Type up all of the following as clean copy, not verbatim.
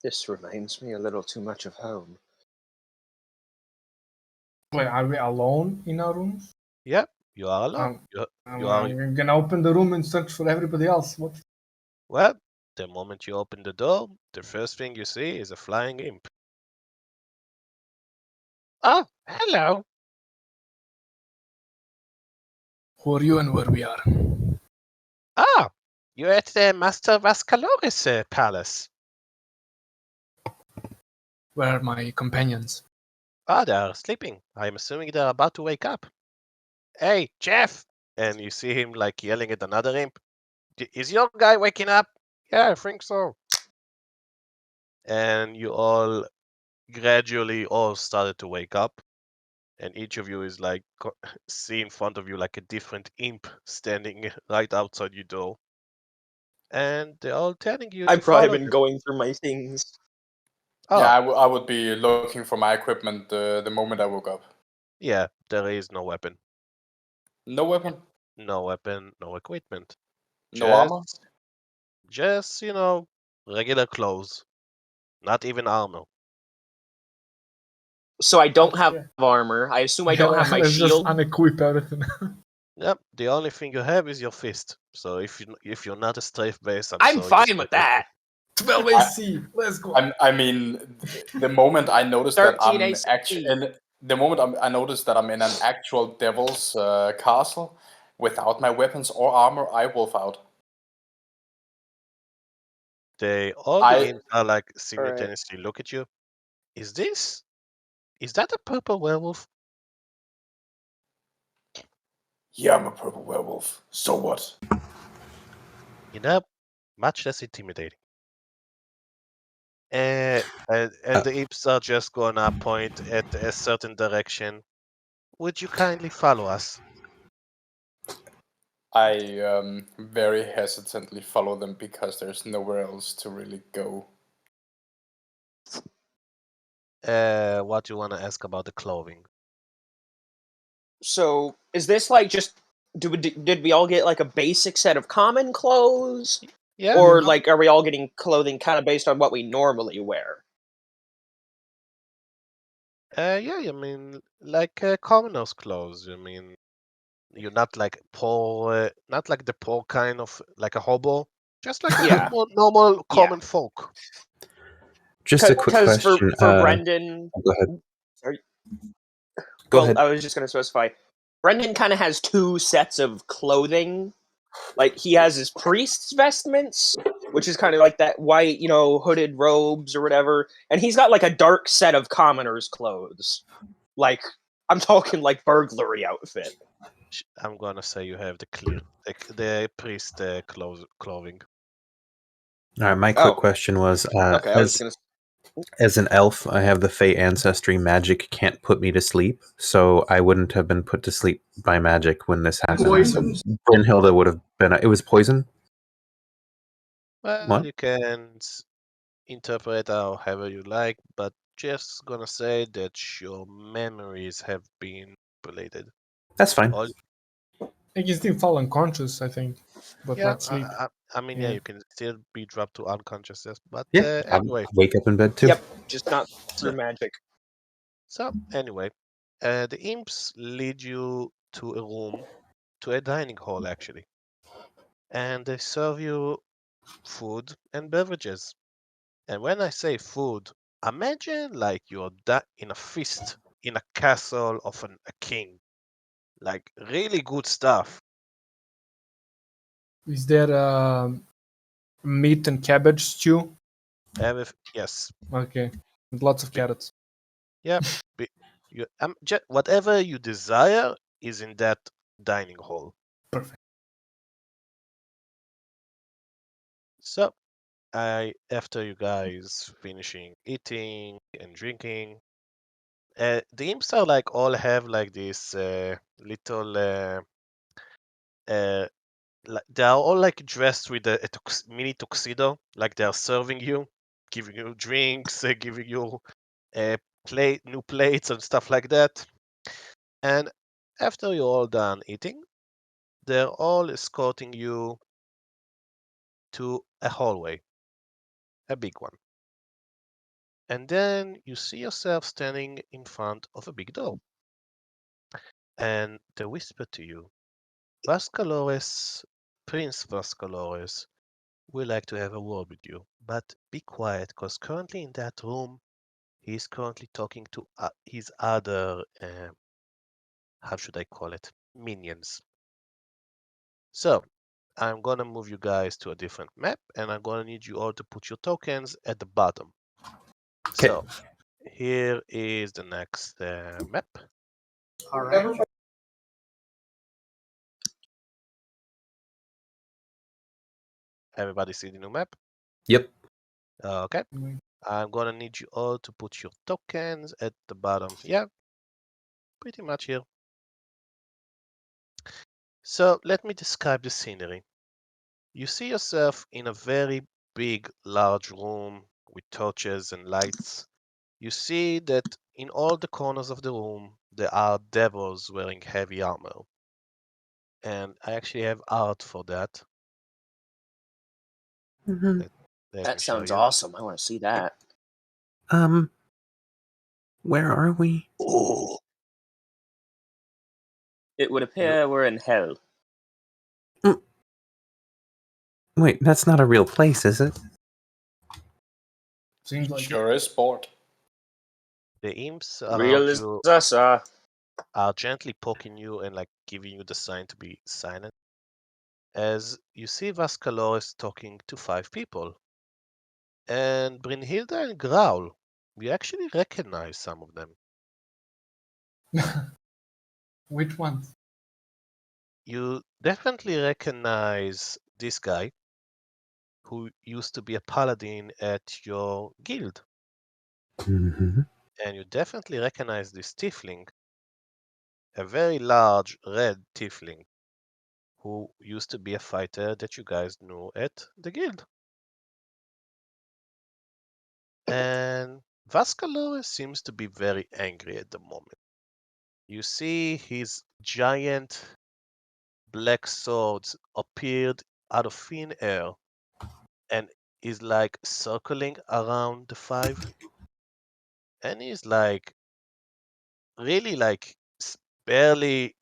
This reminds me a little too much of home. Wait, are we alone in our rooms? Yep, you are alone. I'm gonna open the room and search for everybody else. What? Well, the moment you open the door, the first thing you see is a flying imp. Oh, hello. Who are you and where we are? Ah, you're at the Master Vasculara's palace. Where are my companions? Ah, they are sleeping. I'm assuming they're about to wake up. Hey, Jeff! And you see him like yelling at another imp. Is your guy waking up? Yeah, I think so. And you all gradually all started to wake up. And each of you is like, see in front of you like a different imp standing right outside your door. And they're all telling you I've to probably follow been them. going through my things. Oh, Yeah, I would be looking for my equipment the moment I woke up. yeah, there is no weapon. No weapon? No weapon, no equipment. No armor? Just, regular clothes. Not even armor. So I don't have Okay. armor. I assume I don't have my Let's shield. just unequip everything. Yep, the only thing you have is your fist. So if you're not a strafe base, I'm sorry to fine say with this, that. 12 AC. Let's go. I mean, the moment I noticed that 13 I'm AC. actually, the moment I noticed that I'm in an actual devil's castle without my weapons or armor, I wolf out. all the imps are like simultaneously look at you. Is that a purple werewolf? Yeah, I'm a purple werewolf. So what? Much less intimidating. And the imps are just gonna point at a certain direction. Would you kindly follow us? I very hesitantly follow them because there's nowhere else to really go. What do you want to ask about the clothing? So is this like just did we all get like a basic set of common clothes? Yeah. Or like are we all getting clothing kind of based on what we normally wear? Yeah, I mean, like commoner's clothes. I mean, you're not like poor, not like the poor kind of like a hobo, just like Yeah. normal common folk. Just a quick question. For Brendan. Go ahead. Sorry. Go ahead. I was just going to specify. Brendan kind of has two sets of clothing. Like he has his priest's vestments, which is kind of like that white, hooded robes or whatever, and he's got like a dark set of commoner's clothes. Like I'm talking like burglary outfit. I'm gonna say you have the priest clothing. All right, my quick question was, Okay, I was gonna. As an elf, I have the Fey ancestry. Magic can't put me to sleep, so I wouldn't have been put to sleep by magic when this happened. Poison. So Brynhilda would have been. It was poison. Well, What? you can interpret however you like, but just gonna say that your memories have been manipulated. That's fine. You can still fall unconscious, I think, but Yeah, not sleep. I mean, yeah, you can still be dropped to unconsciousness, but Yeah, anyway. I wake up in bed too. Yep, just not through magic. So anyway, the imps lead you to a room, to a dining hall actually, and they serve you food and beverages. And when I say food, imagine like you're in a feast in a castle of a king, like really good stuff. Is there meat and cabbage stew? Yes. Okay, with lots of carrots. Yep. Whatever you desire is in that dining hall. Perfect. So, after you guys finishing eating and drinking, the imps are like all have like this little. They are all like dressed with a mini tuxedo, like they are serving you, giving you drinks, giving you new plates and stuff like that. And after you're all done eating, they're all escorting you to a hallway. a big one. And then you see yourself standing in front of a big door. And they whisper to you, Vascularo, Prince Vascularo, would like to have a word with you, but be quiet, because currently in that room, he's currently talking to his other, how should I call it, minions. So, I'm gonna move you guys to a different map, and I'm gonna need you all to put your tokens at the bottom. Okay. So, here is the next map. All right. Everybody see the new map? Yep. Okay. I'm gonna need you all to put your tokens at the bottom. Yeah, pretty much here. So let me describe the scenery. You see yourself in a very big, large room with torches and lights. You see that in all the corners of the room, there are devils wearing heavy armor. And I actually have art for that. Mhm. Let That me show sounds you. awesome. I want to see that. Where are we? Oh. It would appear we're in hell. Wait, that's not a real place, is it? Seems like it. Sure is sport. The imps Real around as you us, are gently poking you and like giving you the sign to be silent. As you see Vascularo talking to 5 people. And Brynhilda and Growl, you actually recognize some of them. Which ones? You definitely recognize this guy who used to be a paladin at your guild. Mm-hmm. And you definitely recognize this tiefling, a very large red tiefling, who used to be a fighter that you guys knew at the guild. And Vascularo seems to be very angry at the moment. You see his giant black swords appeared out of thin air and is like circling around the 5. And he's like really like barely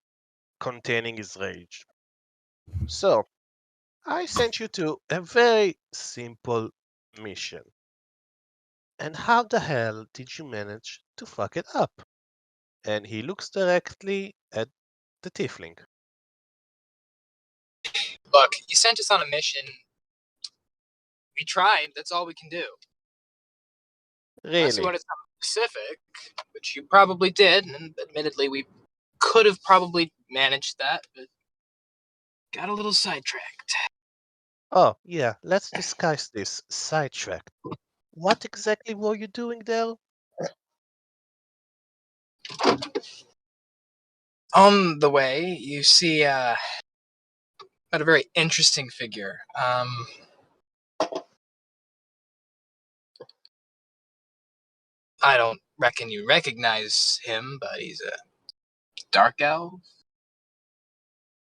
containing his rage. So I sent you to a very simple mission. And how the hell did you manage to fuck it up? And he looks directly at the tiefling. Look, you sent us on a mission. We tried. That's all we can do. Unless you Really? want to something specific, which you probably did, and admittedly, we could have probably managed that, but got a little sidetracked. Oh, yeah, let's discuss this sidetrack. What exactly were you doing there? On the way, you see a very interesting figure. I don't reckon you recognize him, but he's a dark elf.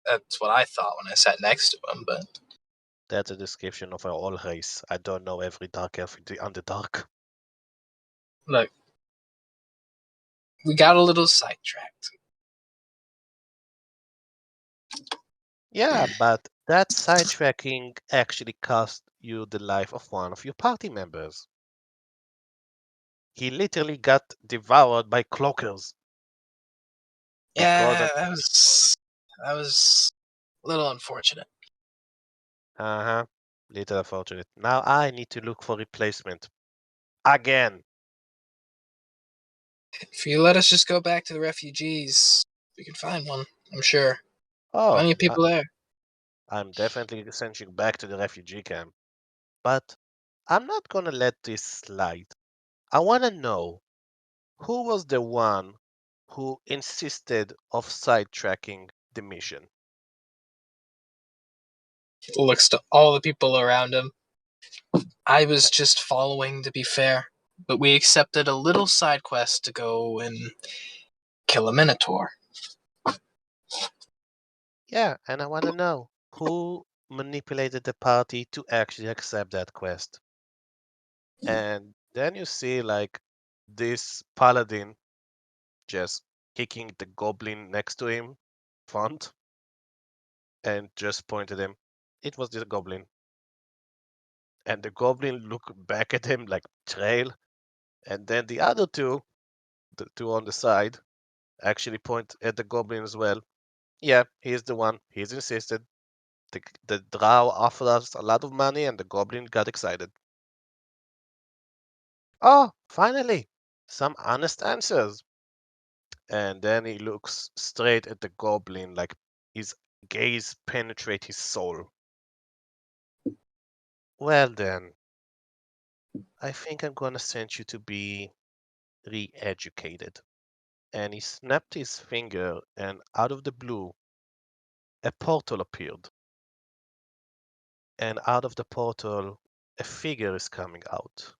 That's what I thought when I sat next to him, but That's a description of our whole race. I don't know every dark elf in the Underdark. look, we got a little sidetracked. Yeah, but that sidetracking actually cost you the life of one of your party members. He literally got devoured by cloakers. Yeah, Because that was a little unfortunate. uh-huh. Little unfortunate. Now I need to look for replacement. Again. If you let us just go back to the refugees, we can find one, I'm sure. Oh, Plenty of people there. I'm definitely sending you back to the refugee camp. But I'm not gonna let this slide. I wanna know who was the one who insisted of sidetracking the mission. Looks to all the people around him. I was just following, to be fair, but we accepted a little side quest to go and kill a minotaur. Yeah, and I wanna know who manipulated the party to actually accept that quest. And then you see like this paladin just kicking the goblin next to him, front, and just pointed him. It was the goblin. And the goblin looked back at him like trail. And then the other two, the two on the side, actually point at the goblin as well. Yeah, he's the one. He's insisted. The drow offered us a lot of money and the goblin got excited. Oh, finally! Some honest answers. And then he looks straight at the goblin like his gaze penetrates his soul. Well then, I think I'm gonna send you to be re-educated. And he snapped his finger and out of the blue, a portal appeared. And out of the portal, a figure is coming out.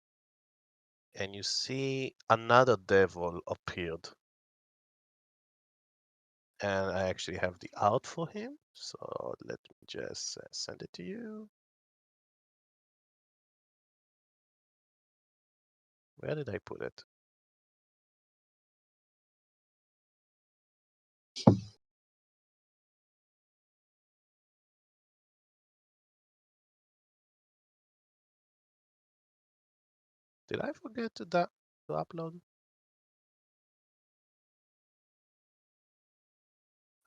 And you see another devil appeared. And I actually have the art for him, so let me just send it to you. Where did I put it? Did I forget to upload?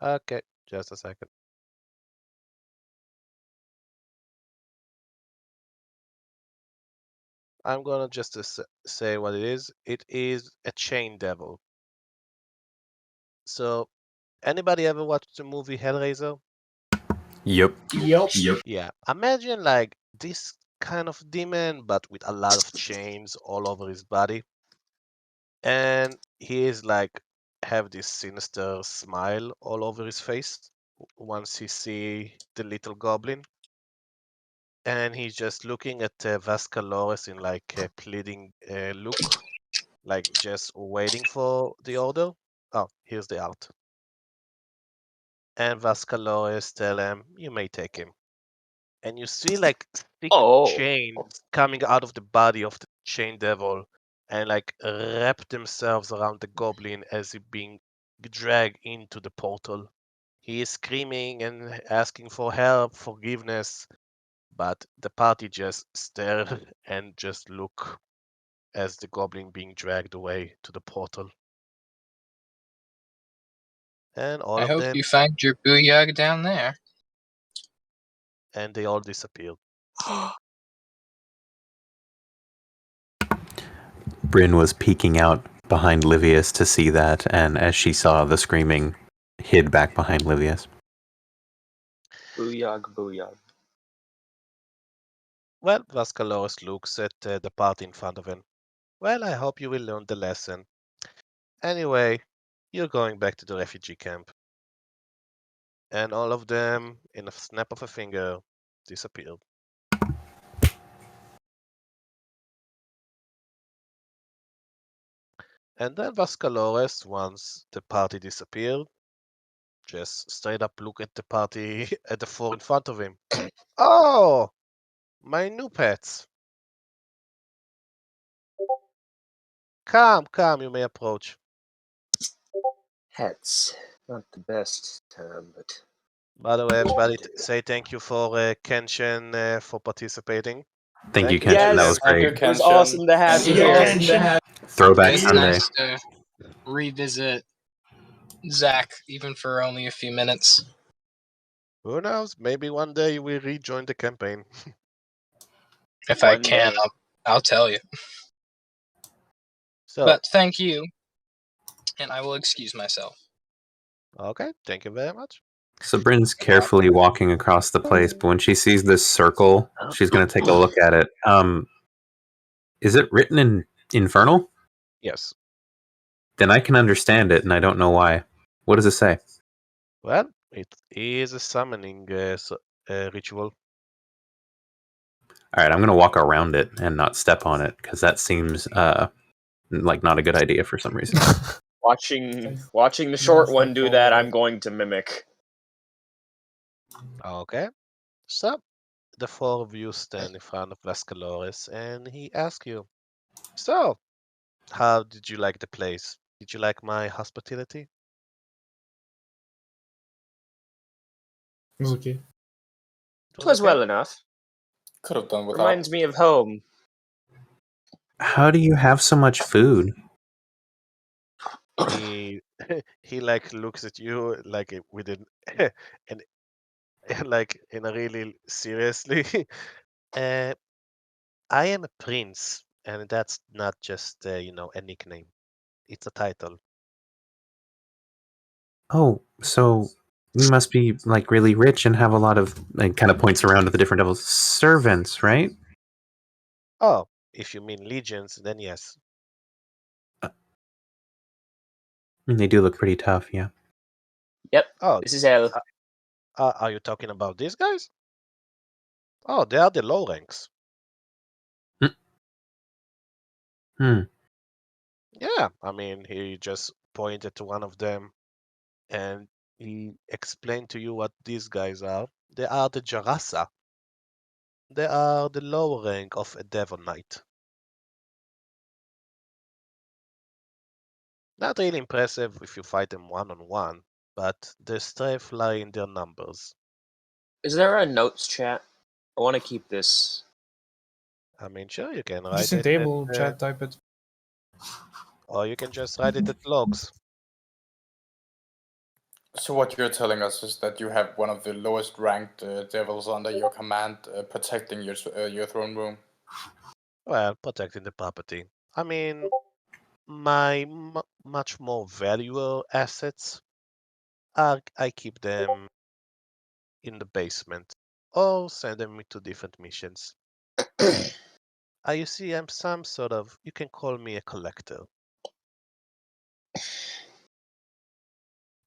Okay, just a second. I'm gonna just say what it is. It is a chain devil. So, anybody ever watched the movie Hellraiser? Yep. Yeah, imagine like this kind of demon, but with a lot of chains all over his body. And he is like have this sinister smile all over his face once he see the little goblin. And he's just looking at Vascularo in like a pleading look, like just waiting for the order. Oh, here's the art. And Vascularo tell him, you may take him. And you see like thick chains coming out of the body of the chain devil and like wrap themselves around the goblin as he being dragged into the portal. He is screaming and asking for help, forgiveness, but the party just stare and just look as the goblin being dragged away to the portal. And all I of hope them, you find your booyah down there. and they all disappeared. Bryn was peeking out behind Livius to see that, and as she saw the screaming, hid back behind Livius. Booyah, booyah. Well, Vascularo looks at the party in front of him. Well, I hope you will learn the lesson. Anyway, you're going back to the refugee camp. And all of them, in a snap of a finger, disappeared. And then Vascularo, once the party disappeared, just straight up look at the party at the four in front of him. Oh, my new pets. Come, you may approach. Pets. Not the best term, but... By the way, everybody, say thank you for Kenshin for participating. Thank you, Thank Kenshin. you. That was Thank you, great. It was Kenshin. awesome to have you here. Throwback It's Sunday. nice to revisit Zach, even for only a few minutes. Who knows? Maybe one day you will rejoin the campaign. If I One can, day. I'll tell you. So, But thank you, and I will excuse myself. okay, thank you very much. So Bryn's carefully walking across the place, but when she sees this circle, she's going to take a look at it. Is it written in Infernal? Yes. Then I can understand it, and I don't know why. What does it say? Well, it is a summoning ritual. All right, I'm going to walk around it and not step on it, because that seems like not a good idea for some reason. Watching the short one do that, I'm going to mimic. Okay. So, the four of you stand in front of Vascularo, and he asks you, "So, how did you like the place? Did you like my hospitality?" It was okay. It was okay? well enough. Could have done without. Reminds me of home. How do you have so much food? He he like looks at you like with an and like in a really seriously. uh, I am a prince, and that's not just a nickname. It's a title. Oh, so you must be like really rich and have a lot of like kind of points around to the different devils servants, right? Oh, if you mean legions, then yes. I mean, they do look pretty tough, yeah. Yep, Oh, this is hell. are you talking about these guys? Oh, they are the low ranks. Hmm. Yeah, I mean, he just pointed to one of them, and he explained to you what these guys are. They are the Jarasa. They are the lower rank of a Devil Knight. Not really impressive if you fight them one-on-one, but their strength lie in their numbers. Is there a notes chat? I want to keep this. I mean, sure, you can write Just in it table, at, chat, type it. or you can just write it at logs. So what you're telling us is that you have one of the lowest ranked devils under your command, protecting your throne room. Well, protecting the property. I mean, my much more valuable assets, I keep them in the basement or send them to different missions. You see, I'm some sort of, you can call me a collector.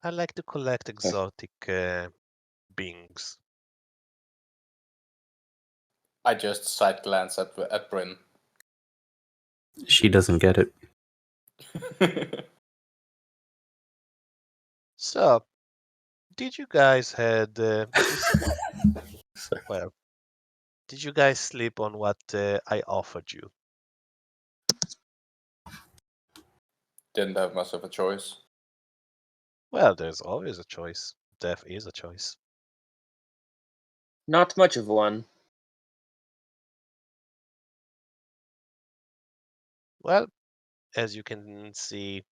I like to collect exotic beings. I just side glance at Bryn. She doesn't get it. So, did you guys well, did you guys sleep on what I offered you? Didn't have much of a choice. Well, there's always a choice. Death is a choice. Not much of one. Well, as you can see,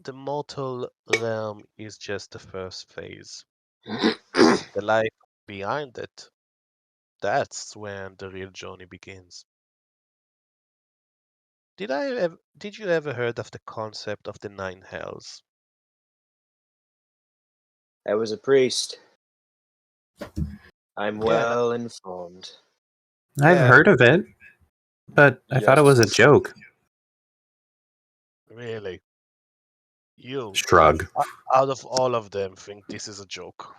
the mortal realm is just the first phase. The life behind it, that's when the real journey begins. Did you ever heard of the concept of the nine hells? I was a priest. I'm Yeah, well informed. I've well, heard of it, but I thought it was a Yes. joke. really, you Shrug. out of all of them think this is a joke.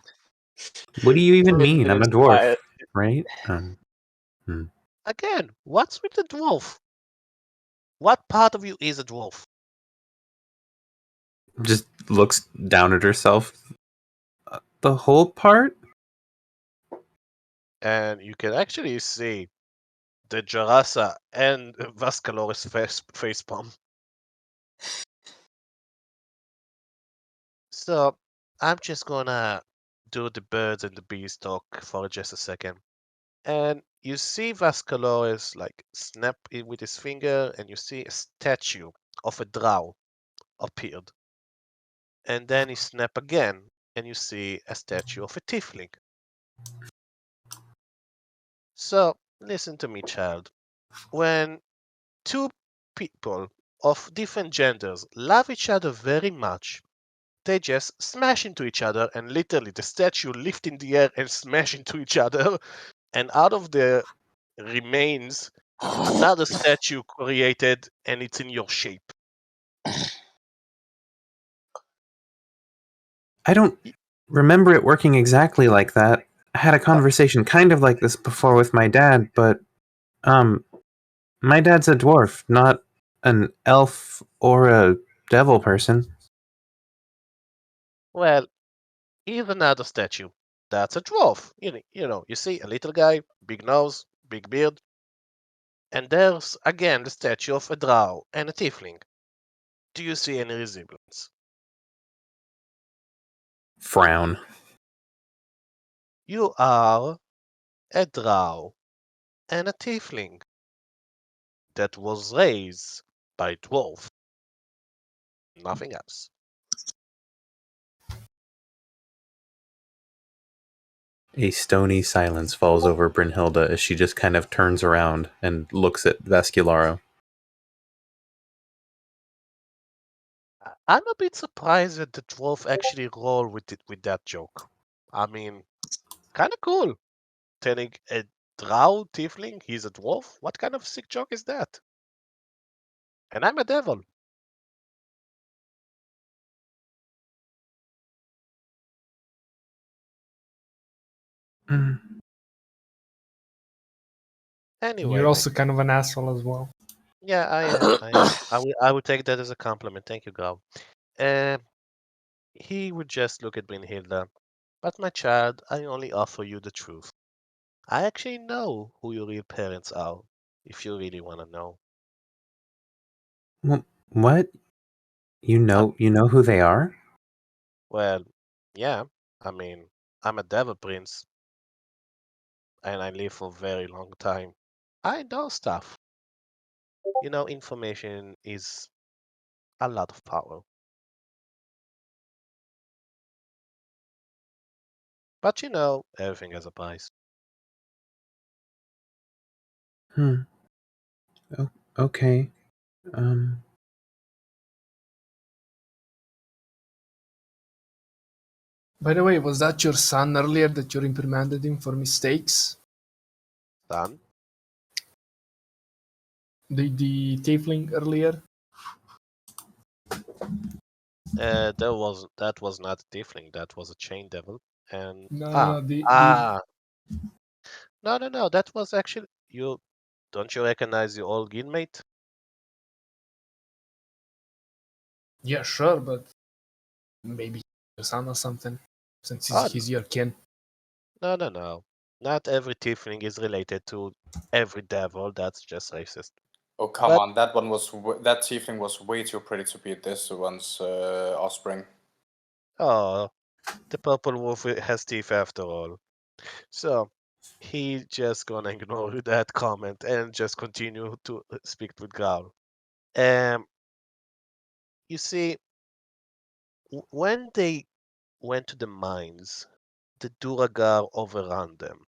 What do you even mean? I'm a dwarf, Quiet. right? Again, what's with the dwarf? What part of you is a dwarf? Just looks down at herself. The whole part? And you can actually see the Jarasa and Vascaloris facepalm. So I'm just gonna do the birds and the bees talk for just a second. And you see Vascaloris like snap it with his finger, and you see a statue of a drow appeared. And then he snap again, and you see a statue of a tiefling. So listen to me, child. When two people of different genders love each other very much, they just smash into each other, and literally the statue lift in the air and smash into each other, and out of the remains another statue created, and it's in your shape. I don't remember it working exactly like that. I had a conversation kind of like this before with my dad, but my dad's a dwarf, not an elf or a devil person. Well, here's another statue. That's a dwarf. You see a little guy, big nose, big beard. And there's again the statue of a drow and a tiefling. Do you see any resemblance? Frown. You are a drow and a tiefling that was raised by dwarf. Nothing else. A stony silence falls over Brynhilda as she just kind of turns around and looks at Vascularo. I'm a bit surprised that the dwarf actually rolled with that joke. I mean, kind of cool. Telling a drow tiefling he's a dwarf? What kind of sick joke is that? And I'm a devil. Mm. Anyway, You're also kind of an asshole as well. yeah, I am. I will take that as a compliment. Thank you, Grau. He would just look at Brynhilda. But my child, I only offer you the truth. I actually know who your real parents are, if you really want to know. What? You know who they are? Well, yeah. I mean, I'm a devil prince, and I live for a very long time. I know stuff. Information is a lot of power. But everything has a price. Okay. By the way, was that your son earlier that you reprimanded him for mistakes? Son? The tiefling earlier? That was not a tiefling. That was a chain devil. And No, no. That was actually you. Don't you recognize your old guildmate? Yeah, sure, but maybe your son or something, since Oh, he's your kin. no. Not every tiefling is related to every devil. That's just racist. Oh, come But- on. That tiefling was way too pretty to be this one's offspring. Oh, the purple wolf has teeth after all. So he just gonna ignore that comment and just continue to speak with Growl. You see, when they went to the mines, the Duragar overran them,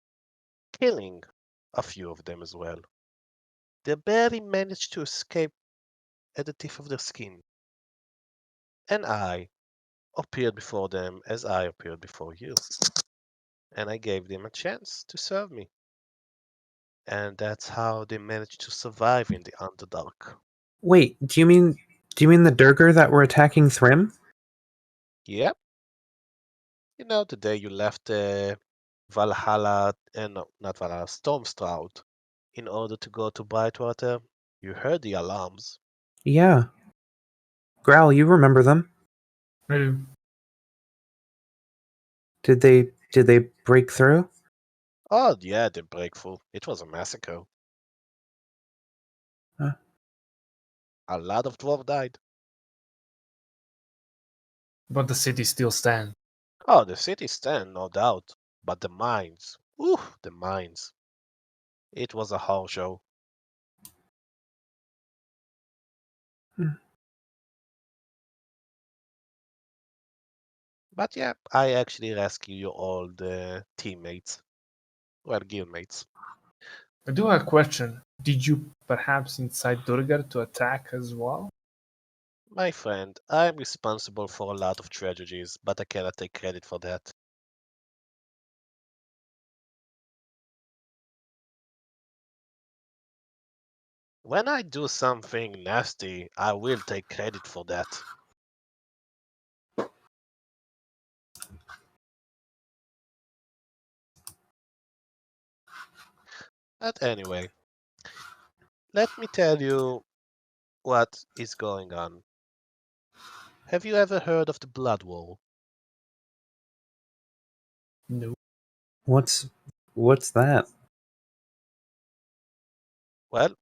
killing a few of them as well. They barely managed to escape at the tip of their skin. And I appeared before them as I appeared before you. And I gave them a chance to serve me. And that's how they managed to survive in the Underdark. Wait, do you mean the Durgar that were attacking Thrym? Yep. The day you left Valhalla, no, not Valhalla, Stormstroud, in order to go to Brightwater, you heard the alarms. Yeah. Growl, you remember them? Did they break through? Oh, yeah, they break through. It was a massacre. Huh. A lot of dwarves died. But the city still stands. Oh, the city stand, no doubt. But the mines. Ooh, the mines. It was a horror show. Hmm. But yeah, I actually rescued your old teammates. Well, guildmates. I do have a question. Did you perhaps incite Durgar to attack as well? My friend, I'm responsible for a lot of tragedies, but I cannot take credit for that. When I do something nasty, I will take credit for that. But anyway, let me tell you what is going on. Have you ever heard of the Blood War? No. What's that? Well,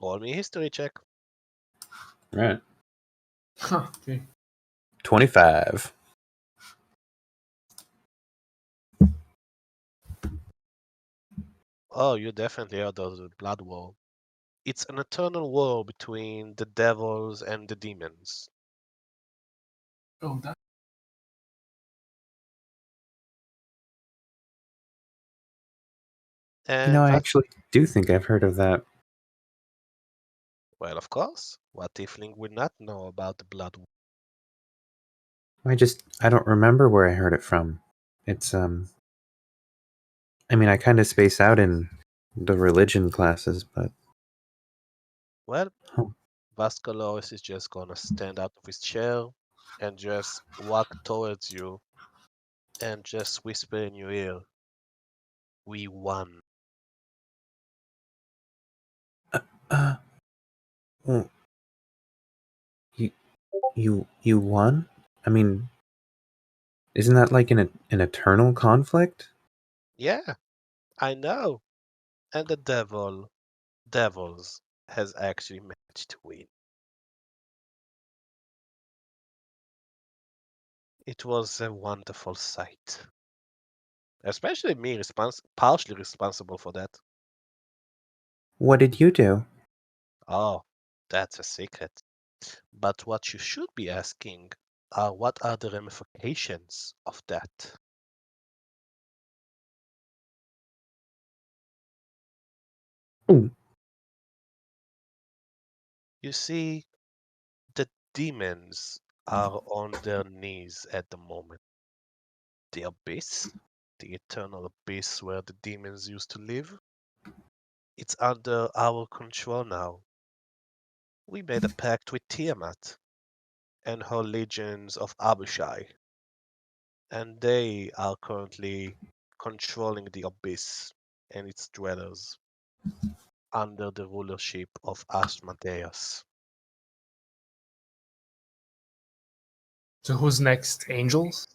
roll me a history check. Right. Okay. 25. Oh, you definitely heard of the Blood War. It's an eternal war between the devils and the demons. Oh, that. And I that, actually do think I've heard of that. well, of course, what tiefling would not know about the Blood War? I don't remember where I heard it from. It's I mean, I kind of space out in the religion classes, but Well, Huh. Vascularo is just gonna stand out of his chair and just walk towards you and just whisper in your ear, "We won." uh, well, you won? I mean, isn't that like an eternal conflict? Yeah, I know. And the devils, has actually managed to win. It was a wonderful sight. Especially me, partially responsible for that. What did you do? Oh, that's a secret. But what you should be asking are what are the ramifications of that? Ooh. You see, the demons are on their knees at the moment. The abyss, the eternal abyss where the demons used to live, it's under our control now. We made a pact with Tiamat and her legions of Abishai, and they are currently controlling the abyss and its dwellers under the rulership of Asmodeus. So who's next? Angels?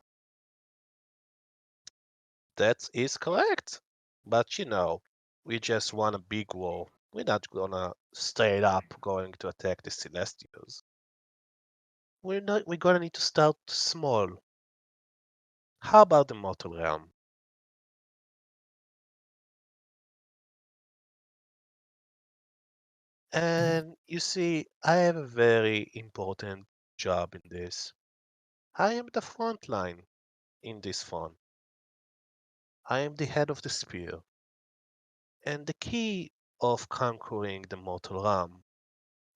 That is correct. But we just won a big war. We're not gonna straight up going to attack the Celestials. We're gonna need to start small. How about the mortal realm? And you see, I have a very important job in this. I am the front line in this front. I am the head of the spear. And the key of conquering the mortal realm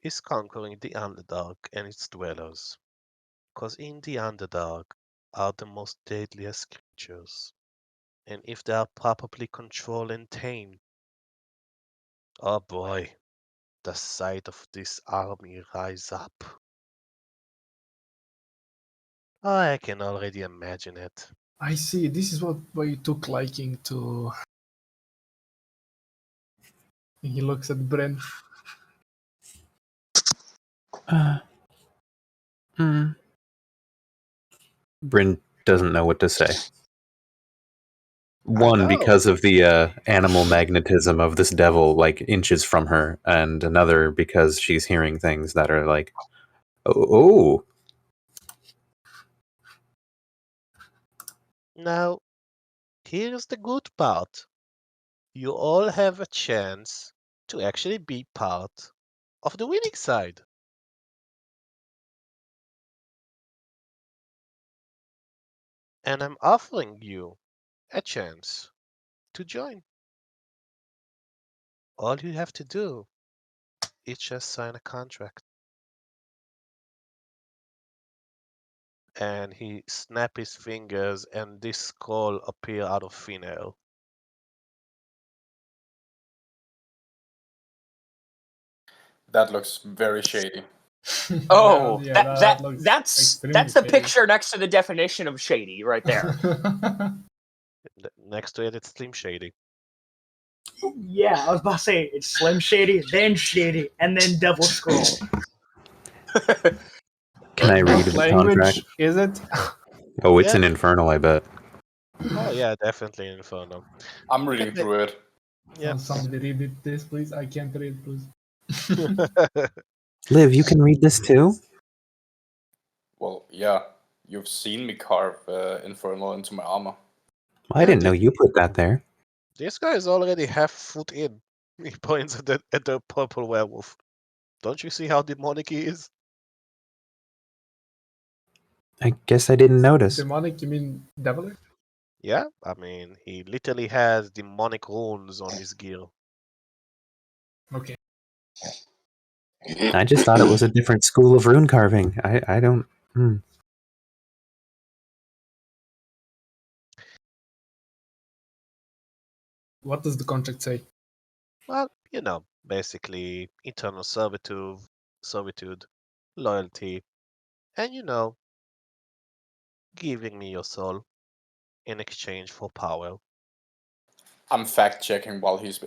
is conquering the Underdark and its dwellers. Because in the Underdark are the most deadliest creatures. And if they are properly controlled and tamed, oh boy, the sight of this army rise up. I can already imagine it. I see. This is why you took liking to. He looks at Brent. Hmm. Bryn doesn't know what to say. One, know. because of the animal magnetism of this devil, like inches from her, and another because she's hearing things that are like, oh. Now, here's the good part. You all have a chance to actually be part of the winning side. And I'm offering you a chance to join. All you have to do is just sign a contract. And he snapped his fingers and this scroll appeared out of thin air. That looks very shady. Oh, Yeah, that looks that's extremely the shady. picture next to the definition of shady right there. Next to it, it's Slim Shady. Yeah, I was about to say it's Slim Shady, then Shady, and then Devil Scroll. Can I read What the language contract? is it? Oh, it's Yeah. an infernal, I bet. Oh yeah, definitely Inferno. I'm reading Okay. through it. Yeah. Somebody read this, please. I can't read, please. Liv, you can read this too? Well, yeah. You've seen me carve Infernal into my armor. I Yeah, didn't know you put that there. This guy is already half foot in. He points at the purple werewolf. Don't you see how demonic he is? I guess I didn't notice. Demonic, you mean devilish? Yeah, I mean, he literally has demonic runes on his gear. Okay. I just thought it was a different school of rune carving. I don't... What does the contract say? Well, you know, basically eternal servitude, loyalty, and you know, giving me your soul in exchange for power. I'm fact checking while he's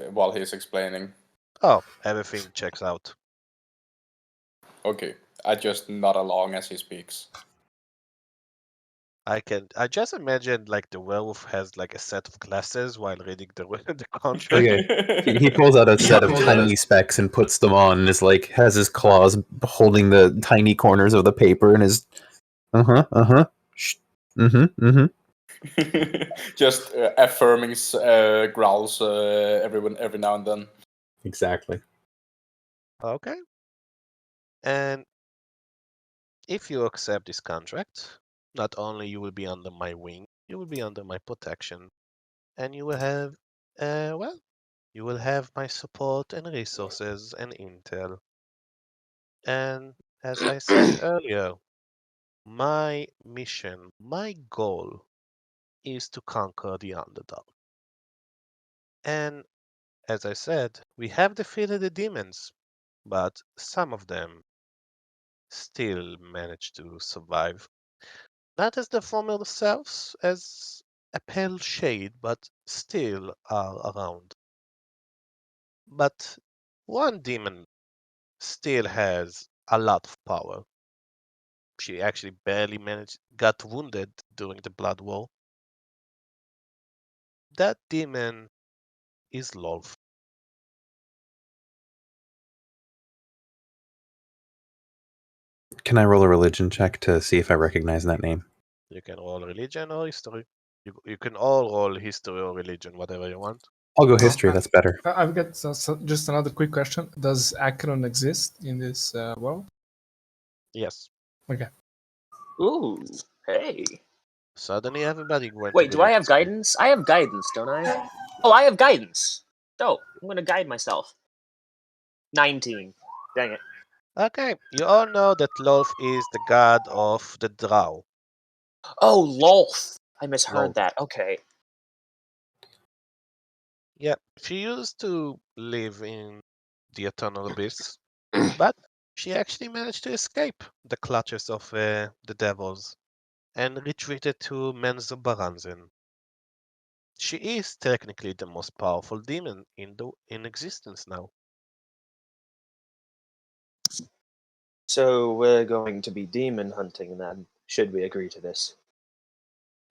explaining. Oh, everything checks out. Okay, I just nod along as he speaks. I just imagine like the werewolf has like a set of glasses while reading the contract. Okay. He pulls out a set of tiny specs and puts them on and is like, has his claws holding the tiny corners of the paper and is, Just affirming growls every now and then. Exactly. Okay. And if you accept this contract, not only you will be under my wing, you will be under my protection, and you will have, well, you will have my support and resources and intel. And as I said earlier, my mission, my goal is to conquer the underdog. And as I said, we have defeated the demons, but some of them still manage to survive. Not as the former selves, as a pale shade, but still are around. But one demon still has a lot of power. She actually barely got wounded during the Blood War. That demon is Lolf. Can I roll a religion check to see if I recognize that name? You can roll religion or history. You can all roll history or religion, whatever you want. I'll go history, that's better. I've got just another quick question. Does Akron exist in this world? Yes. Okay. Ooh, hey. Suddenly everybody went Wait, to do I have religious school. guidance? I have guidance, don't I? Oh, I have guidance. Dope. I'm gonna guide myself. 19. Dang it. Okay, you all know that Lolf is the god of the drow. Oh, Lolth. I misheard Lolth. that. Okay. Yeah, she used to live in the Eternal Abyss, but she actually managed to escape the clutches of the devils and retreated to Menzoberranzan. She is technically the most powerful demon in existence now. So we're going to be demon hunting then, should we agree to this?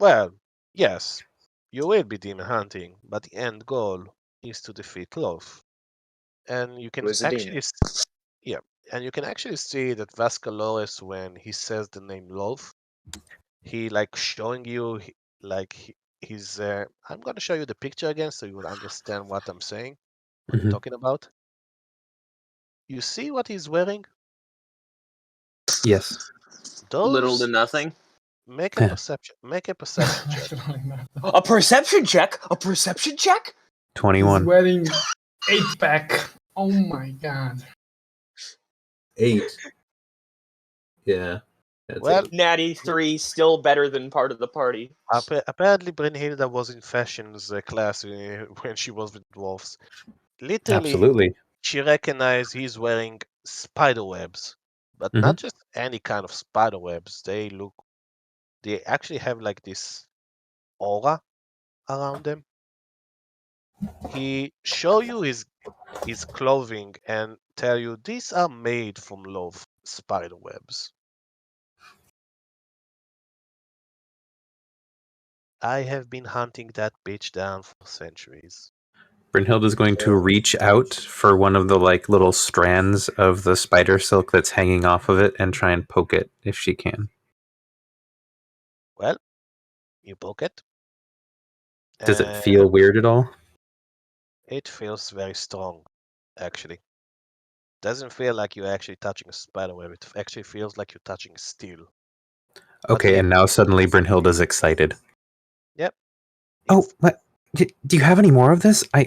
Well, yes, you will be demon hunting, but the end goal is to defeat Lolf. And you can Who is a actually, demon? yeah, and you can actually see that Vascularo, when he says the name Lolf, he like showing you he's. I'm gonna show you the picture again so you will understand what I'm saying, what I'm talking about. You see what he's wearing? Yes. Little to Those nothing. make a perception check. A perception check? A perception check? 21. He's wearing 8-pack. Oh my god. 8. Yeah. Well, Natty 3, still better than part of the party. apparently Brynhilda was in fashions class when she was with dwarfs. Literally, Absolutely. she recognized he's wearing spider webs, but not just any kind of spider webs. They actually have like this aura around them. He show you his clothing and tell you these are made from love spider webs. I have been hunting that bitch down for centuries. Brynhild is going to reach out for one of the like little strands of the spider silk that's hanging off of it and try and poke it if she can. Well, you poke it. Does it and feel weird at all? It feels very strong, actually. Doesn't feel like you're actually touching a spider web. It actually feels like you're touching steel. Okay, and now suddenly Brynhild is excited. Yep. Oh, what? Do you have any more of this? I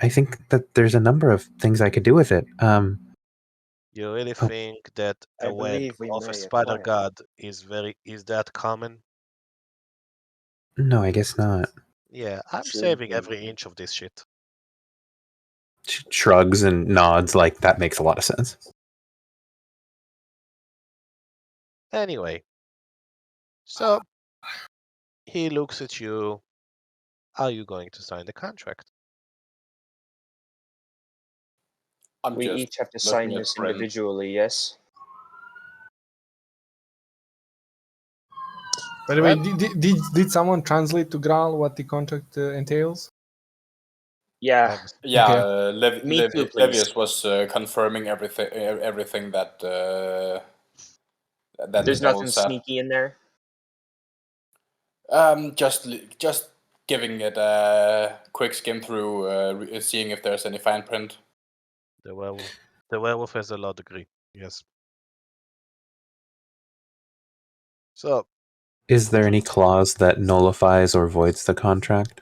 think that there's a number of things I could do with it. You really Oh. think that I a web believe we of a may spider acquire. god is that common? No, I guess not. Yeah, I'm Should saving be. every inch of this shit. Shrugs and nods like that makes a lot of sense. Anyway, so he looks at you. Are you going to sign the contract? I'm We just each have to looking sign at this Bryn. individually, yes? By the way, Well- did someone translate to Graal what the contract entails? Yeah. Yeah, Okay. Me too, please. Levius was confirming everything that that There's the devil nothing said. sneaky in there. Just giving it a quick skim through, seeing if there's any fine print. The werewolf has a law degree. Yes. So Is there any clause that nullifies or voids the contract?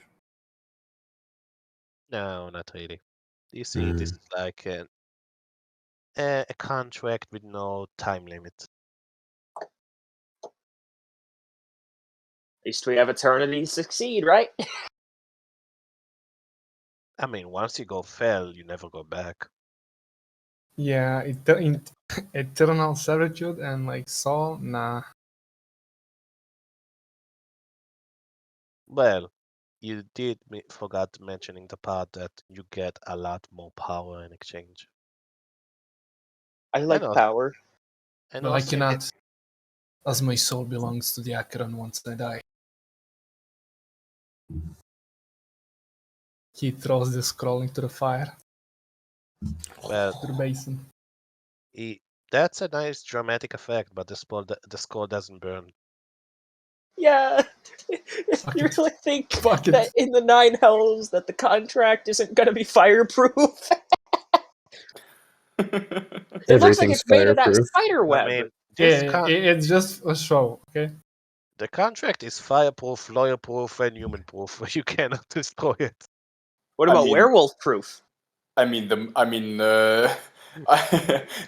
no, not really. You see, this is like a contract with no time limit. At least we have eternity to succeed, right? I mean, once you go fell, you never go back. Yeah, eternal servitude and like Saul, nah. Well, you did forgot mentioning the part that you get a lot more power in exchange. I like also- power. And But I also, cannot, as my soul belongs to the Acheron once I die. He throws the scroll into the fire, well, to the basin. that's a nice dramatic effect, but the skull doesn't burn. Yeah. Fuck You it. really think Fuck that it. in the Nine Hells that the contract isn't going to be fireproof? It looks like Everything's it's made of that fireproof. spider web. I mean, this Yeah, it's just a show, okay? the contract is fireproof, lawyer-proof, and human-proof. You cannot destroy it. What I about mean- werewolf proof?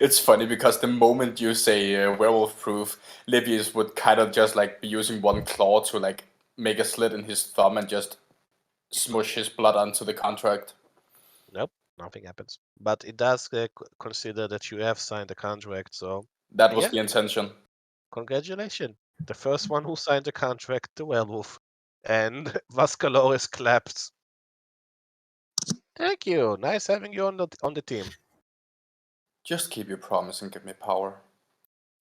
It's funny because the moment you say werewolf proof, Livius would kind of just like be using one claw to like make a slit in his thumb and just smush his blood onto the contract. Nope, nothing happens. But it does consider that you have signed the contract, so That was Yeah. the intention. congratulations. The first one who signed the contract, the werewolf. And Vascularo claps. Thank you. Nice having you on the team. Just keep your promise and give me power.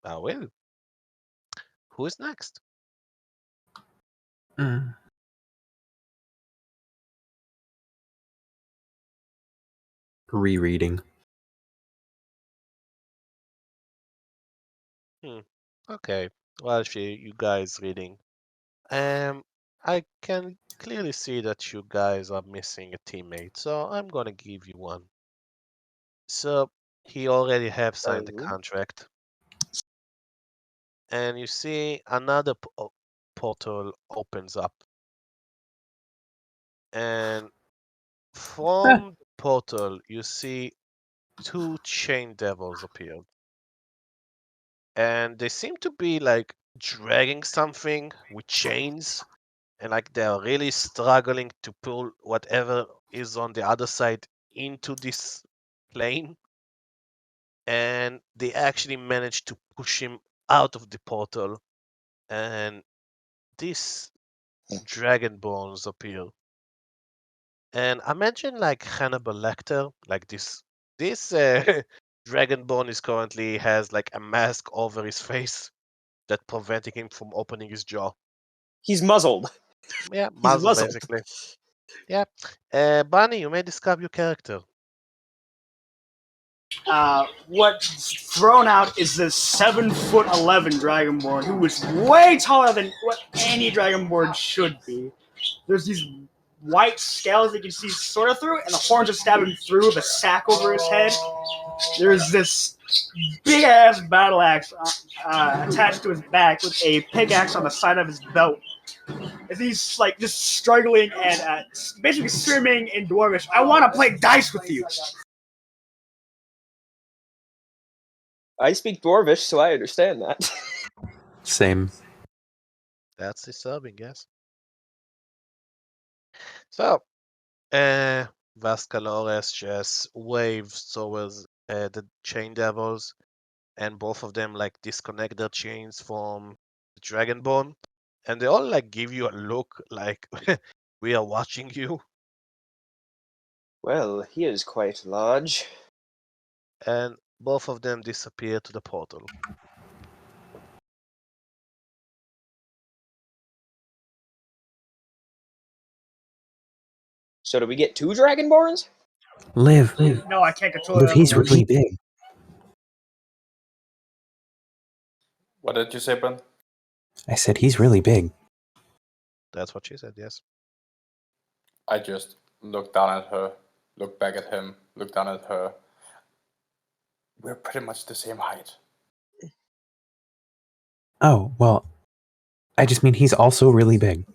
I will. Who is next? Rereading. Okay. Well, you guys reading. I can clearly see that you guys are missing a teammate, so I'm gonna give you one. So he already have signed the Oh. contract, and you see another portal opens up, and from the portal you see two chain devils appear, and they seem to be like dragging something with chains, and like they're really struggling to pull whatever is on the other side into this plane, and they actually managed to push him out of the portal, and these dragon bones appear. And imagine like Hannibal Lecter, like this dragonborn is currently has like a mask over his face that preventing him from opening his jaw. He's muzzled. Yeah, He's muzzle muzzled. basically. Yeah. Bunny, you may describe your character. What's thrown out is this 7'11" Dragonborn who is way taller than what any Dragonborn should be. There's these white scales that you can see sort of through, and the horns are stabbing through the sack over his head. There's this big ass battle axe attached to his back with a pickaxe on the side of his belt. As he's like just struggling and basically screaming in Dwarvish, "I want to play dice with you." I speak Dwarvish, so I understand that. Same. That's disturbing, yes. So, Vascularo just waves towards the chain devils, and both of them like disconnect their chains from the Dragonborn, and they all like give you a look like we are watching you, Well, he is quite large. and both of them disappear to the portal. So do we get 2 Dragonborns? Liv, No, I can't control Liv, it. he's really big. What did you say, Ben? I said he's really big. That's what she said, yes. I just looked down at her, looked back at him, looked down at her. We're pretty much the same height. Oh, well, I just mean he's also really big.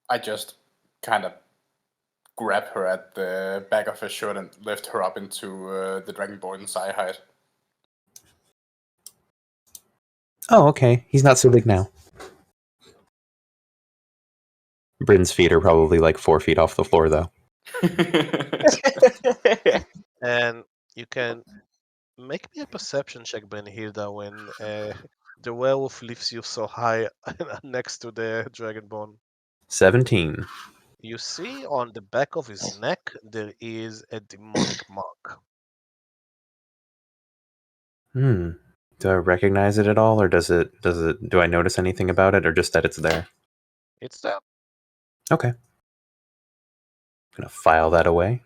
I just kind of grab her at the back of her shirt and lift her up into the Dragonborn's eye height. Oh, okay. He's not so big now. Bryn's feet are probably like 4 feet off the floor, though. And you can make me a perception check, Brynhilda, when the werewolf lifts you so high next to the Dragonborn. 17. You see on the back of his neck there is a demonic mark. Do I recognize it at all, or do I notice anything about it, or just that it's there? It's there. Okay. I'm gonna file that away.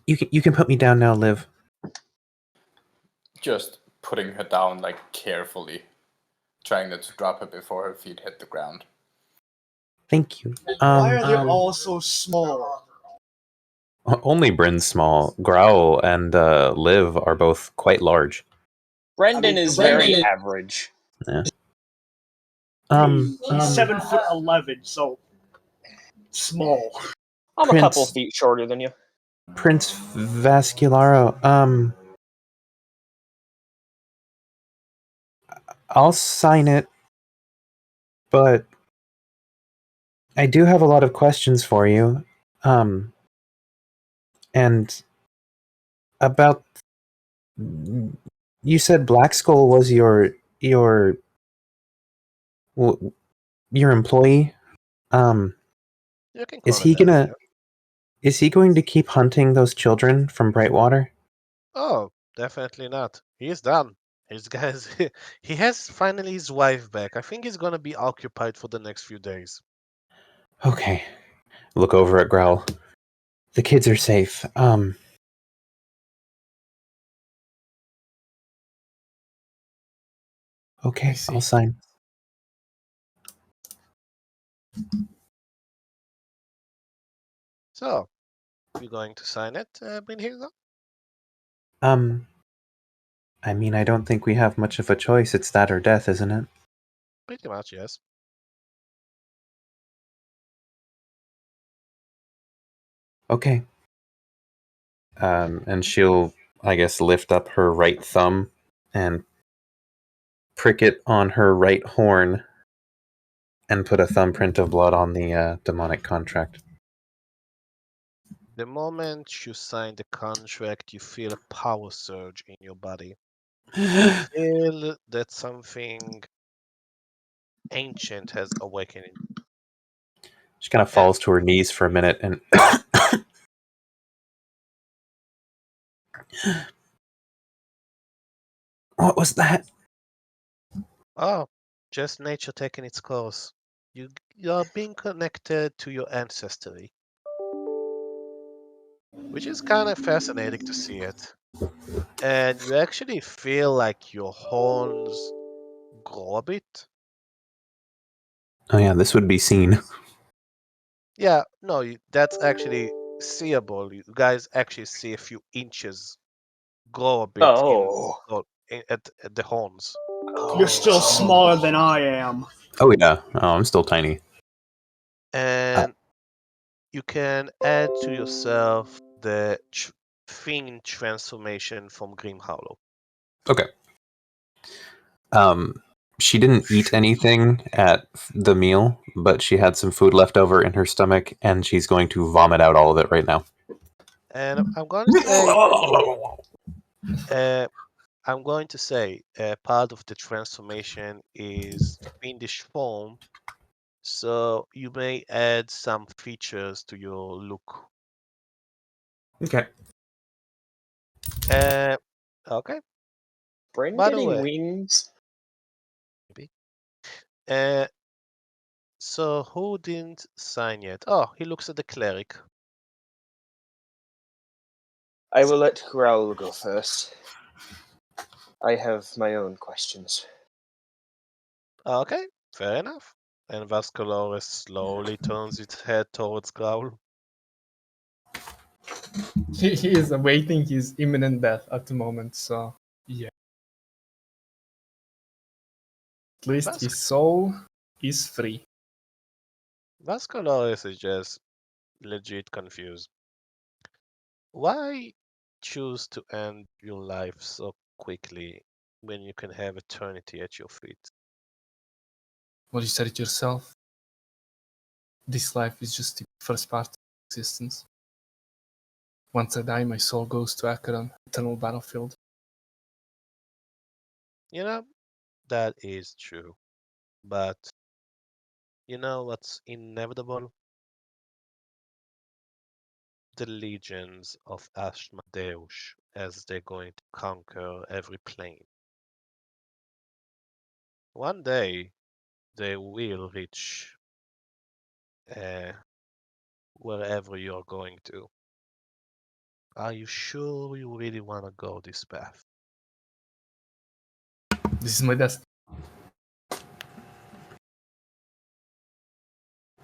You can put me down now, Liv. Just putting her down, like, carefully. Trying not to drop her before her feet hit the ground. Thank you. Why are they all so small? Only Bryn's small. Growl and Liv are both quite large. Brendan is very average. Yeah. He's 7'11", so small. I'm Prince- a couple feet shorter than you. Prince Vascularo, I'll sign it, but I do have a lot of questions for you. And about, you said Blackskull was your employee. You can Is call he it that, gonna? yeah. Is he going to keep hunting those children from Brightwater? Oh, definitely not. He's done. His guys, he has finally his wife back. I think he's gonna be occupied for the next few days. Okay. Look over at Growl. The kids are safe. Okay, I'll sign. So, you going to sign it, Brynhilda? I mean, I don't think we have much of a choice. It's that or death, isn't it? Pretty much, yes. Okay. And she'll, I guess, lift up her right thumb and prick it on her right horn and put a thumbprint of blood on the demonic contract. The moment you sign the contract, you feel a power surge in your body. You feel that something ancient has awakened. She kind of falls to her knees for a minute and What was that? Oh, just nature taking its course. You are being connected to your ancestry, which is kind of fascinating to see it. And you actually feel like your horns grow a bit. Oh yeah, this would be seen. Yeah, no, that's actually seeable. You guys actually see a few inches grow a bit Oh. at the horns. You're still smaller than I am. Oh yeah. Oh, I'm still tiny. And you can add to yourself the Fiend transformation from Grim Hollow. Okay. She didn't eat anything at the meal, but she had some food left over in her stomach, and she's going to vomit out all of it right now. And I'm going to say, part of the transformation is fiendish form, so you may add some features to your look. Okay. Okay. Brain By the getting way- wings? So who didn't sign yet? Oh, he looks at the cleric. I will let Growl go first. I have my own questions. Okay, fair enough. And Vascularo slowly turns its head towards Growl. He is awaiting his imminent death at the moment, so yeah. At least his soul is free. Vascularo is just legit confused. Why choose to end your life so quickly when you can have eternity at your feet? Well, you said it yourself. This life is just the first part of existence. Once I die, my soul goes to Acheron, eternal battlefield. You know, that is true. But you know what's inevitable? The legions of Ashmadeus as they're going to conquer every plane. One day, they will reach wherever you're going to. Are you sure you really want to go this path? This is my destiny.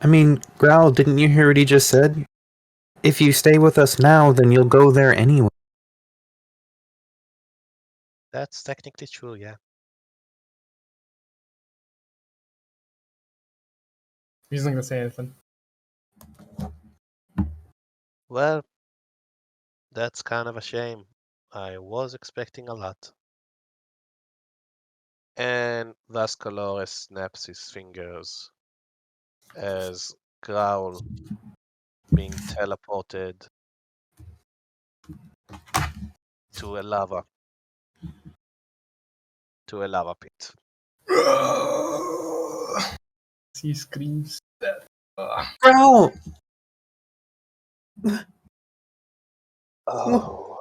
I mean, Growl, didn't you hear what he just said? If you stay with us now, then you'll go there anyway. That's technically true, yeah. He's not gonna say anything. Well, that's kind of a shame. I was expecting a lot. And Vascularo snaps his fingers as Growl being teleported to a lava pit. He screams. Growl! Oh.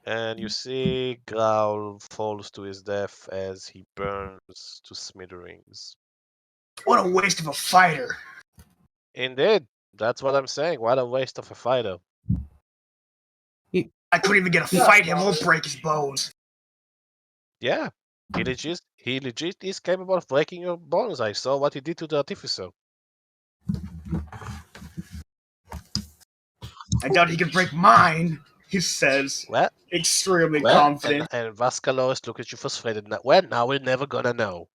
And you see Growl falls to his death as he burns to smithereens. What a waste of a fighter. Indeed, that's what I'm saying. What a waste of a fighter. I couldn't even get a fight him or break his bones. Yeah, he legit is capable of breaking your bones. I saw what he did to the artificer. I doubt he could break mine, he says, Well, extremely confident. and Vascularo look at you frustrated. Now we're never gonna know.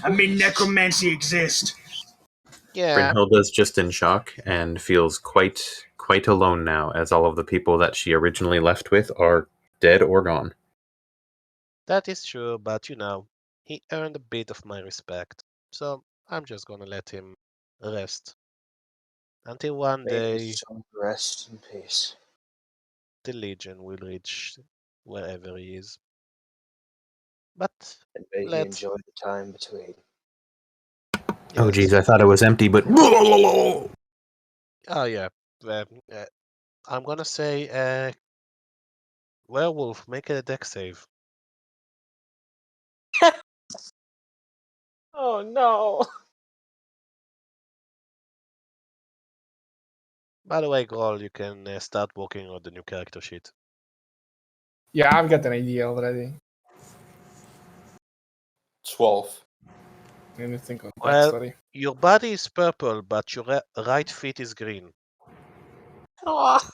I mean, necromancy exists. Yeah, Brynhilda's just in shock and feels quite alone now, as all of the people that she originally left with are dead or gone. that is true, but you know, he earned a bit of my respect. So I'm just gonna let him rest. Until one May day his soul rest in peace. the Legion will reach wherever he is. But And may he let's enjoy the time between. Oh yes. geez, I thought it was empty, but... Oh yeah. I'm gonna say Werewolf, make a deck save. Oh no! By the way, Groll, you can start working on the new character sheet. Yeah, I've got an idea already. 12. Let me think of Well, backstory. your body is purple, but your right feet is green. I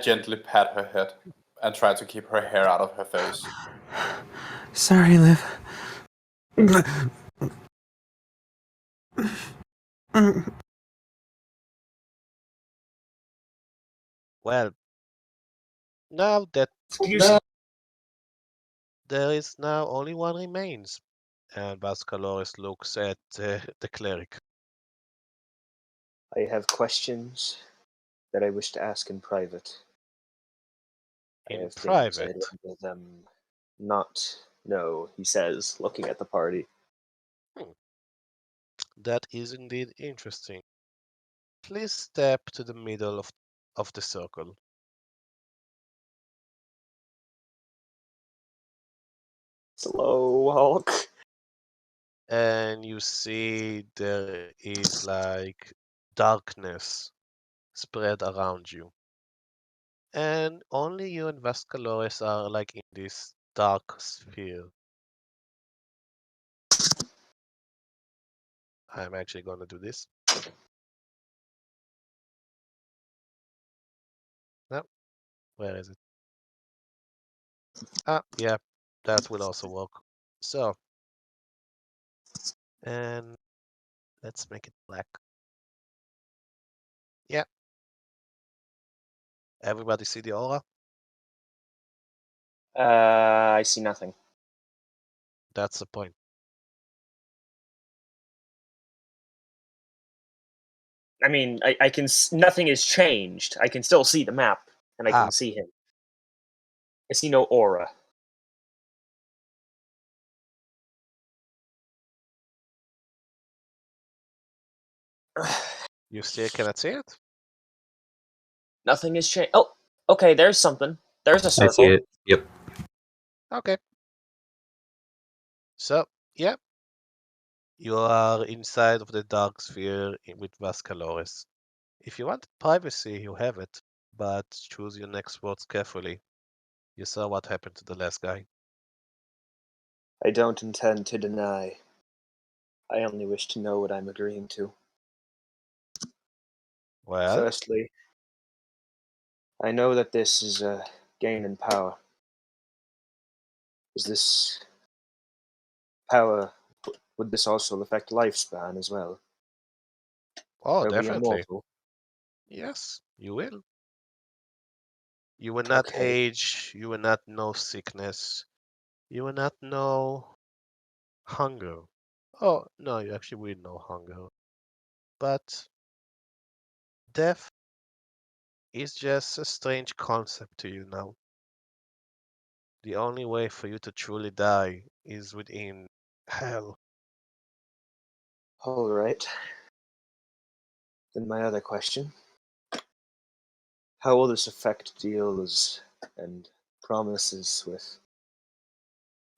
gently pat her head and try to keep her hair out of her face. Sorry, Liv. Well, now that Excuse there is now only one remains, and Vascularo looks at the cleric. I have questions that I wish to ask in private. I In have things I'd private. rather them not know, he says, looking at the party. That is indeed interesting. Please step to the middle of the circle. Slow Hulk. And you see there is like darkness spread around you. And only you and Vasculores are like in this dark sphere. I'm actually gonna do this. No, where is it? Ah, yeah, that will also work. So, and let's make it black. Yeah. Everybody see the aura? I see nothing. That's the point. I mean, I can. Nothing has changed. I can still see the map, and I Ah. can see him. I see no aura. You still cannot see it? Nothing has changed. Oh, okay. There's something. There's a I see circle. it. Yep. Okay. So, yeah. You are inside of the dark sphere with Vasculores. If you want privacy, you have it, but choose your next words carefully. You saw what happened to the last guy. I don't intend to deny. I only wish to know what I'm agreeing to. Well, Firstly, I know that this is a gain in power. Is this power? Would this also affect lifespan as well? oh, Are we definitely. immortal? Yes, you will. You will not Okay. age, you will not know sickness, you will not know hunger. Oh, no, you actually will know hunger. But death is just a strange concept to you now. The only way for you to truly die is within hell. All right. Then my other question: how will this affect deals and promises with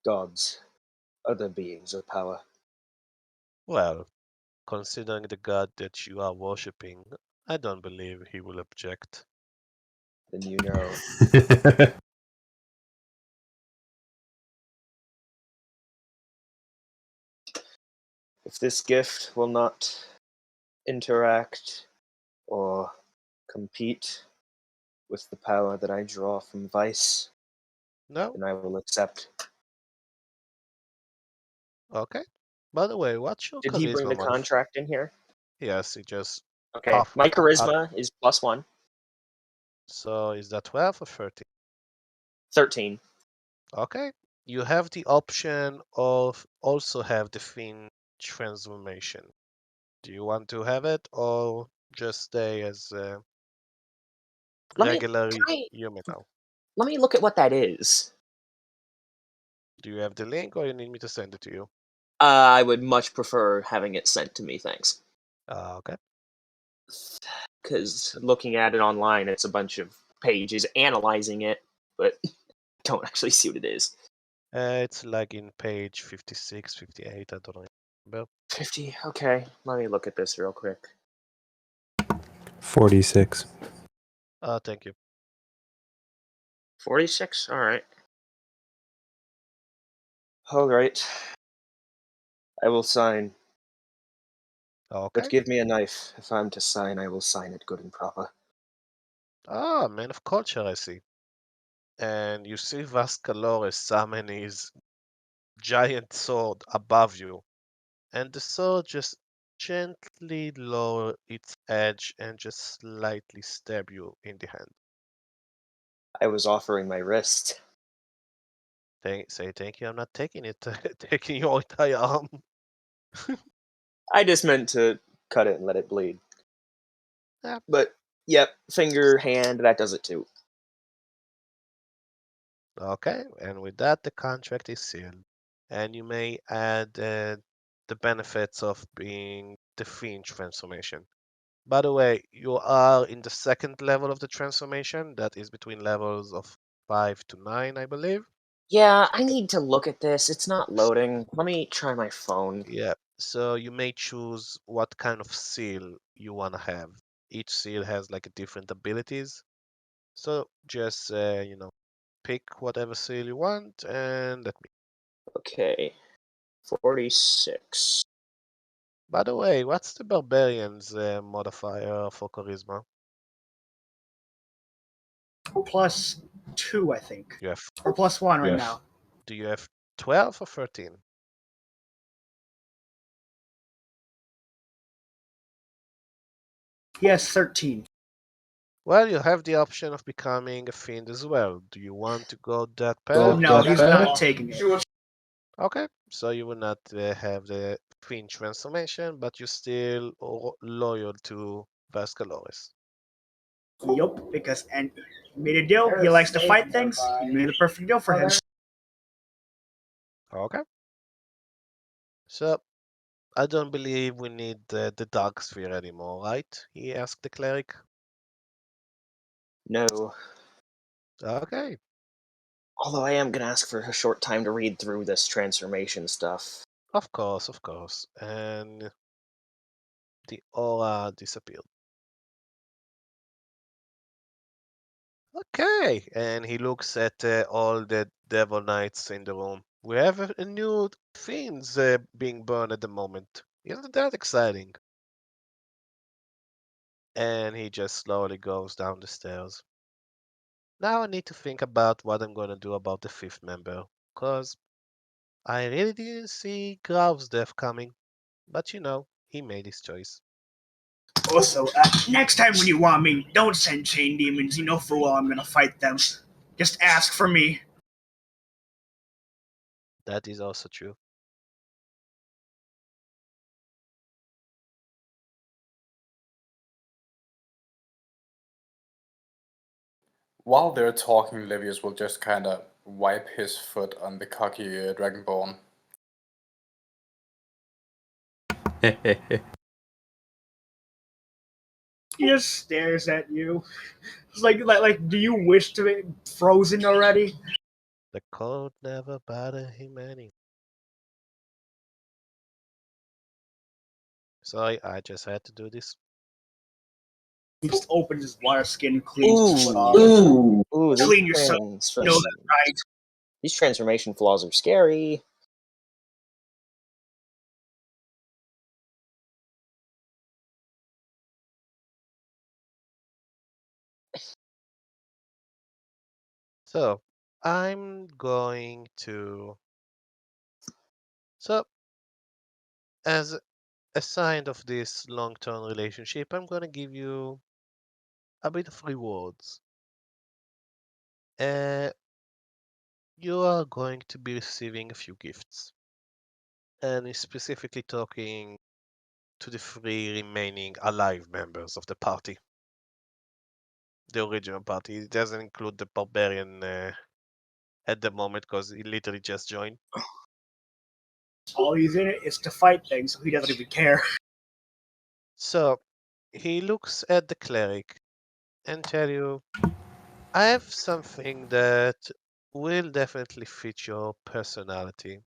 gods, other beings of power? Well, considering the god that you are worshipping, I don't believe he will object. Then you know. If this gift will not interact or compete with the power that I draw from Vice, No? then I will accept. Okay. By the way, what's your Did he bring the charisma contract in here? Yes, it just Okay. half. My charisma is +1. So is that 12 or 13? 13. Okay. You have the option of also have the Fiend transformation. Do you want to have it or just stay as a Let me regular can I- human now? let me look at what that is. Do you have the link or you need me to send it to you? I would much prefer having it sent to me, thanks. Okay. Because looking at it online, it's a bunch of pages analyzing it, but don't actually see what it is. It's like in page 56, 58, I don't remember. 50. Okay, let me look at this real quick. 46. Oh, thank you. 46. All right. All right. I will sign. Okay. But give me a knife. If I'm to sign, I will sign it good and proper. Ah, man of culture, I see. And you see Vascularo summon his giant sword above you, and the sword just gently lower its edge and just slightly stab you in the hand. I was offering my wrist. Say thank you, I'm not taking it, taking your entire arm. I just meant to cut it and let it bleed. Yeah. But, yep, finger, hand, that does it too. Okay, and with that, the contract is sealed. And you may add the benefits of being the Fiend transformation. By the way, you are in the second level of the transformation. That is between levels of 5 to 9, I believe. Yeah, I need to look at this. It's not loading. Let me try my phone. Yeah, so you may choose what kind of seal you want to have. Each seal has like different abilities. So just, pick whatever seal you want and let me. Okay. 46. By the way, what's the barbarian's modifier for charisma? +2, I think. You have, Or +1 right now. do you have 12 or 13? He has 13. Well, you have the option of becoming a fiend as well. Do you want to go that Oh, path? no, he's not taking it. Okay, so you will not have the fiend transformation, but you're still loyal to Vascularis. Yup, because and he made a deal. He likes to fight things. He made the perfect deal for him. Okay. So, I don't believe we need the dark sphere anymore, right? He asked the cleric. No. Okay. Although I am going to ask for a short time to read through this transformation stuff. Of course, of course. And the aura disappeared. Okay, and he looks at all the devil knights in the room. We have a new fiends being burned at the moment. Isn't that exciting? And he just slowly goes down the stairs. Now I need to think about what I'm gonna do about the fifth member, cause I really didn't see Graev's death coming. But he made his choice. Also, next time when you want me, don't send chain demons. You know full well I'm gonna fight them. Just ask for me. That is also true. While they're talking, Livius will just kind of wipe his foot on the cocky Dragonborn. He just stares at you. It's like, do you wish to be frozen already? The cold never bothered him any. Sorry, I just had to do this. He just opens his wire skin, cleans his foot off. Ooh, Clean yourself. No, that's right. These transformation flaws are scary. So, I'm going to... So, as a sign of this long-term relationship, I'm going to give you a bit of rewards. You are going to be receiving a few gifts. And he's specifically talking to the 3 remaining alive members of the party. The original party. It doesn't include the barbarian at the moment because he literally just joined. All he's in it is to fight things, so he doesn't even care. So he looks at the cleric and tell you, I have something that will definitely fit your personality.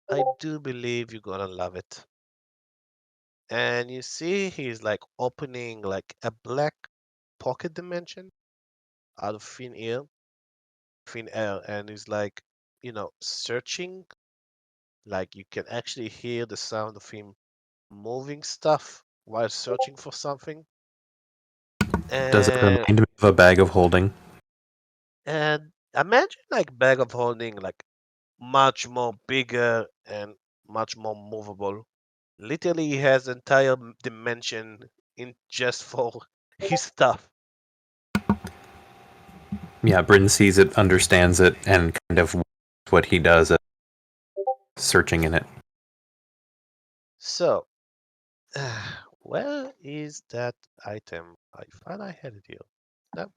I do believe you're gonna love it. And you see he's like opening like a black pocket dimension out of thin air, and he's like, searching. Like you can actually hear the sound of him moving stuff while searching for something. Does it And remind me of a bag of holding? and imagine like bag of holding like much more bigger and much more movable. Literally, he has entire dimension in just for his stuff. Yeah, Bryn sees it, understands it, and kind of what he does at searching in it. So, where is that item? I thought I had it here. No.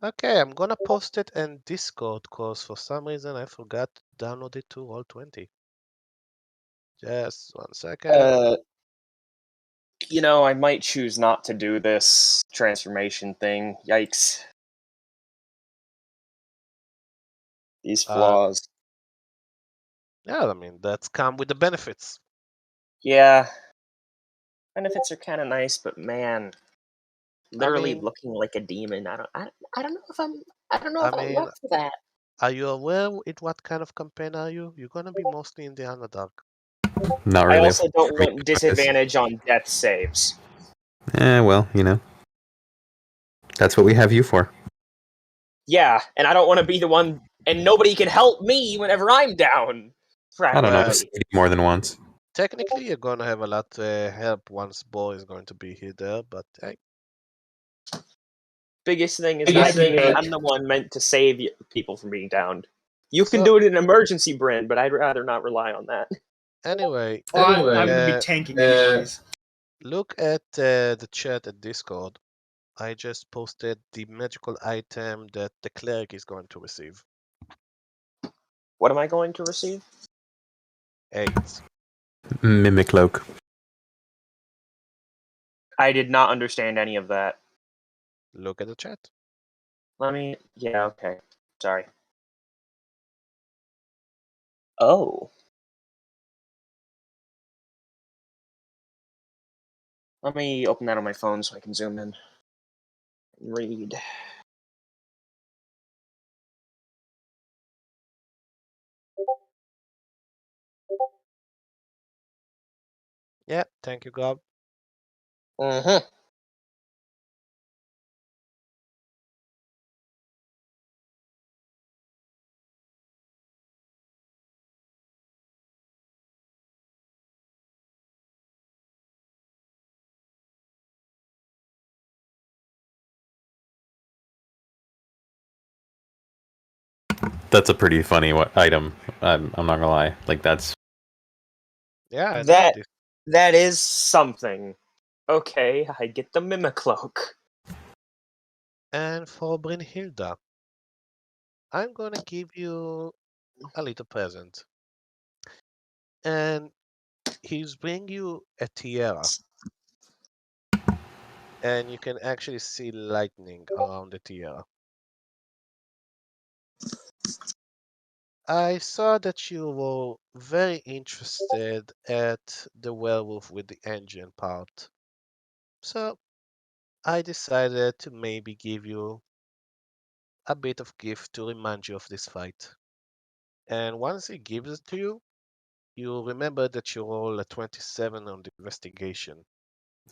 Okay, I'm gonna post it in Discord because for some reason I forgot to download it to Roll20. Just 1 second. I might choose not to do this transformation thing. Yikes. These flaws. Yeah, I mean that's come with the benefits. Yeah. Benefits are kind of nice, but man, literally mean- looking like a demon. I don't know if I don't know I if I'm mean, up for that. Are you aware in what kind of campaign are you? You're gonna be mostly in the Underdark. Not I really. also don't want disadvantage on death saves. Well, that's what we have you for. Yeah, and I don't want to be the one, and nobody can help me whenever I'm down. I don't know. Well, I've seen it more than once. Technically, you're gonna have a lot help once Bo is going to be here there, but hey, Biggest thing is Biggest thing is- I'm the one meant to save people from being downed. You can So- do it in an emergency, Bryn, but I'd rather not rely on that. anyway, I'm gonna be tanking anyways. look at the chat at Discord. I just posted the magical item that the cleric is going to receive. What am I going to receive? 8. Mimic cloak. I did not understand any of that. Look at the chat. Yeah, okay. Sorry. Oh. Let me open that on my phone so I can zoom in and read. Yeah, thank you, Gob. Mm-hmm. That's a pretty funny item. I'm not gonna lie. Like that's Yeah, I That did. that is something. Okay, I get the Mimicloak. And for Brynhilda, I'm gonna give you a little present. And he's bringing you a tiara. And you can actually see lightning around the tiara. I saw that you were very interested at the werewolf with the engine part. So I decided to maybe give you a bit of gift to remind you of this fight. And once he gives it to you, you remember that you roll a 27 on the investigation.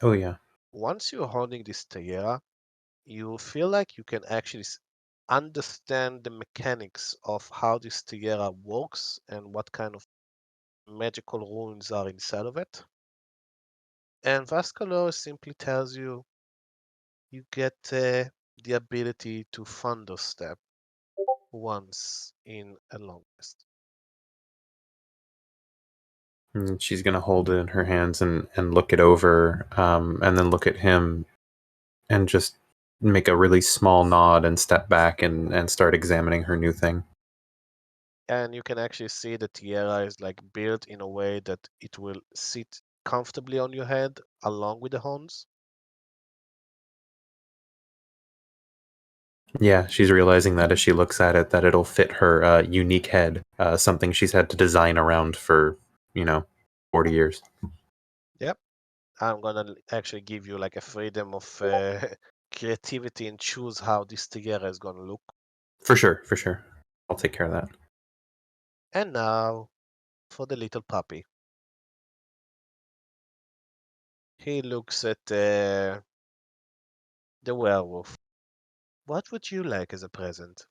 oh yeah. Once you're holding this tiara, you feel like you can actually understand the mechanics of how this tiara works and what kind of magical runes are inside of it. And Vascularo simply tells you you get the ability to thunder step once in a long rest. And she's gonna hold it in her hands and look it over, and then look at him, and just make a really small nod and step back and start examining her new thing. And you can actually see the tiara is like built in a way that it will sit comfortably on your head along with the horns. Yeah, she's realizing that as she looks at it, that it'll fit her unique head, something she's had to design around for, 40 years. Yep. I'm gonna actually give you like a freedom of creativity and choose how this tiara is gonna look. For sure, for sure. I'll take care of that. And now for the little puppy. He looks at the werewolf. What would you like as a present?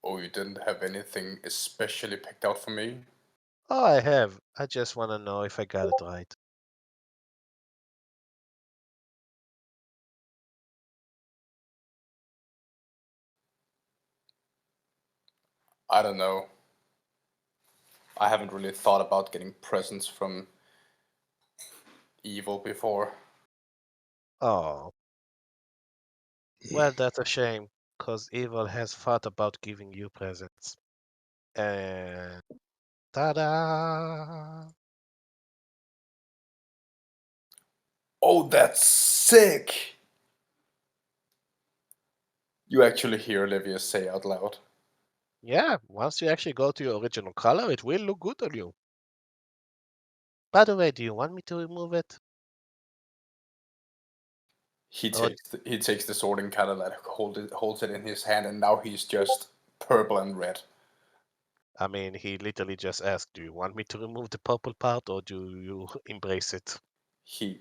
Oh, you didn't have anything especially picked out for me? Oh, I have. I just want to know if I got it right. I don't know. I haven't really thought about getting presents from evil before. Oh, well, that's a shame, because evil has thought about giving you presents. And ta-da! Oh, that's sick! You actually hear Olivia say out loud. Yeah, once you actually go to your original color, it will look good on you. By the way, do you want me to remove it? He Oh. takes the sword and kind of like holds it in his hand, and now he's just purple and red. I mean, he literally just asked, do you want me to remove the purple part or do you embrace it? He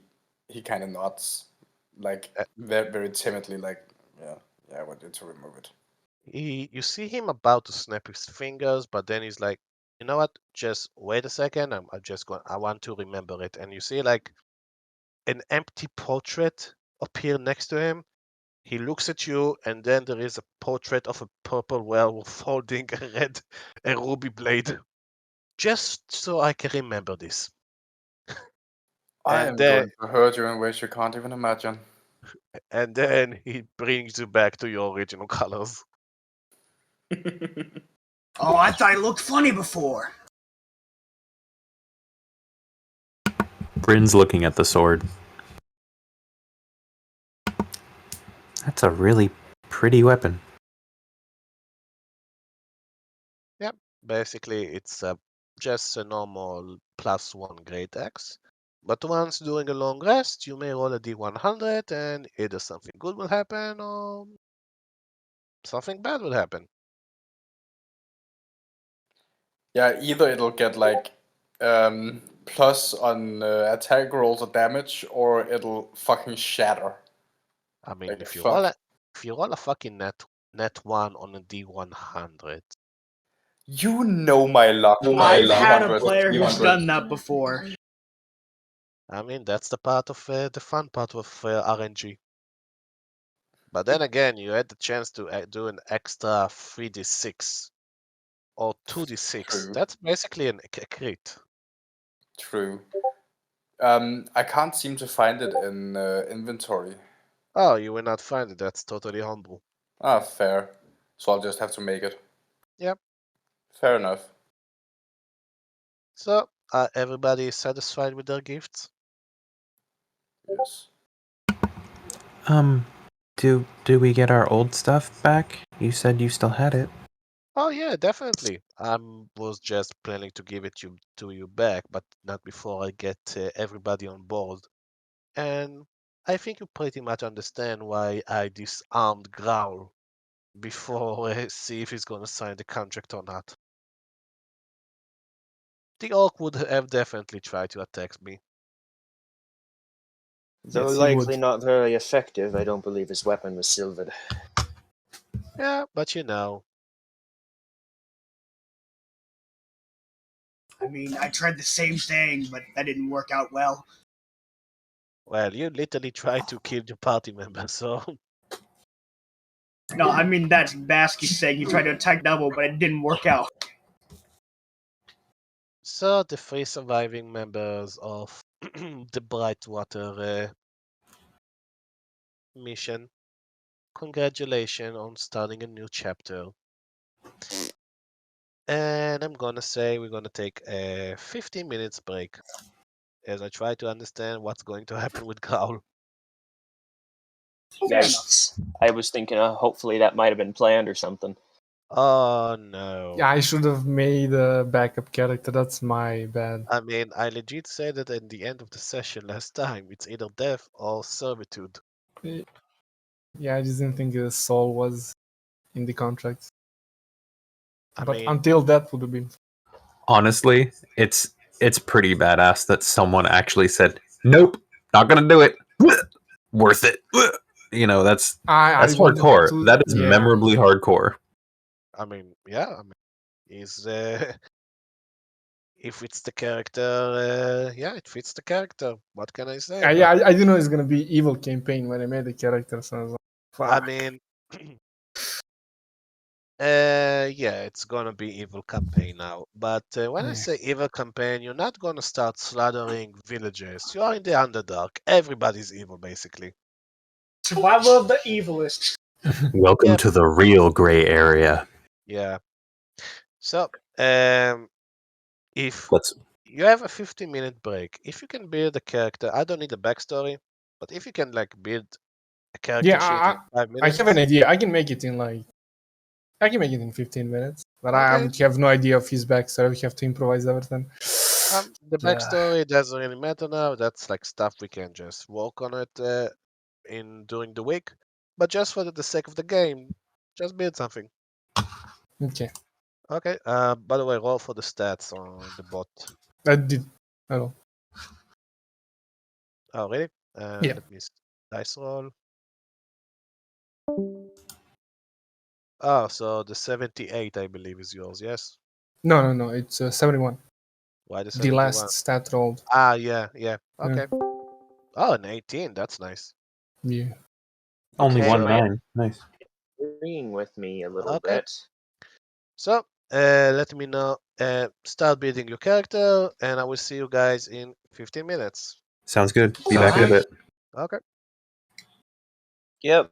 kind of nods, like Uh, very, very timidly, like yeah, I want you to remove it. You see him about to snap his fingers, but then he's like, you know what? Just wait a second. I'm just going. I want to remember it. And you see like an empty portrait appear next to him. He looks at you, and then there is a portrait of a purple werewolf holding a ruby blade. Just so I can remember this. I And am then, going to hurt you in ways you can't even imagine. and then he brings you back to your original colors. Oh, I thought it looked funny before. Bryn's looking at the sword. That's a really pretty weapon. Yep. Basically, it's just a normal +1 great axe. But once during a long rest, you may roll a d100 and either something good will happen or something bad will happen. Yeah, either it'll get like plus on attack rolls or damage, or it'll fucking shatter. I mean, Like if you fuck. roll a fucking net 1 on a d100, You know my luck. I've had a 300, player who's 300. done that before. I mean, that's the part of the fun part of RNG. But then again, you had the chance to do an extra 3d6 or 2d6. True. That's basically a crit. True. I can't seem to find it in inventory. Oh, you will not find it. That's totally humble. Ah, fair. So I'll just have to make it. Yep. Fair enough. So, everybody is satisfied with their gifts? Yes. Do we get our old stuff back? You said you still had it. Oh yeah, definitely. I was just planning to give it to you back, but not before I get everybody on board. And I think you pretty much understand why I disarmed Growl before see if he's gonna sign the contract or not. The orc would have definitely tried to attack me. Though Yes, he likely would. not very effective, I don't believe his weapon was silvered. Yeah, but you know, I mean, I tried the same thing, but that didn't work out well. well, you literally tried to kill your party member, so No, I mean that's Basky saying he tried to attack double, but it didn't work out. so the 3 surviving members of the Brightwater mission. Congratulations on starting a new chapter. And I'm gonna say we're gonna take a 15 minutes break as I try to understand what's going to happen with Growl. Fair Yikes. I was thinking hopefully that might have been planned or something. Oh no. Yeah, I should have made a backup character. That's my bad. I mean, I legit said it at the end of the session last time. It's either death or servitude. Yeah, I just didn't think the soul was in the contract. I But mean, until that would have been. Honestly, it's pretty badass that someone actually said, "Nope, not gonna do it. Worth it." You know, that's I wanted hardcore. to- That is yeah. memorably hardcore. I mean, yeah. I mean, is if it's the character, yeah, it fits the character. What can I say? Yeah, I didn't know it's gonna be evil campaign when I made the character, so I was like, fuck. I mean, yeah, it's gonna be evil campaign now. But when I Yeah. say evil campaign, you're not gonna start slaughtering villagers. You are in the Underdark. Everybody's evil, basically. Survival of the evilest. Welcome Yep. to the real gray area. Yeah. So, if Let's. you have a 15-minute break, if you can build a character, I don't need a backstory, but if you can like build a character sheet in 5 I minutes, have an idea. I can make it in 15 minutes, but I Okay. would have no idea of his backstory. We have to improvise everything. the backstory doesn't really matter now. That's like stuff we can just work on it in during the week. But just for the sake of the game, just build something. Okay, Okay. By the way, roll for the stats on the bot. I did. I don't. Oh, really? Yeah. Let me dice roll. Oh, so the 78, I believe, is yours. Yes. No. It's 71. Why the The 71? last stat rolled. Ah, yeah. Okay. Oh, an 18. That's nice. Yeah. Only Okay, 1-9. Nice. Agreeing with me a little Okay. bit. So, let me know. Start building your character, and I will see you guys in 15 minutes. Sounds good. Be back in a bit. Okay. Yep.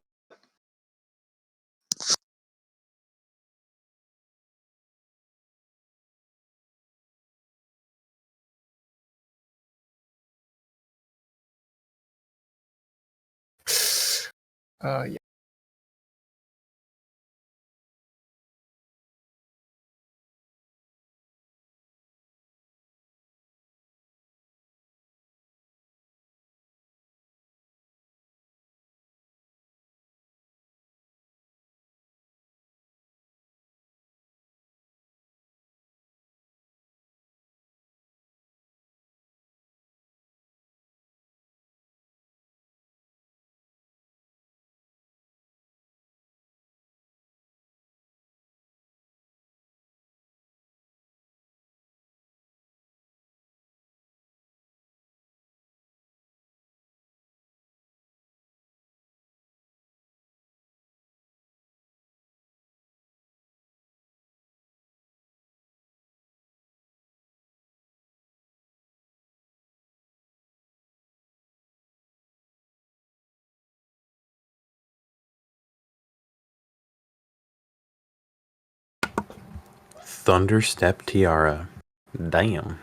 Yeah. Thunderstep Tiara. Damn.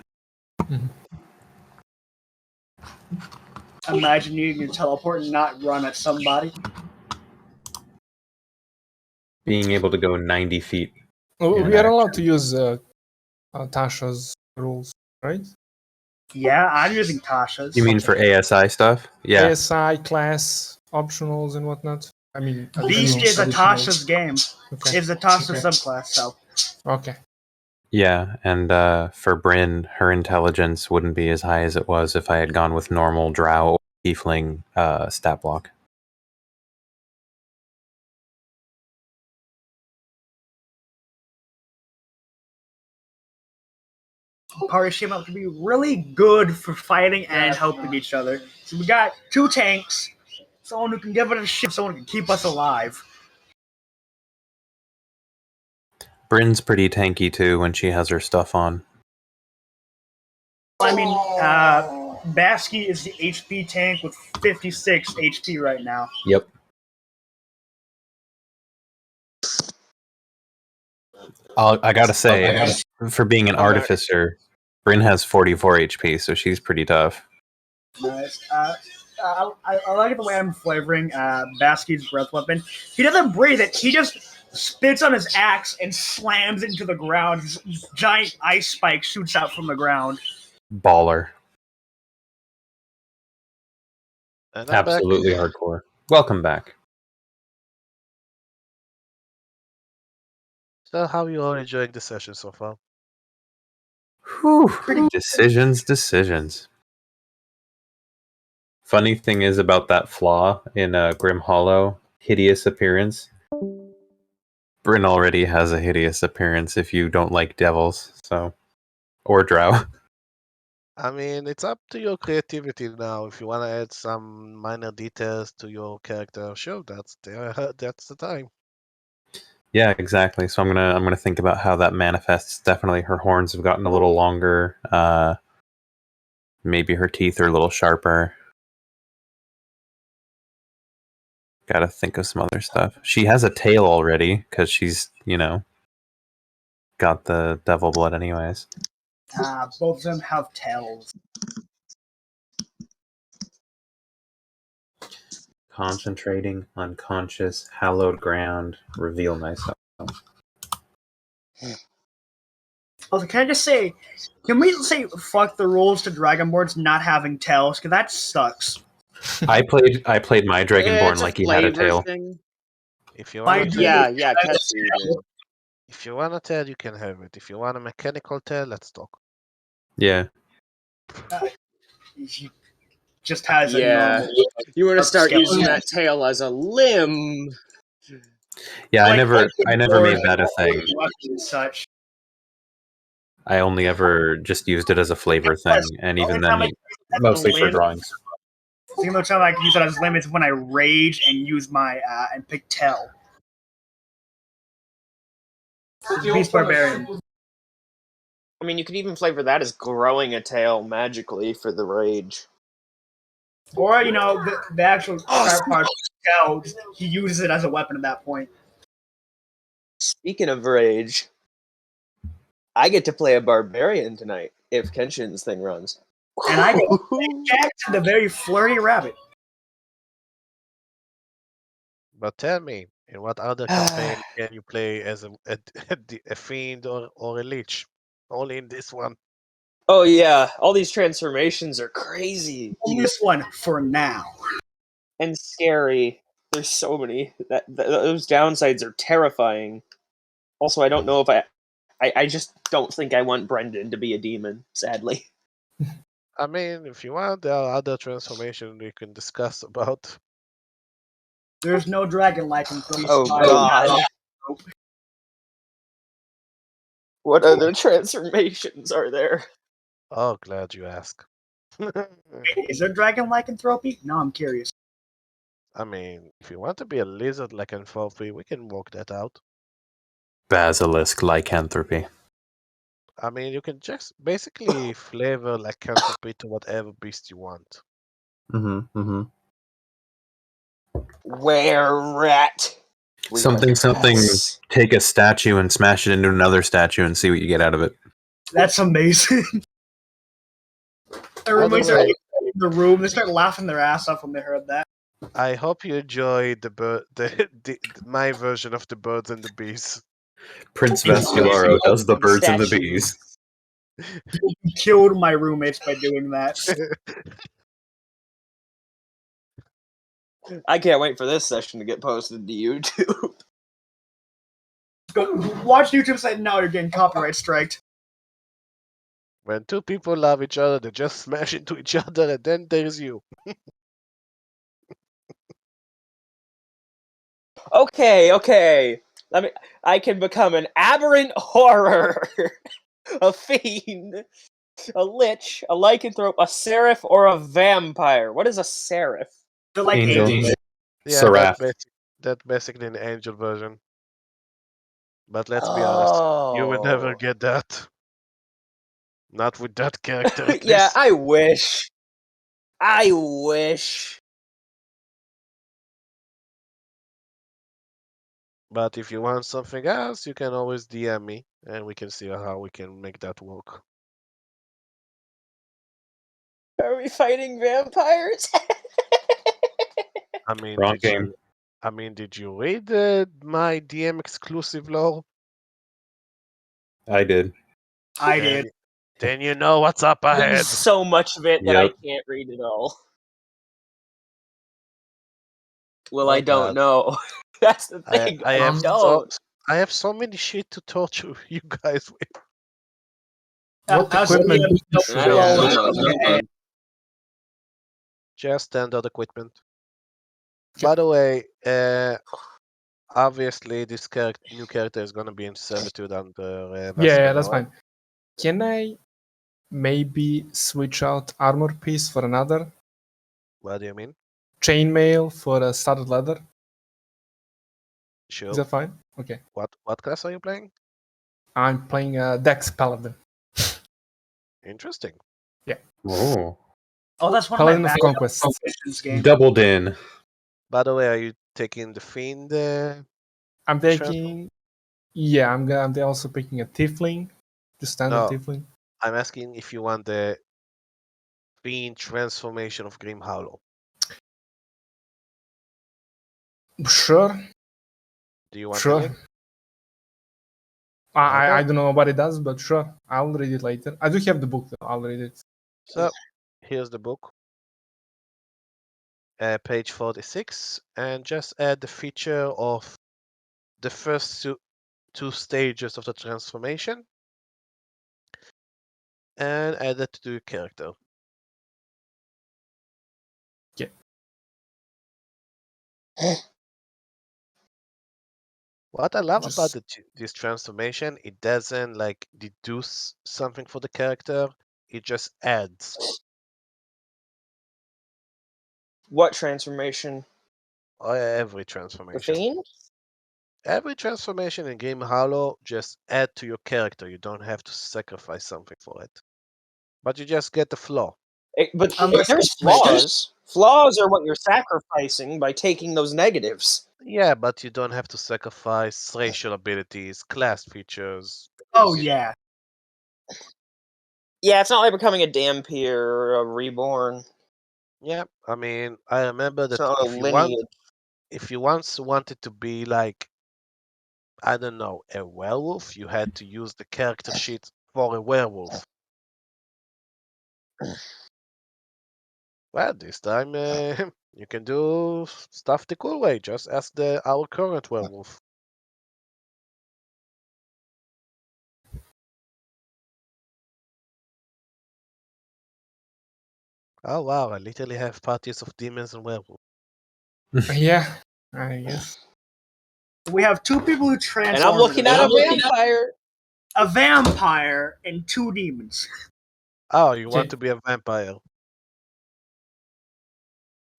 Imagine you can teleport and not run at somebody. Being able to go 90 feet. Oh, Yeah, we are allowed to use Tasha's rules, right? Yeah, I'm using Tasha's. You mean for ASI stuff? Yeah. ASI, class, optionals, and whatnot. I mean, Beast is a additionals. Tasha's game. Okay. It's a Tasha Okay. subclass, so. Okay. Yeah, and for Bryn, her intelligence wouldn't be as high as it was if I had gone with normal drow or tiefling stat block. Party came out to be really good for fighting and helping each other. So we got 2 tanks, someone who can give it a shit, someone who can keep us alive. Bryn's pretty tanky too when she has her stuff on. I mean, Basky is the HP tank with 56 HP right now. Yep. I gotta say, for being an artificer, Bryn has 44 HP, so she's pretty tough. Nice. I like the way I'm flavoring Basky's breath weapon. He doesn't breathe it. He just spits on his axe and slams into the ground. This giant ice spike shoots out from the ground. Baller. And I'm back. Absolutely hardcore. Welcome back. So, how are you all enjoying the session so far? Whew. Decisions. Funny thing is about that flaw in Grim Hollow, hideous appearance. Bryn already has a hideous appearance if you don't like devils, so or drow. I mean, it's up to your creativity now. If you want to add some minor details to your character, sure, that's the time. Yeah, exactly. So I'm gonna think about how that manifests. Definitely, her horns have gotten a little longer. Maybe her teeth are a little sharper. Got to think of some other stuff. She has a tail already because she's got the devil blood anyways. Both of them have tails. Concentrating, unconscious, hallowed ground, reveal myself. Also, can I just say, can we say fuck the rules to Dragonborns not having tails? Because that sucks. I played my Dragonborn It's a like he had a flavor tail. thing. If you My want, dude- Yeah, Ketsu did. if you want a tail, you can have it. If you want a mechanical tail, let's talk. Yeah. He just has a Yeah. normal. You want to start Skeleton. using that tail as a limb. Yeah, I Like, never made that a thing. And such. I only ever just used it as a flavor thing, and even then, mostly for drawings. The only time I can use it as limb is when I rage and use my and pick tail. Beast Barbarian. I mean, you could even flavor that as growing a tail magically for the rage. Or, the actual sharp part of the tail, he uses it as a weapon at that point. Speaking of rage, I get to play a barbarian tonight if Kenshin's thing runs. And I get Jackson, the very flirty rabbit. But tell me, in what other campaign can you play as a fiend or a lich? Only in this one. Oh yeah, all these transformations are crazy On this one, for now. and scary. There's so many. Those downsides are terrifying. Also, I don't know if I just don't think I want Brendan to be a demon, sadly. I mean, if you want, there are other transformations we can discuss about. There's no dragon like him. Oh god. What other transformations are there? Oh, glad you asked. Is there dragon lycanthropy? No, I'm curious. I mean, if you want to be a lizard lycanthropy, we can work that out. Basilisk lycanthropy. I mean, you can just basically flavor lycanthropy to whatever beast you want. Mm-hmm. Were-rat. Something. Take a statue and smash it into another statue and see what you get out of it. That's amazing. Everybody started in the room. They start laughing their ass off when they heard that. I hope you enjoyed my version of the birds and the bees. Prince Vascularo does the birds and the bees. You killed my roommates by doing that. I can't wait for this session to get posted to YouTube. Go watch YouTube say, no, you're getting copyright striked. When two people love each other, they just smash into each other, and then there's you. Okay. I can become an aberrant horror, a fiend, a lich, a lycanthrope, a seraph, or a vampire. What is a seraph? They're like Angel. angels. Yeah, Seraph. that's basically an angel version. But let's be honest, you would never get that. Not with that character, at Yeah, least. I wish. But if you want something else, you can always DM me, and we can see how we can make that work. Are we fighting vampires? I mean, Wrong did game. you? I mean, did you read my DM exclusive lore? I did. I Then, did. then you know what's up ahead. There's so much of it that I Yep. can't read it all. Well, Oh, I don't God. know. That's the thing. I I have don't. I have so many shit to torture you guys with. What Us equipment DM should I I don't add? know. Just standard equipment. Okay. By the way, obviously this new character is gonna be in servitude under Yeah, that's Vascularo. fine. Can I maybe switch out armor piece for another? What do you mean? Chainmail for a studded leather? Sure. Is that fine? Okay. What class are you playing? I'm playing a Dex Paladin. Interesting. Oh. Oh, that's one Paladin of my of Conquest. missions game. Doubled in. By the way, are you taking the fiend? I'm Sure. taking. Yeah, I'm also picking a Tiefling. The standard No. Tiefling. I'm asking if you want the fiend transformation of Grim Hollow. Sure. Do you want Sure. it? I Okay. don't know what it does, but sure. I'll read it later. I do have the book, though. I'll read it. So here's the book. Page 46, and just add the feature of the first two stages of the transformation and add it to your character. Okay. What I love about Just- this transformation, it doesn't like deduce something for the character, it just adds. What transformation? Every The transformation. Fiend? Every transformation in Grim Hollow just add to your character. You don't have to sacrifice something for it. But you just get the flaw. But Unless there's it's flaws. Flaws are what you're sacrificing by taking those negatives. Yeah, but you don't have to sacrifice racial abilities, class features. Oh yeah. Yeah, it's not like becoming a Dampier or a Reborn. Yeah, I mean, I remember It's that not a lineage. if you once wanted to be like, I don't know, a werewolf, you had to use the character sheet for a werewolf. Well, this time you can do stuff the cool way. Just ask our current werewolf. Oh wow, I literally have parties of demons and werewolves. Yeah, I guess. We have two people who transform. And I'm looking at a vampire. a vampire and two demons. Oh, you Okay. want to be a vampire?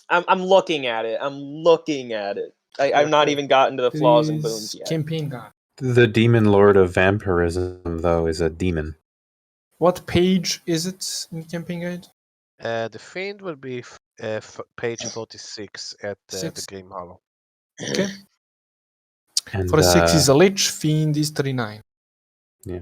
I'm looking at it. I'm looking at it. I've not even gotten to the flaws and boons yet. Campaign guide. The demon lord of vampirism, though, is a demon. What page is it in campaign guide? The fiend will be page 46 at the Six. Grim Hollow. Okay. And, For a 6 is a Lich, Fiend is 39. Yeah.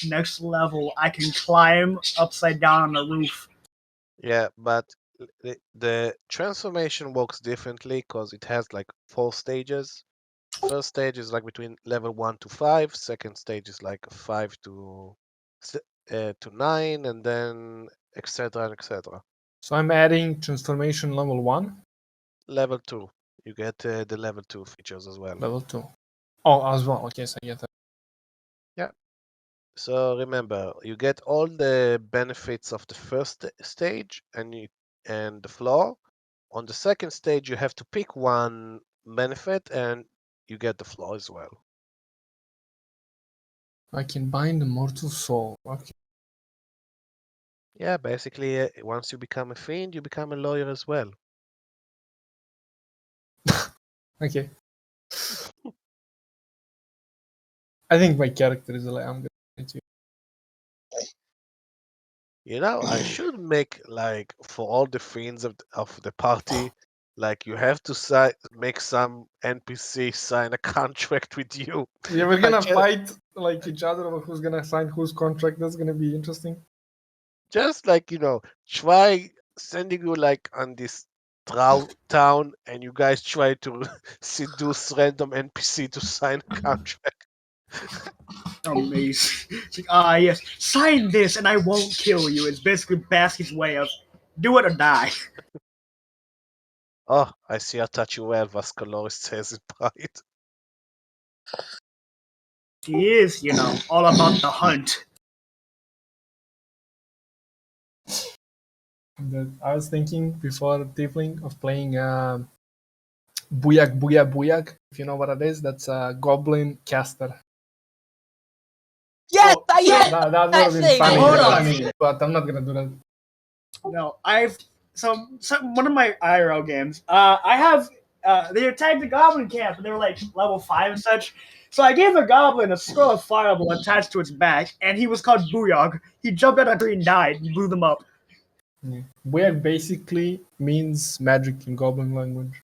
Next level, I can climb upside down on the roof. Yeah, but the transformation works differently because it has like 4 stages. First stage is like between level 1 to 5. Second stage is like 5 to 9, and then etc. etc. So I'm adding transformation level 1, Level 2, you get the level 2 features as well. level 2. Oh, as well. Okay, so I get that. So remember, you get all the benefits of the first stage and the flaw. On the second stage, you have to pick one benefit and you get the flaw as well. I can bind the mortal soul. Okay. Yeah, basically, once you become a fiend, you become a lawyer as well. Okay. I think my character is like I'm going to. You know, I should make like for all the fiends of the party, like you have to make some NPC sign a contract with you. Yeah, we're gonna I just- fight like each other over who's gonna sign whose contract. That's gonna be interesting. just like try sending you like on this town, and you guys try to seduce random NPC to sign a contract. Amazing. It's like, yes, sign this and I won't kill you. It's basically Basky's way of do it or die. Oh, I see. I touch you well, Vascularo says in pride. He is, all about the hunt. I was thinking before Tiefling of playing Booyag Booyag Booyag. If you know what it is, that's a goblin caster. Yes, Oh, I hit That would that have been thing. funny, Hold on. but I'm not gonna do that. No, one of my IRL games. I have they attacked the goblin camp and they were like level 5 and such. So I gave the goblin a scroll of fireball attached to its back, and he was called Booyog. He jumped out of a tree and died. He blew them up. Booyag basically means magic in goblin language.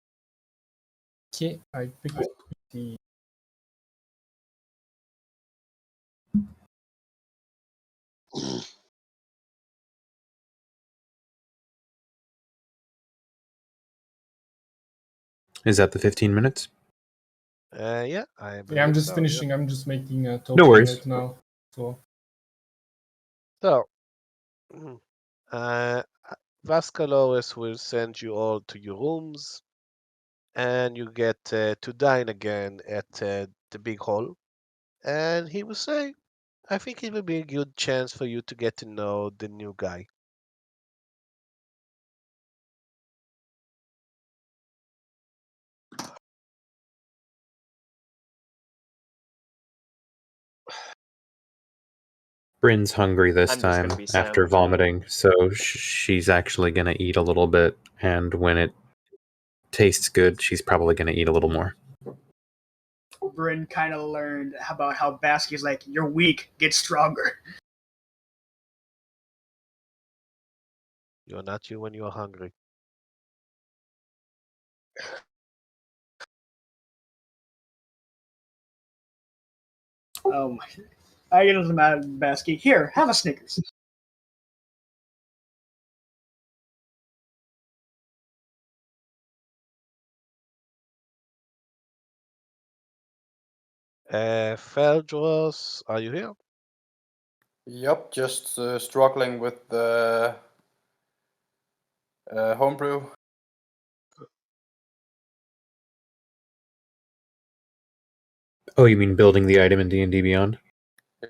Okay, I picked the Is that the 15 minutes? Yeah, I'm believe just so, finishing. I'm just making a token No worries. right now. So So, Vascularo will send you all to your rooms, and you get to dine again at the big hall. And he will say, I think it will be a good chance for you to get to know the new guy. Bryn's hungry this I'm just time gonna be after silent. vomiting, so she's actually going to eat a little bit, and when it tastes good, she's probably going to eat a little more. Bryn kind of learned about how Basky's like, you're weak, get stronger. You're not you when you're hungry. Oh my. I get doesn't matter, Basky. Here, have a Snickers. Feldros, are you here? Yup, just struggling with the homebrew. Oh, you mean building the item in D&D Beyond?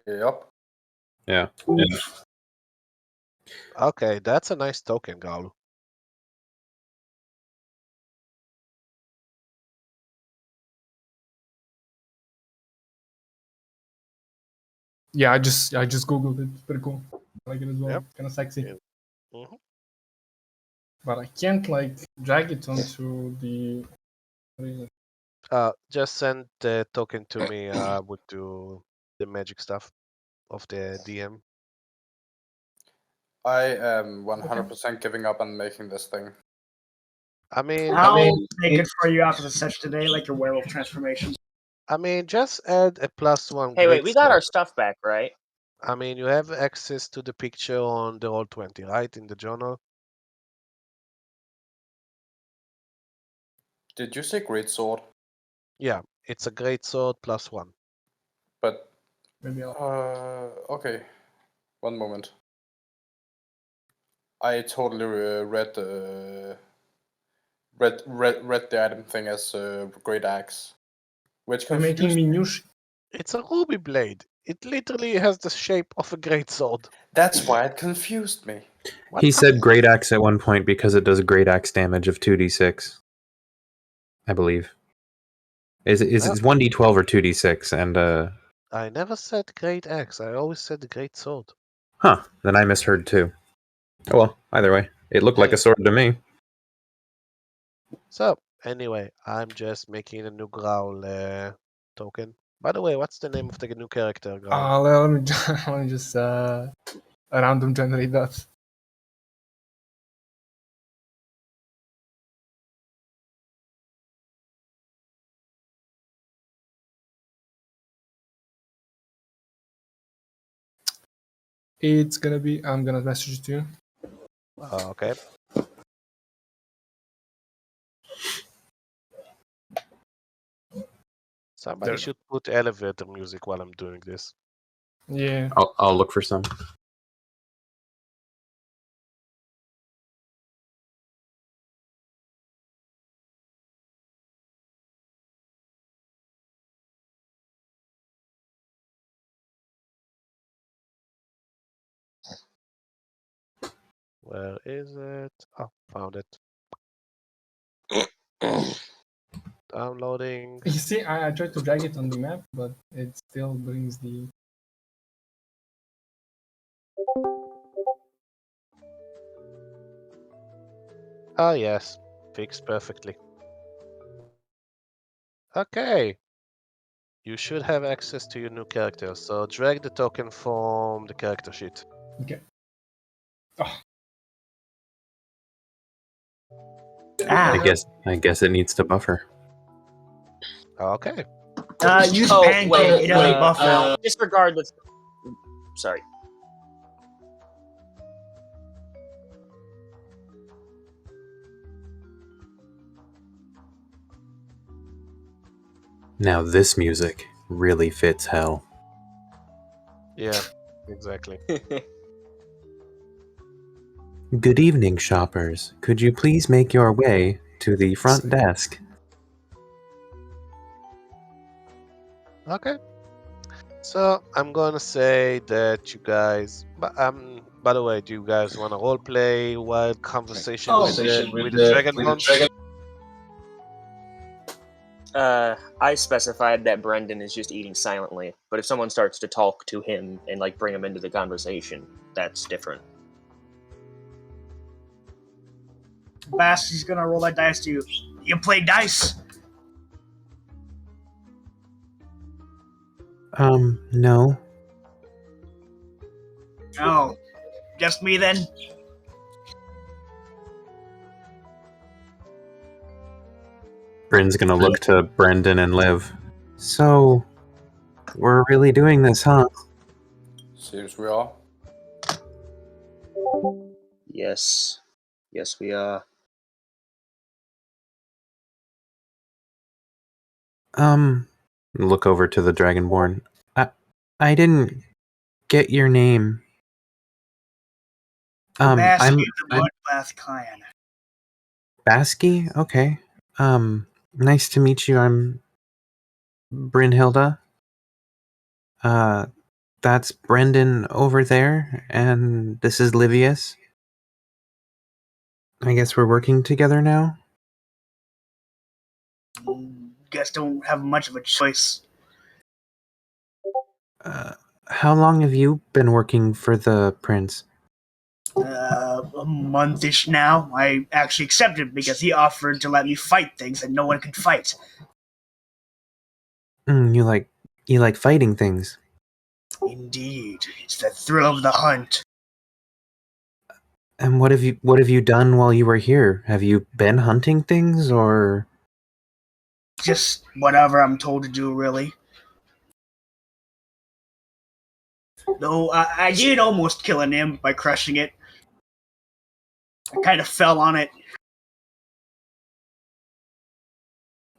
Yup. Yeah. Okay, that's a nice token, Gaul. yeah, I just googled it. It's pretty cool. I like it as well. Yep. Kind of sexy. Yeah. Mhm. But I can't like drag it onto the. What is it? Just send the token to me. I would do the magic stuff of the DM. I am 100% giving up on making this thing. I mean, I'll make it for you after the session today, like your werewolf transformation. just add a +1. Hey, wait, great we got our skill. stuff back, right? I mean, you have access to the picture on the Roll20, right? In the journal. Did you say great sword? Yeah, it's a great sword +1. But Maybe I'll. okay, one moment. I totally read the item thing as great axe, which You're making confused me me. new. It's a ruby blade. It literally has the shape of a great sword. That's why it confused me. What? He said great axe at one point because it does great axe damage of 2d6. I believe. Is it 1d12 or 2d6? And I never said great axe. I always said the great sword. huh, then I misheard too. Oh well, either way, it looked like a sword to me. So, anyway, I'm just making a new growl token. By the way, what's the name of the new character, Growl? Let me let me just random generate that. It's gonna be. I'm gonna message it to you. Okay. Somebody There. should put elevator music while I'm doing this. Yeah. I'll look for some. Where is it? Oh, found it. Downloading. You see, I tried to drag it on the map, but it still brings the. Ah, yes. Fixed perfectly. Okay. You should have access to your new character, so drag the token from the character sheet. Okay. Oh, I guess it needs to buffer. Okay. Use Oh, pancake. wait, It doesn't wait, buffer. Disregard the. Sorry. Now this music really fits hell. Yeah, exactly. Good evening, shoppers. Could you please make your way to the front desk? Okay. So I'm gonna say that you guys. By the way, do you guys want to roleplay while conversation with the Dragonborn? I specified that Brendan is just eating silently, but if someone starts to talk to him and like bring him into the conversation, that's different. Bass, he's gonna roll that dice to you. You play dice? No. Oh, just me then? Bryn's gonna look to Brendan and Liv. So, we're really doing this, huh? Seems we are. Yes. Yes, we are. Look over to the Dragonborn. I didn't get your name. Bass, I'm the Bloodbath Clan. Basky? Okay. Nice to meet you. I'm Brynhilda. That's Brendan over there, and this is Livius. I guess we're working together now? Guess don't have much of a choice. How long have you been working for the prince? A month-ish now. I actually accepted because he offered to let me fight things that no one could fight. You like fighting things. Indeed, it's the thrill of the hunt. And what have you done while you were here? Have you been hunting things, or Just whatever I'm told to do, really. Though I did almost kill an imp by crushing it. I kind of fell on it.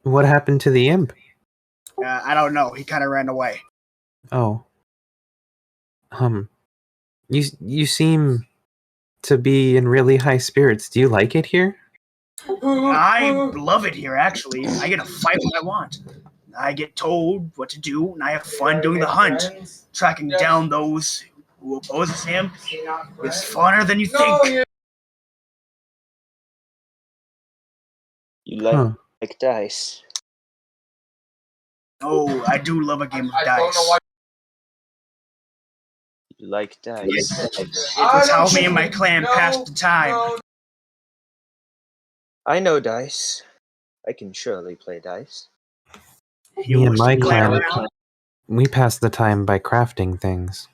what happened to the imp? I don't know. He kind of ran away. Oh. You seem to be in really high spirits. Do you like it here? I love it here, actually. I get to fight when I want. I get told what to do, and I have fun doing the hunt. Tracking down those who opposes him is funner than you think. You like dice. Oh, I do love a game of dice. You like dice. It was how me and my clan passed the time. I know dice. I can surely play dice. Me and my clan, around? we pass the time by crafting things.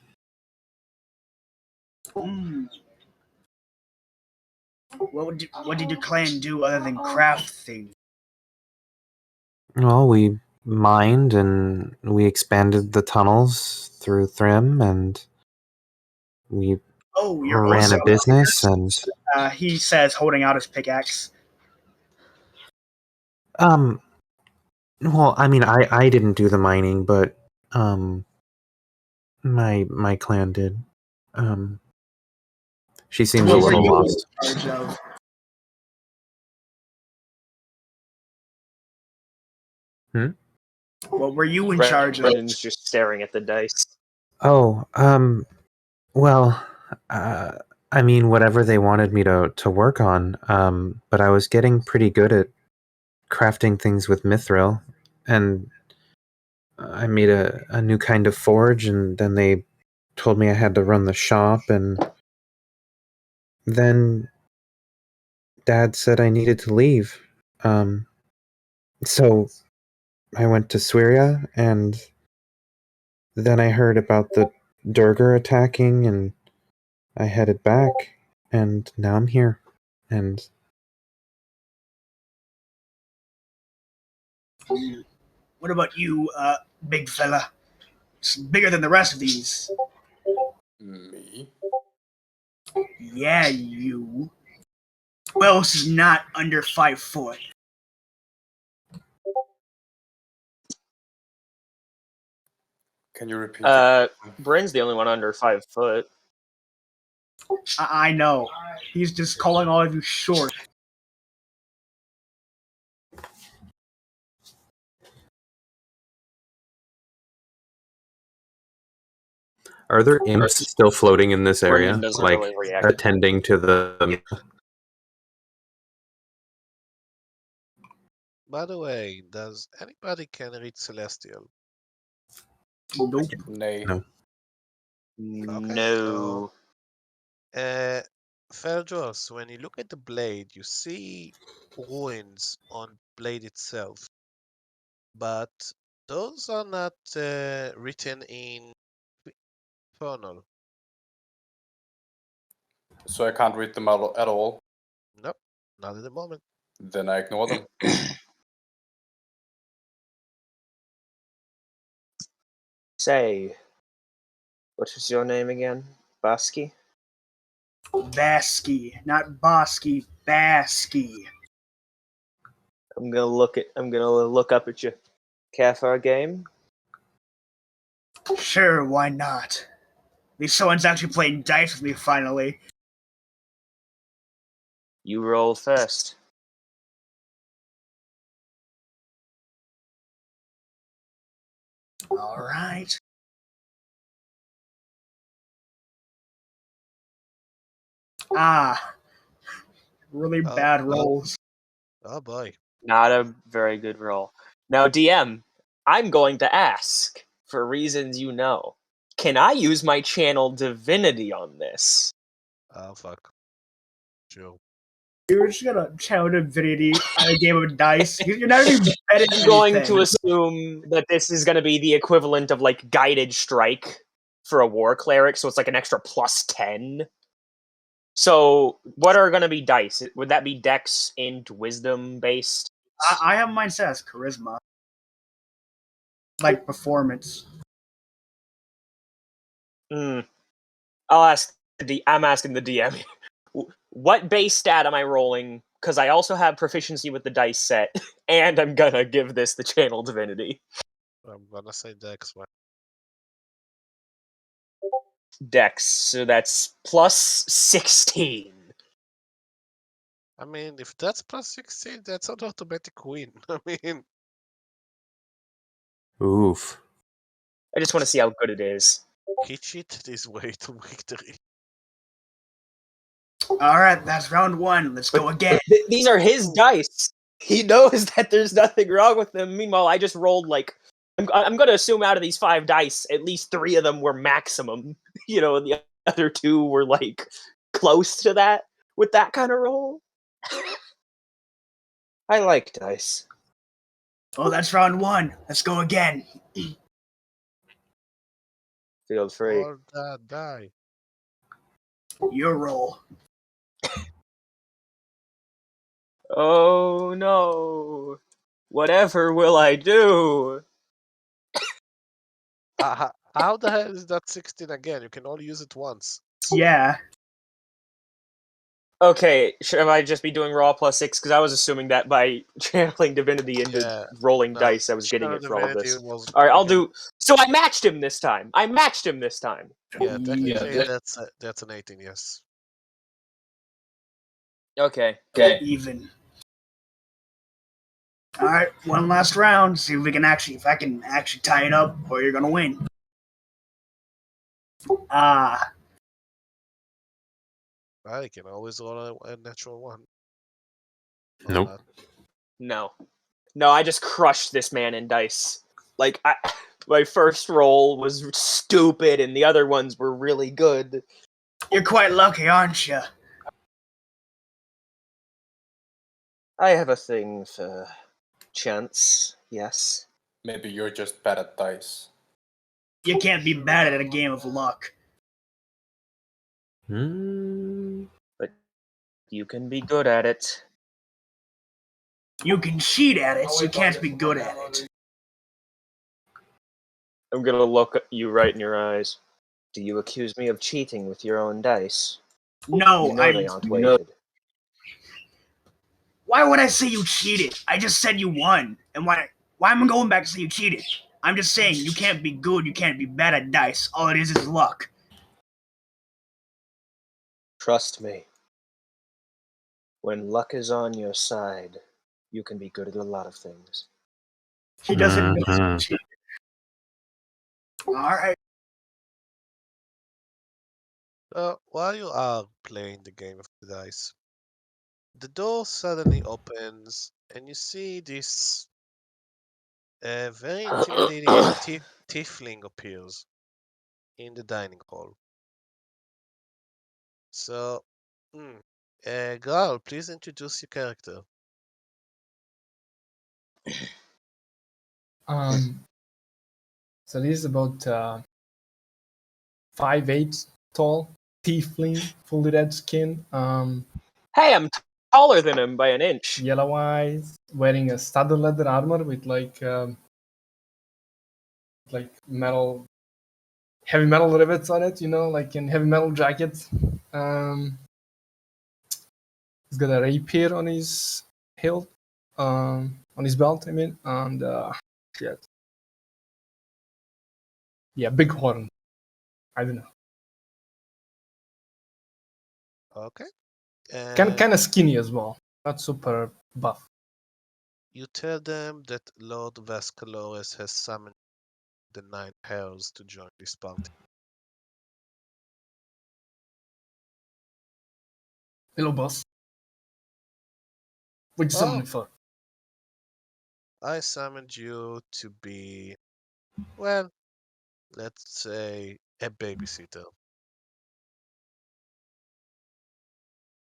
What did your clan do other than craft things? Well, we mined and we expanded the tunnels through Thrym, and We Oh, you're ran also a business, and he says, holding out his pickaxe. well, I mean, I didn't do the mining, but my clan did. She seems a What were little you lost. in charge of? What were you in charge of? Brendan's just staring at the dice. Oh, well, I mean, whatever they wanted me to work on. But I was getting pretty good at crafting things with mithril, and I made a new kind of forge, and then they told me I had to run the shop, and then Dad said I needed to leave. So I went to Swiria, and then I heard about the Durgar attacking, and I headed back, and now I'm here. And What about you, big fella? It's bigger than the rest of these. Me? Yeah, you. Who else is not under 5 foot? Can you repeat? that? Bryn's the only one under 5 foot. I know. He's just calling all of you short. are there imps still floating in this area, Brendan doesn't like really react. attending to the? By the way, does anybody can read Celestial? Nope. Nay. No. No. Ferjos, when you look at the blade, you see ruins on blade itself, but those are not written in Infernal. So I can't read them at all. Nope, not at the moment. Then I ignore them. Say, what was your name again? Basky? Basky. Not Bosky. Basky. I'm gonna look up at your Cathar game. Sure, why not? At least someone's actually playing dice with me finally. You roll first. Alright. Ah. Really Oh, bad well. rolls. Oh boy. Not a very good roll. Now, DM, I'm going to ask, for reasons you know, can I use my channel divinity on this? Oh fuck. Sure. You're just gonna channel divinity on a game of dice. You're not even betting I'm going to anything. assume that this is going to be the equivalent of like guided strike for a war cleric, so it's like an extra +10. So, what are going to be dice? Would that be Dex, Int, Wisdom based? I have mine set as charisma. Like performance. I'm asking the DM. What base stat am I rolling? Because I also have proficiency with the dice set, and I'm gonna give this the channel divinity. I'm gonna say Dex one. Dex, so that's +16. I mean, if that's +16, that's an automatic win. I mean, Oof. I just want to see how good it is. he cheated his way to victory. Alright, that's round 1. Let's go again. These are his dice. He knows that there's nothing wrong with them. Meanwhile, I just rolled like I'm going to assume out of these 5 dice, at least 3 of them were maximum. You know, and the other 2 were like close to that with that kind of roll. I like dice. Oh, that's round 1. Let's go again. Feel free. Or die. Your roll. Oh no. Whatever will I do? How the hell is that 16 again? You can only use it once. Yeah. Okay, should I just be doing raw plus 6? Because I was assuming that by channeling divinity into Yeah, rolling no, dice, I was getting Channel it for all of Divinity this. was All right, I'll again- do. So I matched him this time. Yeah, technically Yeah, that's an 18. Yes. Okay. Even. All right, one last round. See if we can if I can actually tie it up, or you're gonna win. Ah, I can always roll a natural one. Or Nope. not. No, I just crushed this man in dice. Like my first roll was stupid, and the other ones were really good. you're quite lucky, aren't you? I have a thing for chance. Yes. Maybe you're just bad at dice. You can't be bad at a game of luck. But you can be good at it. You can cheat at it, you can't be good at it. I'm gonna look you right in your eyes. Do you accuse me of cheating with your own dice? No, You know they aren't I. weighted. Why would I say you cheated? I just said you won, and why am I going back to say you cheated? I'm just saying you can't be good, you can't be bad at dice. All it is luck. Trust me. When luck is on your side, you can be good at a lot of things. He doesn't know Mhm. you cheated. All right. While you are playing the game of the dice, the door suddenly opens and you see this very intimidating tiefling appears in the dining hall. So, Graal, please introduce your character. So this is about 5'8" tall, tiefling, fully red skin, Hey, I'm taller than him by an inch. yellow eyes, wearing a studded leather armor with like metal, heavy metal rivets on it. You know, like in heavy metal jacket. He's got a rapier on his hilt, on his belt. I mean, and shit. Yeah, big horn. I don't know. Okay. Kind of skinny as well. Not super buff. You tell them that Lord Vascularo has summoned the 9 Hells to join this party. Hello, boss. What'd you summon me for? I summoned you to be, well, let's say a babysitter.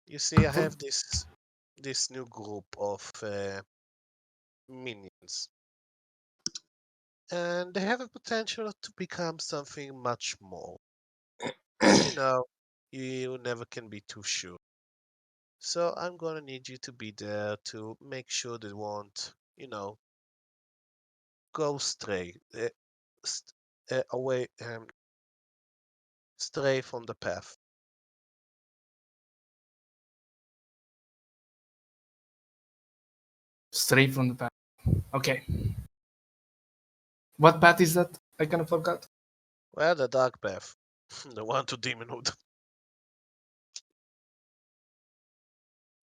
You see, I have this new group of minions, and they have a potential to become something much more. But you never can be too sure. So I'm gonna need you to be there to make sure they won't, go away, stray from the path. Straight from the path. Okay. What path is that? I kind of forgot. Well, the dark path, the one to demonhood.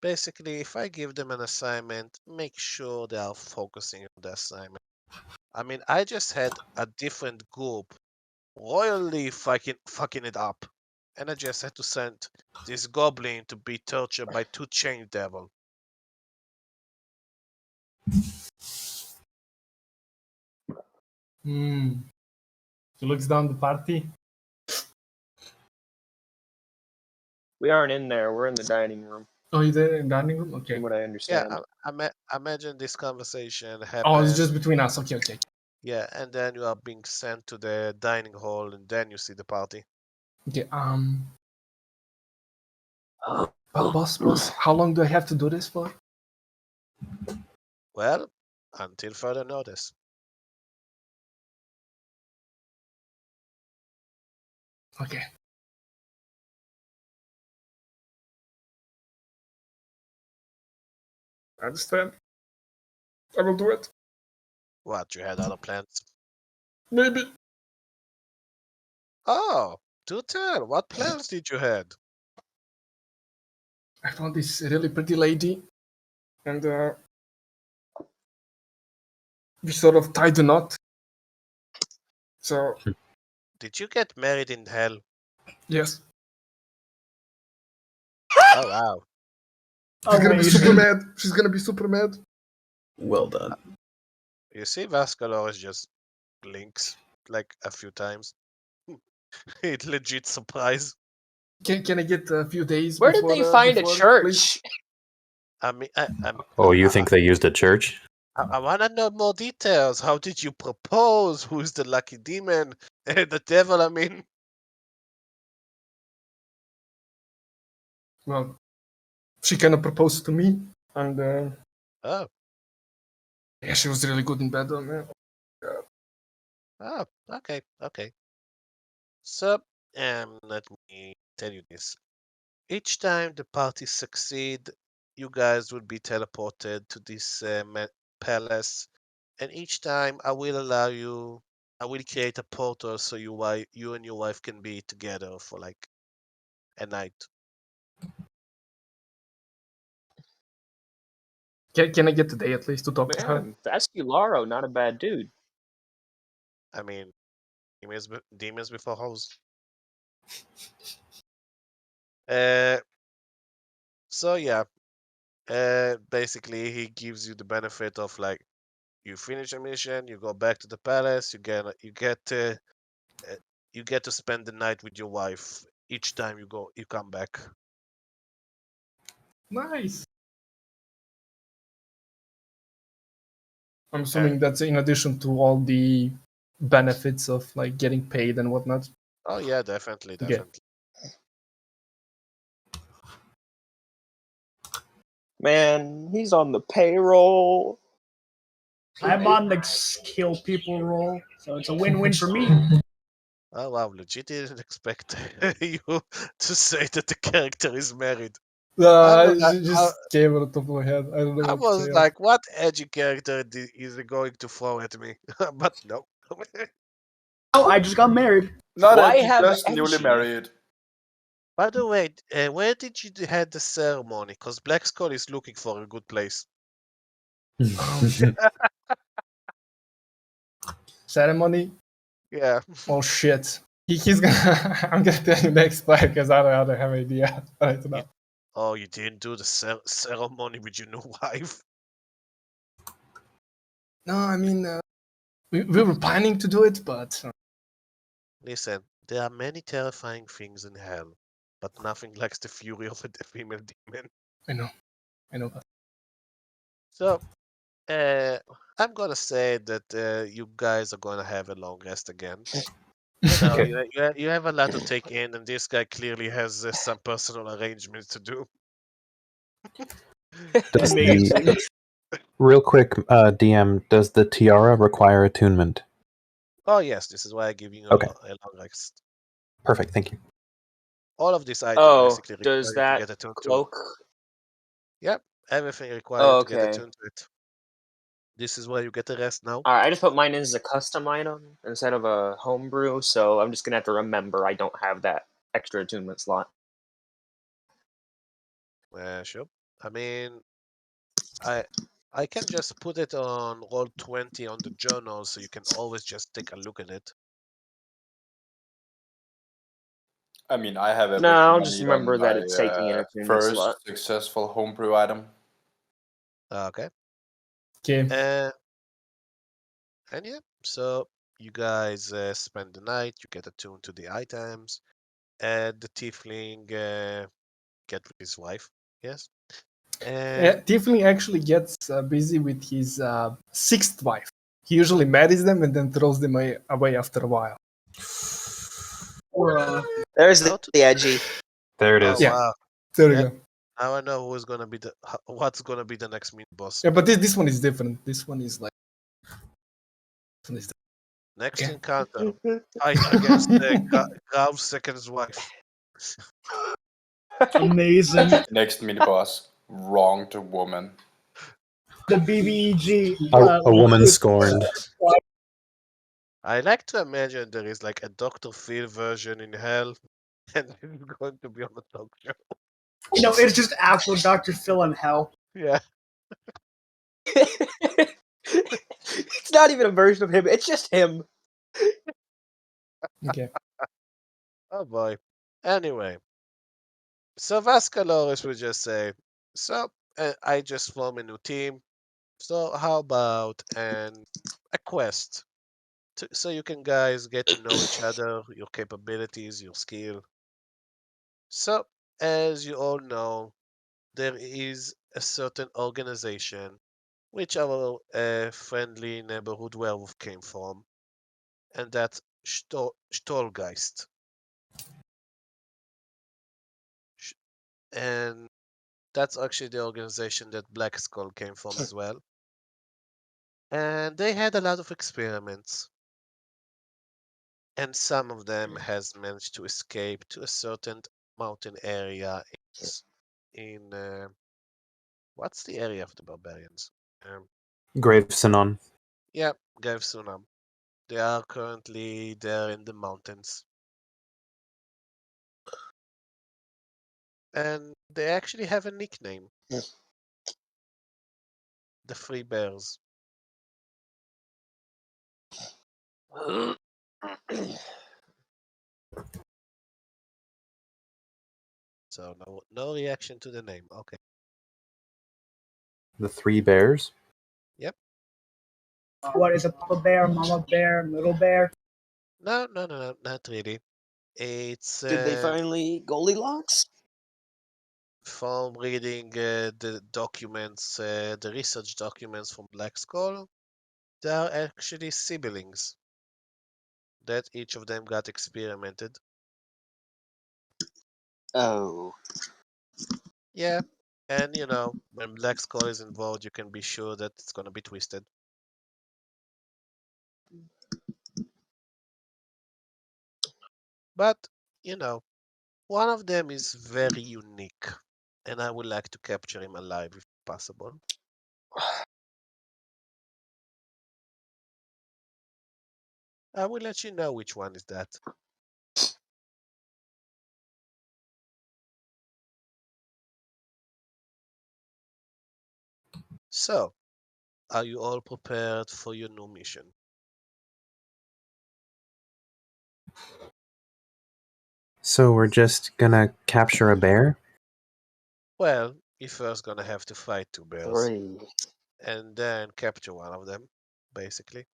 Basically, if I give them an assignment, make sure they are focusing on the assignment. I mean, I just had a different group royally fucking it up, and I just had to send this goblin to be tortured by 2 chain devil. He looks down the party. We aren't in there. We're in the dining room, Oh, you're there in dining room? Okay. from what I Yeah, understand. imagine this conversation Oh, happens. it's just between us. Okay. Yeah, and then you are being sent to the dining hall, and then you see the party. Okay, boss, how long do I have to do this for? Well, until further notice. Okay. I understand. I will do it. What, you had other plans? Maybe. Oh, do tell. What plans did you had? I found this really pretty lady, and we sort of tied the knot. So, Did you get married in hell? yes. Oh, wow. She's gonna be Amazing. super mad. She's gonna be super mad. Well done. You see, Vascularo just blinks like a few times. It legit surprise. Can I get a few days Where did before, they find a before, please? church? I mean, Oh, you think they used a church? I want to know more details. How did you propose? Who's the lucky demon? The devil, I mean. Well, she kind of proposed to me, and Oh, yeah, she was really good in bed, man. oh, okay, okay. So, let me tell you this. Each time the party succeed, you guys will be teleported to this palace, and each time I will allow you. I will create a portal so you and your wife can be together for like a night. Can I get today at least to talk to her? Man, Vascularo, not a bad dude. I mean, demons before hoes. So yeah, basically he gives you the benefit of like you finish a mission, you go back to the palace, you get to spend the night with your wife each time you come back. Nice. I'm assuming that's in addition to all the benefits of like getting paid and whatnot. Oh yeah, definitely, Okay. definitely. Man, he's on the payroll. I'm on the kill people roll, so it's a win-win for me. Oh wow, legit didn't expect you to say that the character is married. It I- just came out of the top of my head. I don't know I what to was say. like, what edgy character is he going to throw at me? But no. Oh, I just got married. Not Why edgy, have just newly edgy? married. By the way, where did you had the ceremony? Because Blackskull is looking for a good place. Ceremony? Yeah. Oh shit. He's gonna. I'm gonna tell you next time because I don't have an idea right now. Oh, you didn't do the ceremony with your new wife? No, I mean, we were planning to do it, but Listen, there are many terrifying things in hell, but nothing like the fury of a female demon. I know that. So, I'm gonna say that you guys are gonna have a long rest again. So you have a lot to take in, and this guy clearly has some personal arrangements to do. Does Amazing. the, real quick, DM, does the tiara require attunement? Oh yes, this is why I give you Okay. a long rest. Perfect, thank you. All of these items Oh, basically require does you to that get attuned to. cloak? Yep, everything requires Oh, you to get okay. attuned to it. This is where you get the rest now. Alright, I just put mine in as a custom item instead of a homebrew, so I'm just gonna have to remember I don't have that extra attunement slot. Sure. I mean, I can just put it on Roll20 on the journal, so you can always just take a look at it. I mean, I have everything No, I'll I just need remember on that my it's taking an attunement first slot. successful homebrew item. Okay. Okay. And yeah, so you guys spend the night, you get attuned to the items, and the tiefling get with his wife, yes? And Tiefling actually gets busy with his sixth wife. He usually marries them and then throws them away after a while. There's How to- the edgy. There it oh is. Yeah. wow, There we Yeah. go. now I know who's gonna be what's gonna be the next mini boss. Yeah, but this one is different. This one is like. Next Okay. encounter, fight against Graev's second wife. Amazing. Next mini boss, wronged woman. The BBEG. A woman scorned. I like to imagine there is like a Dr. Phil version in hell, and it's going to be on the talk show. No, it's just actual Dr. Phil in hell. Yeah. It's not even a version of him. It's just him. Okay. Oh boy. Anyway, so Vascularo would just say, so I just form a new team. So how about a quest, so you can guys get to know each other, your capabilities, your skill. So as you all know, there is a certain organization which our friendly neighborhood werewolf came from, and that's Stolgeist. Sh- And that's actually the organization that Blackskull came from as well. And they had a lot of experiments, and some of them has managed to escape to a certain mountain area in what's the area of the barbarians? Graev Snon. Yeah, Graev Snon. They are currently there in the mountains. And they actually have a nickname. The Free Bears. So no reaction to the name. Okay. The Three Bears. Yep. What is a Papa Bear, Mama Bear, Little Bear? No, not really. It's Did they finally Goldilocks? from reading the documents, the research documents from Blackskull. They are actually siblings. That each of them got experimented. Oh. Yeah, and you know, when Blackskull is involved, you can be sure that it's gonna be twisted. But, you know, one of them is very unique, and I would like to capture him alive if possible. I will let you know which one is that. So, are you all prepared for your new mission? So we're just gonna capture a bear? Well, you're first gonna have to fight two bears, 3. and then capture one of them, basically.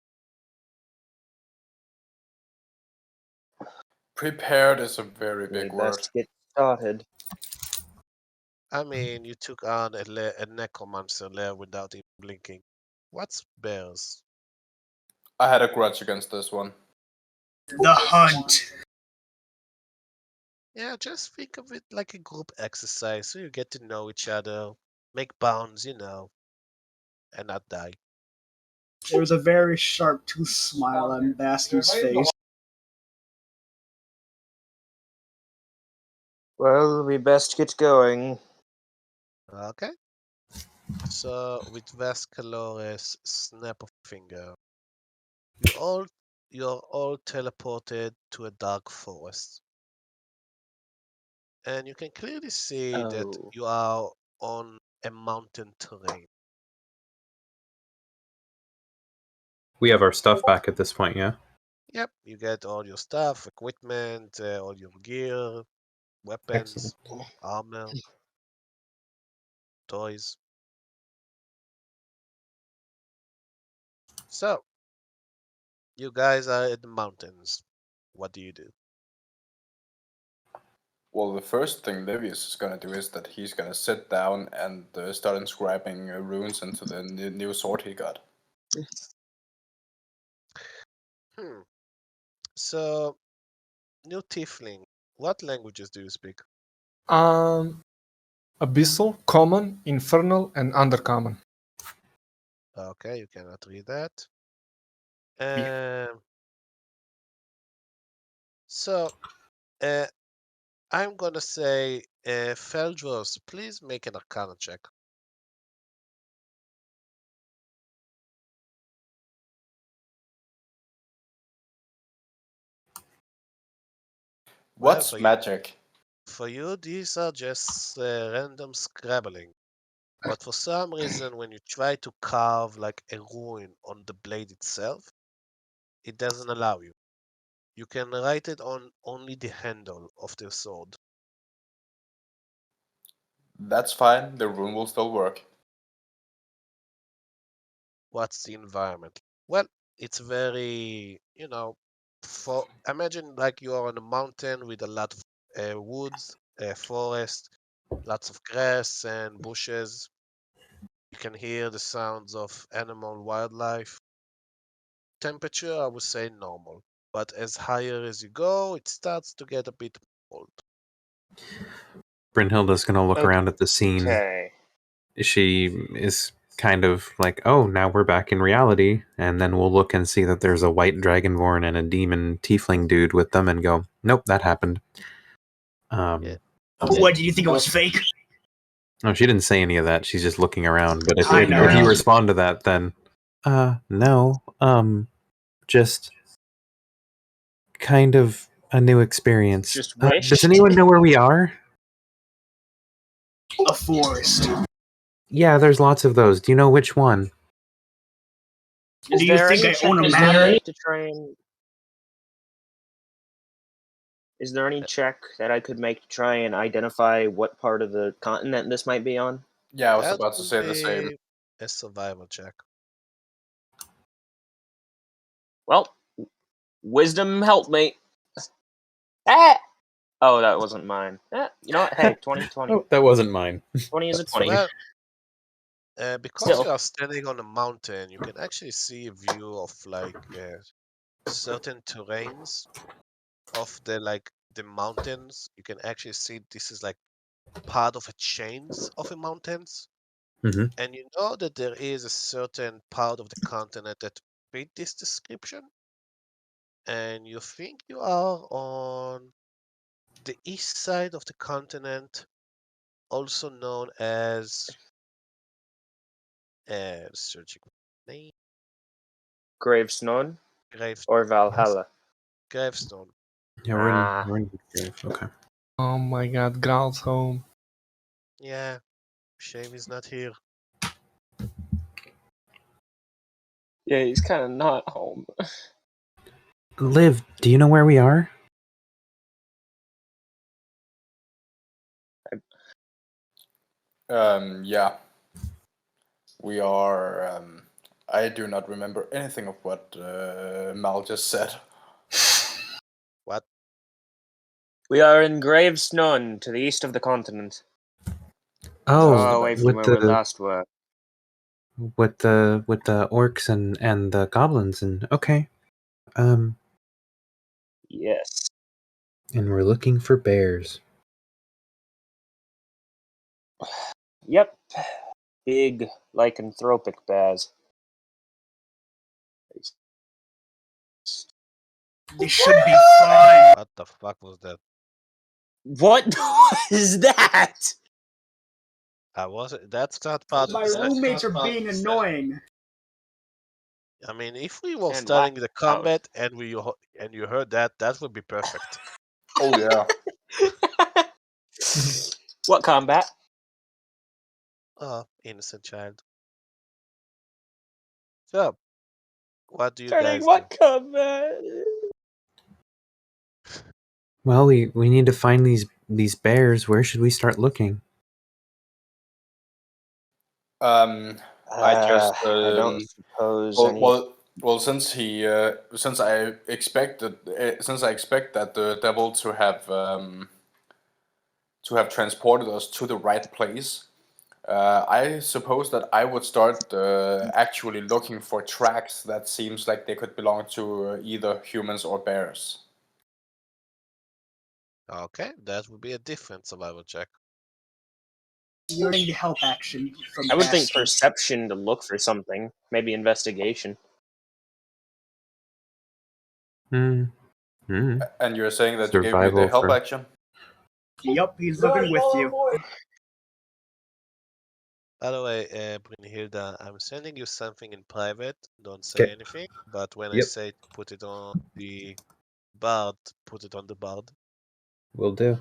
Prepared is a very We big word. best get started. I mean, you took on a necromancer lair without even blinking. What's bears? I had a grudge against this one. The Hunt. Yeah, just think of it like a group exercise so you get to know each other, make bonds, you know, and not die. There was a very sharp tooth smile on Basky's face. Well, we best get going. Okay? So, with Vascalore's snap of finger, you're all teleported to a dark forest. And you can clearly see that Oh. you are on a mountain terrain. We have our stuff back at this point, yeah? Yep, you get all your stuff, equipment, all your gear, weapons, Excellent. armor, toys. So, you guys are in the mountains. What do you do? Well, the first thing Livius is gonna do is that he's gonna sit down and start inscribing runes into the new sword he got. Hmm. So, new tiefling. What languages do you speak? Abyssal, common, infernal, and undercommon. Okay, you cannot read that. Yeah. So, uh, I'm gonna say, Feldros, please make an Arcana check. Well, What's magic? For you, these are just random scrabbling. But for some reason, when you try to carve like a ruin on the blade itself, it doesn't allow you. You can write it on only the handle of the sword. That's fine. The rune will still work. What's the environment? Well, it's very, for imagine like you are on a mountain with a lot of woods, forest, lots of grass and bushes. You can hear the sounds of animal wildlife. Temperature, I would say normal, but as higher as you go, it starts to get a bit cold. Brynhilda's gonna look around at the scene. Okay. She is kind of like, oh, now we're back in reality. And then we'll look and see that there's a white dragonborn and a demon tiefling dude with them and go, nope, that happened. Yeah. What, do you think it was fake? No, she didn't say any of that. She's just looking around. But if I know. you respond to that, then, no, just kind of a new experience. Just Does wished? anyone know where we are? A forest. Yeah, there's lots of those. Do you know which one? Is Do you there think any I check own a I map? can make to try and? Is there any check that I could make to try and identify what part of the continent this might be on? Yeah, I was That about to would say the same. be a survival check. Well, wisdom help me. Ah! Oh, that wasn't mine. You know what? Hey, 20, 20. Oh, that wasn't mine. 20 is a That's 20. funny. Well, because Still. you are standing on a mountain, you can actually see a view of like certain terrains of the mountains. You can actually see this is like part of a chains of a mountains. Mhm. And you know that there is a certain part of the continent that fit this description. And you think you are on the east side of the continent, also known as searching name Graev Snon Graev or Valhalla? Graev Snon. Yeah, we're in okay. Oh my god, Graal's home. Yeah, shame he's not here. Yeah, he's kind of not home. Liv, do you know where we are? Yeah. We are. I do not remember anything of what Mal just said. What? We are in Graev Snon, to the east of the continent. Oh, Far away from where we last were. with the orcs and the goblins and okay. Yes. And we're looking for bears. Yep. Big lycanthropic bears. They should be fine. What the fuck was that? What is that? That's not part My of the roommates are being annoying. I mean, if we were And studying the loud. combat and you heard that, that would be perfect. Oh yeah. What combat? Oh, innocent child. So, what do you Turning guys what combat? Well, we need to find these bears. Where should we start looking? I just I don't suppose well, any. well, since I expect that the devil to have transported us to the right place, I suppose that I would start actually looking for tracks that seems like they could belong to either humans or bears. Okay, that would be a different survival check. You're getting the help action from I would think Basket. perception to look for something. Maybe investigation. And you're saying that you gave me the Survival help for- action? Yup, he's looking with you. By the way, Brynhilda, I'm sending you something in private. Don't say Okay. anything. But when I Yep. say put it on the bard, put it on the bard. Will do.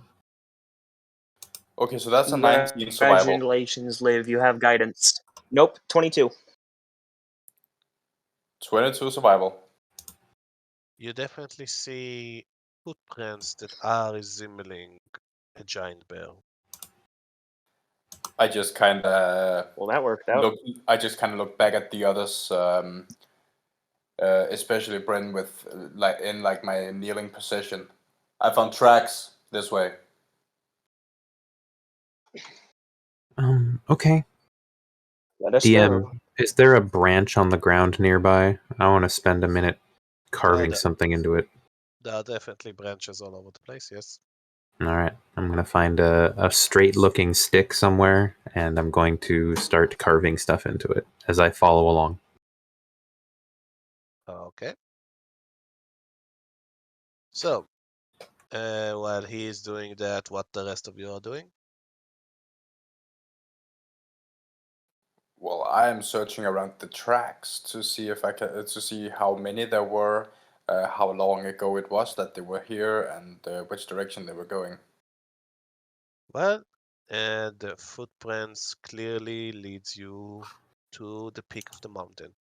Okay, so that's a 19 survival. Congratulations, Liv. You have guidance. Nope, 22. 22 survival. You definitely see footprints that are resembling a giant bear. I just kind of Well, that worked out. look back at the others, especially Bryn with in my kneeling position. I found tracks this way. Okay. Let us DM, know. is there a branch on the ground nearby? I want to spend a minute carving that- something into it. There are definitely branches all over the place, yes. Alright, I'm going to find a straight-looking stick somewhere, and I'm going to start carving stuff into it as I follow along. Okay. So, while he is doing that, what the rest of you are doing? Well, I am searching around the tracks to see if I can to see how many there were, how long ago it was that they were here, and which direction they were going. Well, the footprints clearly leads you to the peak of the mountain.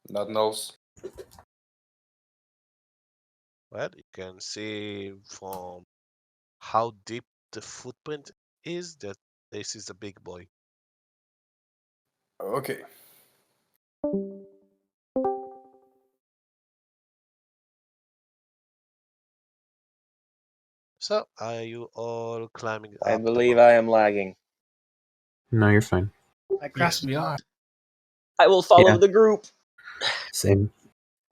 Nothing else. Well, you can see from how deep the footprint is that this is a big boy. Okay. So, are you all climbing I up the believe mountain? I am lagging. No, you're fine. I crashed. Yes, we are. I will follow Yeah. the group. Same.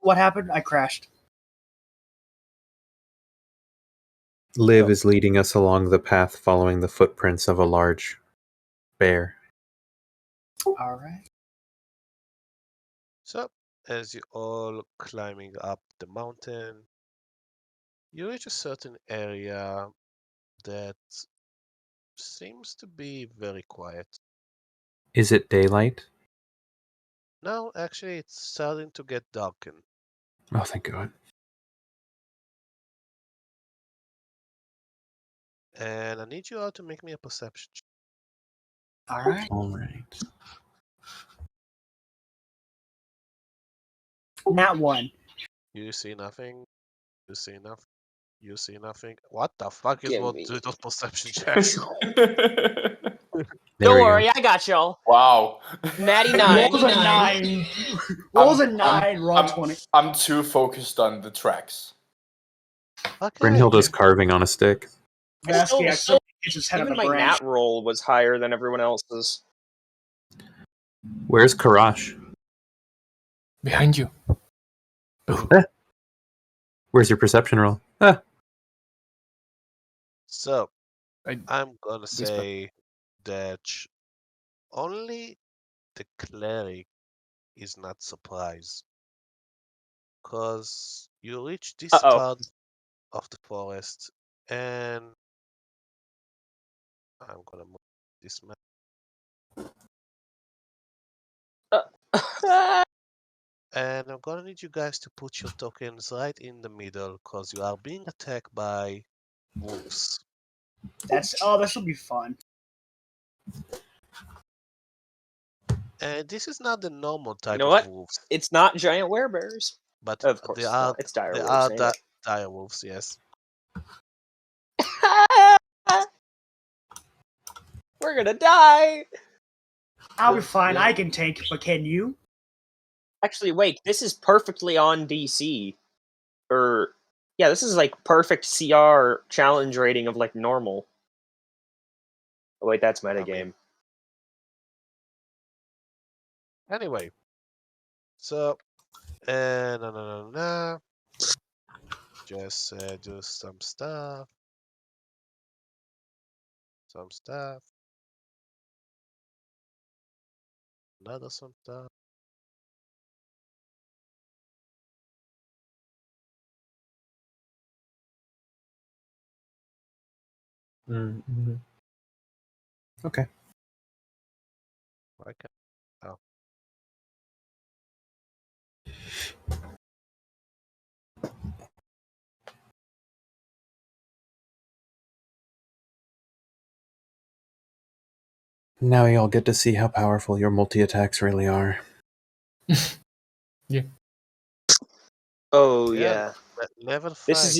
What happened? I crashed. Liv is leading us along the path following the footprints of a large bear. All right. So, as you all climbing up the mountain, you reach a certain area that seems to be very quiet. Is it daylight? Now, actually, it's starting to get darkened. Oh, thank God. And I need you all to make me a perception check. All right. Alright. Not one. You see nothing. You see nothing. You see nothing. What the fuck is Give what me- do those perception checks? There Don't we worry, go. I got y'all. Wow. Natty 9. Rolls a 9. Rolls a 9. Raw 20. I'm too focused on the tracks. Okay. Brynhilda's carving on a stick. Vasky accidentally hits his head on Even a my branch. nat roll was higher than everyone else's. Where's Karash? Behind you. Where's your perception roll? Ah, So, I- I'm gonna Whisper. say that only the cleric is not surprised. Because you reach this Uh-oh. part of the forest and I'm gonna move this map. And I'm gonna need you guys to put your tokens right in the middle because you are being attacked by wolves. This will be fun. And this is not the normal type know of what? wolves, It's not giant werebears. but Of course they it's are not. It's dire they wolves, are ain't dire wolves, yes. it? We're gonna die! I'll be fine. I can tank, but can you? Actually, wait, this is perfectly on DC. Yeah, this is like perfect CR challenge rating of like normal. Oh wait, that's metagame. Anyway, so no. Just do some stuff. Another some stuff. mm-hmm. Okay. Okay. Oh. Now y'all get to see how powerful your multi-attacks really are. Oh Yeah, yeah. level 5. This is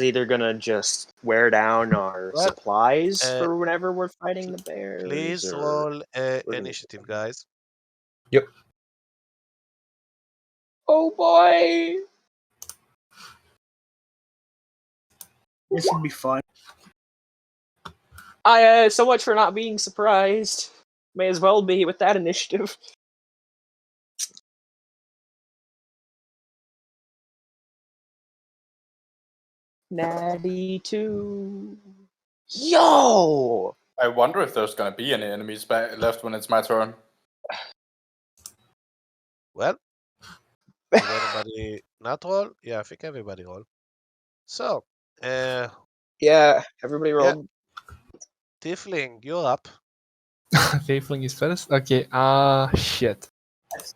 either gonna just wear down our Well, supplies uh, for whenever we're fighting the bears. Please or roll we're gonna- initiative, guys. Oh boy! This would be fun. So much for not being surprised. May as well be with that initiative. Natty 2. Yo! I wonder if there's gonna be any enemies left when it's my turn. Well, did anybody not roll? Yeah, I think everybody roll. So, Yeah, everybody rolled. Tiefling, you're up. Tiefling is first? Okay, shit.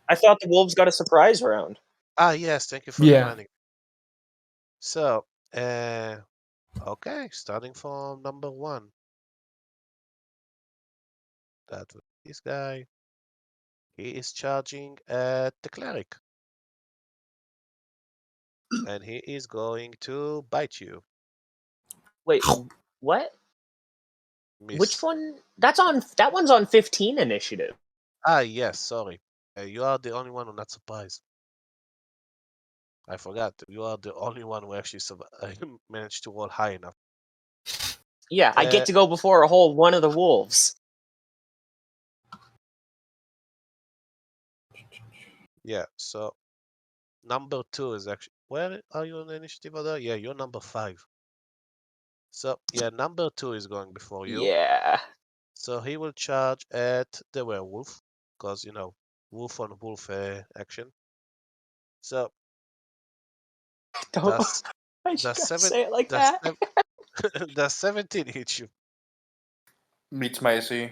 I thought the wolves got a surprise round. Ah, yes, thank you for Yeah. reminding. So, okay, starting from number 1. That was this guy. He is charging at the cleric. And he is going to bite you. Wait, what? Miss. Which one? That one's on 15 initiative. Ah, yes, sorry. You are the only one who not surprised. I forgot. You are the only one who actually managed to roll high enough. Yeah, I get to go before a whole one of the wolves. Yeah, so number 2 is actually... Where are you on the initiative order? Yeah, you're number 5. So, yeah, number 2 is going before you. Yeah. So he will charge at the werewolf. Because, you know, wolf on wolf action. So, Don't. does, I does just seven, say it like does, that. does 17 hit you? Meets my AC.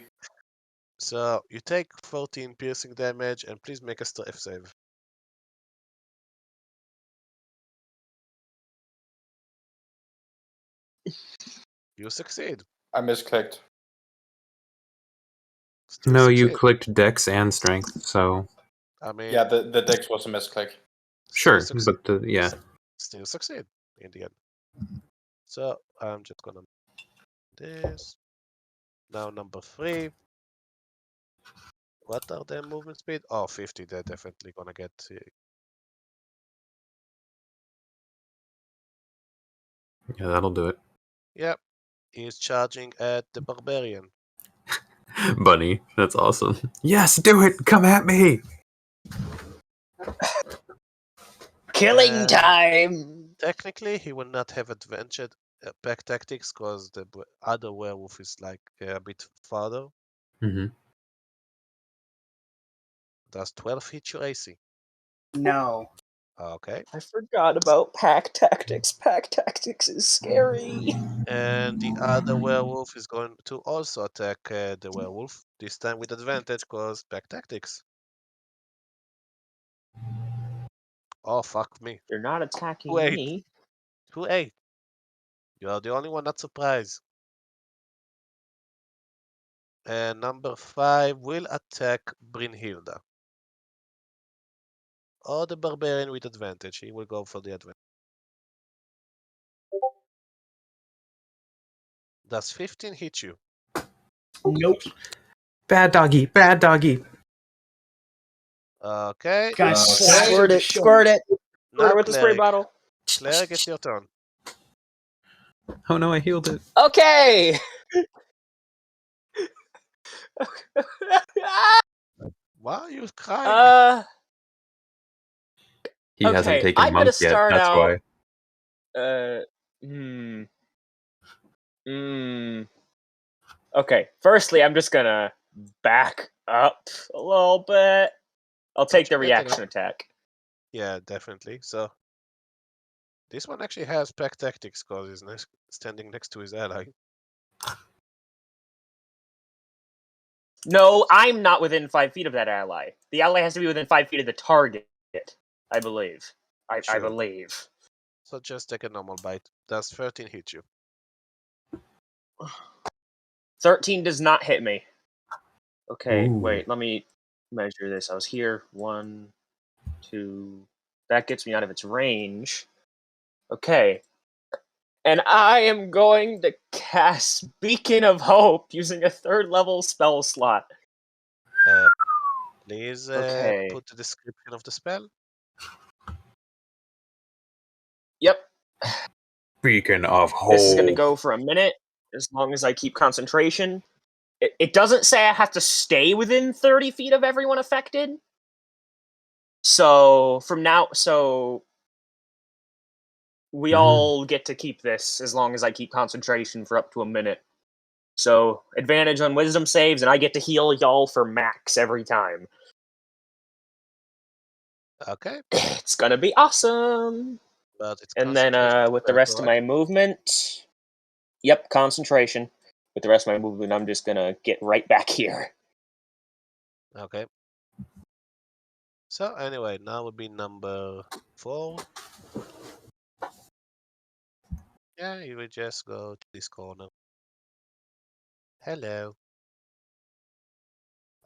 So you take 14 piercing damage, and please make a strength save. You succeed. I misclicked. Still No, you succeed. clicked Dex and Strength, so I mean, Yeah, the dex was a misclick. sure, succeed. but yeah. Still succeed in the end. So I'm just gonna do this. Now number 3. What are their movement speed? Oh, 50. They're definitely gonna get. Yeah, that'll do it. Yep. He's charging at the barbarian. Bunny, that's awesome. Yes, do it! Come at me! Killing time! Technically, he will not have advantage pack tactics because the other werewolf is like a bit farther. Mm-hmm. Does 12 hit your AC? No. Okay. I forgot about pack tactics. Pack tactics is scary. And the other werewolf is going to also attack the werewolf, this time with advantage because pack tactics. Oh, fuck me. You're not attacking Wait. me. 2-8. You are the only one not surprised. And number 5 will attack Brynhilda. Or the barbarian with advantage. He will go for the advantage. Does 15 hit you? Nope. Bad doggy, bad doggy. Okay. Can I slash him Squirt to it. show Squirt it. Squirt Now it with the spray cleric. bottle. Cleric, it's your turn. Oh no, I healed it. Okay. Why are you crying? He hasn't Okay, taken I'm gonna monk yet, start that's out. why. Okay, firstly, I'm just gonna back up a little bit. I'll take the reaction attack. Yeah, definitely. So this one actually has pack tactics because he's standing next to his ally. No, I'm not within 5 feet of that ally. The ally has to be within 5 feet of the target, I believe. I Sure. believe. So just take a normal bite. Does 13 hit you? 13 does not hit me. Okay, Ooh. wait, let me measure this. I was here. 1, 2. That gets me out of its range. Okay. And I am going to cast Beacon of Hope using a 3rd level spell slot. Please Okay. put the description of the spell. Yep. Beacon of Hope. This is going to go for a minute, as long as I keep concentration. It doesn't say I have to stay within 30 feet of everyone affected. So, from now... So, we all get to keep this as long as I keep concentration for up to a minute. So, advantage on wisdom saves, and I get to heal y'all for max every time. Okay. It's gonna be awesome! But it's And then concentration with the spell, rest of correct? my movement... Yep, concentration. With the rest of my movement, I'm just gonna get right back here. Okay. So anyway, now would be number 4. Yeah, you will just go to this corner. Hello.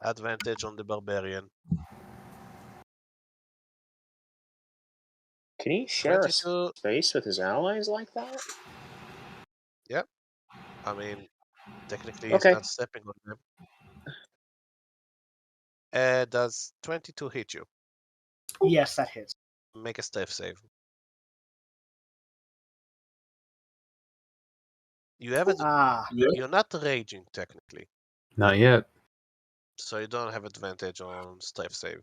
Advantage on the barbarian. Can he share a 22. space with his allies like that? Yep. I mean, technically he's Okay. not stepping on them. Does 22 hit you? Yes, that hits. Make a strength save. You have it. Ah, You're not raging technically, Not yet. so you don't have advantage on strength save.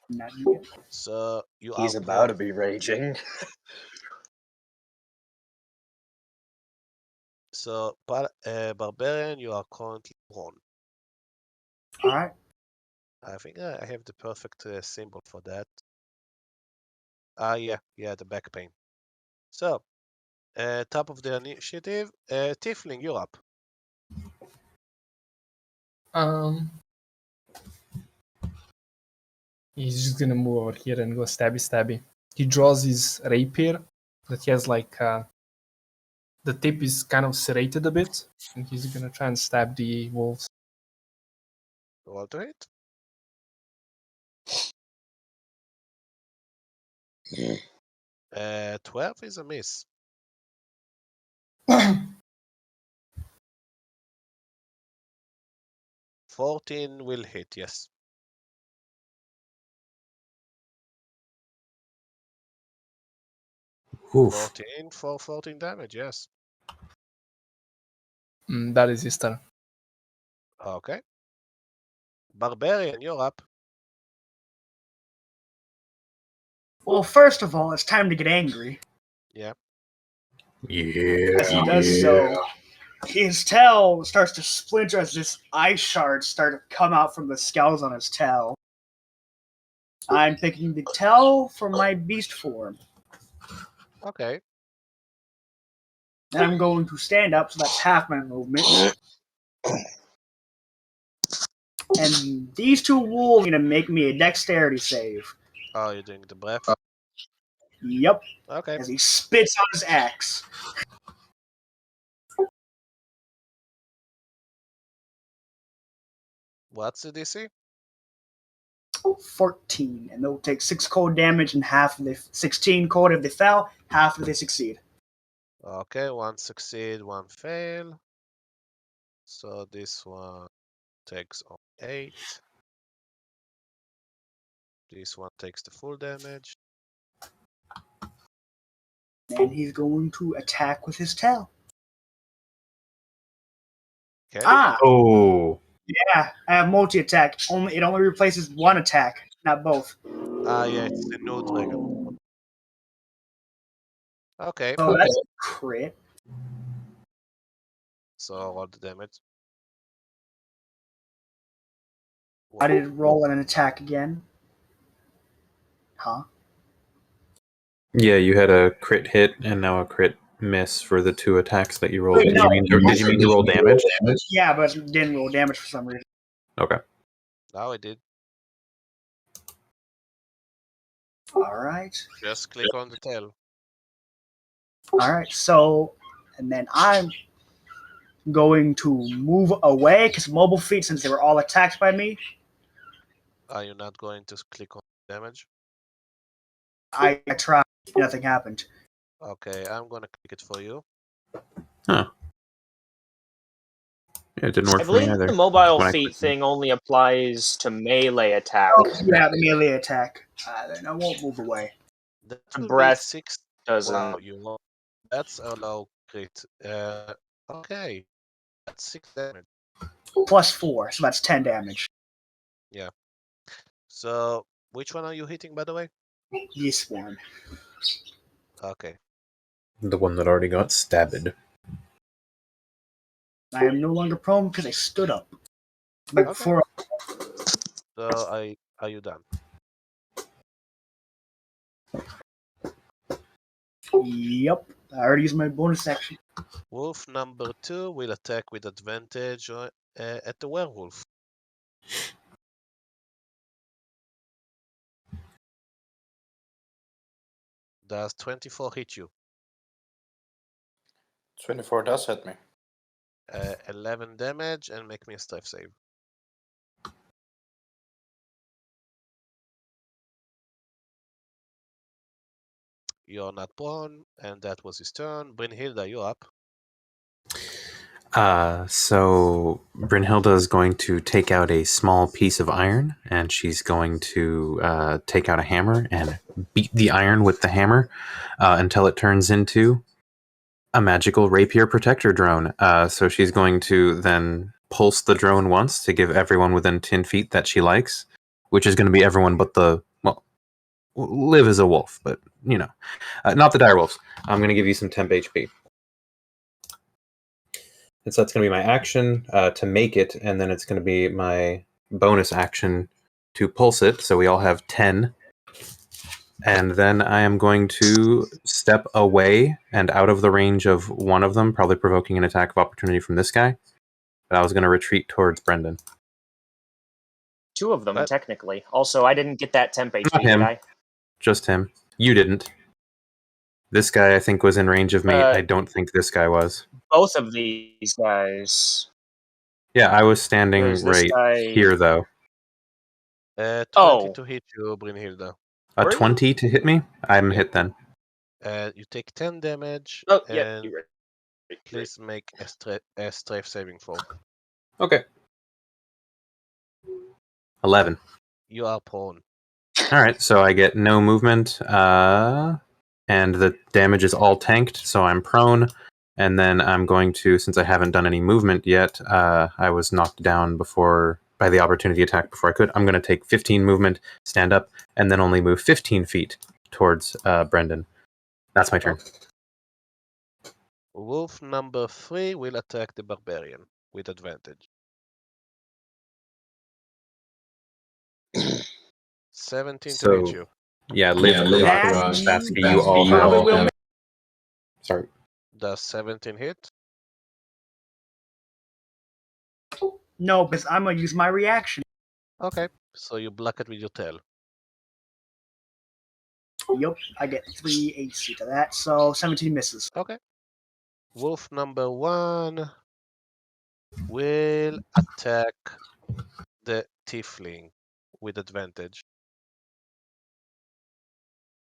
not yet. So you He's are about to prone. be raging. So barbarian, you are currently prone. All right. I think I have the perfect symbol for that. Yeah, the back pain. So, top of the initiative, Tiefling, you're up. He's just gonna move over here and go stabby. He draws his rapier that he has like the tip is kind of serrated a bit, and he's gonna try and stab the wolves. Roll to hit. Yeah. 12 is a miss. 14 will hit, yes. Oof. 14 for 14 damage, yes. That is his turn. Okay. Barbarian, you're up. Well, first of all, it's time to get angry. Yeah. Yeah. As he does so, his tail starts to splinter as this ice shards start to come out from the scales on his tail. I'm picking the tail for my beast form. Okay. And I'm going to stand up, so that's half my movement. And these two wolves are going to make me a dexterity save. Oh, you're doing the breath? Yep, Okay. as he spits on his axe. What's the DC? 14, and they'll take 6 cold damage and half of the 16 cold if they fail, half if they succeed. Okay, 1 succeed, 1 fail. So this one takes on 8. This one takes the full damage. And he's going to attack with his tail. Okay. Ah, Oh. yeah, I have multi-attack. It only replaces one attack, not both. Yeah, it's the no dragon. Okay. So that's a crit. So roll the damage. I did roll an attack again. Huh? Yeah, you had a crit hit and now a crit miss for the 2 attacks that you rolled. Did you mean to roll damage? Yeah, but it didn't roll damage for some reason. Okay. Now I did. Alright. Just click on the tail. Alright, so, and then I'm going to move away because mobile feet since they were all attacked by me. Are you not going to click on damage? I tried. Nothing happened. Okay, I'm gonna click it for you. Huh. Yeah, it didn't work I for me believe either. the mobile When I feat clicked it. thing only applies to melee attack. Oh, yeah, the melee attack. Then I won't move away. That will be Breath 6. doesn't. Wow, that's a low crit. Okay, that's 6 damage. Plus 4, so that's 10 damage. So, which one are you hitting, by the way? This one. Okay. The one that already got stabbed. I am no longer prone because I stood up. Like Okay. before. So, are you done? Yep. I already used my bonus action. Wolf number 2 will attack with advantage at the werewolf. Does 24 hit you? 24 does hit me. 11 damage and make me a strength save. You're not prone, and that was his turn. Brynhilda, you're up. So Brynhilda is going to take out a small piece of iron, and she's going to take out a hammer and beat the iron with the hammer until it turns into a magical rapier protector drone. So she's going to then pulse the drone once to give everyone within 10 feet that she likes, which is going to be everyone but Liv is a wolf, but, not the dire wolves. I'm going to give you some temp HP. And so that's going to be my action to make it, and then it's going to be my bonus action to pulse it. So we all have 10. And then I am going to step away and out of the range of one of them, probably provoking an attack of opportunity from this guy. But I was going to retreat towards Brendan. 2 of them, What? technically. Also, I didn't get that temp HP, Not him. did I? Just him. You didn't. This guy, I think, was in range of me. I don't think this guy was. Both of these guys. Yeah, I was standing There's this right guy- here, though. 20 Oh. to hit you, Brynhilda. A Were you? 20 to hit me? I'm Yeah. hit then. You take 10 damage, Oh, yeah, and you're right. please make a strength saving throw. Okay. 11. You are prone. All right, so I get no movement, and the damage is all tanked, so I'm prone. And then I'm going to, since I haven't done any movement yet, I was knocked down by the opportunity attack before I could. I'm going to take 15 movement, stand up, and then only move 15 feet towards Brendan. That's my turn. Wolf number 3 will attack the barbarian with advantage. 17 to hit So, you. yeah, Liv, That Vasky, you you all probably will have... Sorry. Does 17 hit? No, because I'm going to use my reaction. Okay, so you block it with your tail. Yep, I get 3 AC to that, so 17 misses. Okay. Wolf number 1 will attack the tiefling with advantage.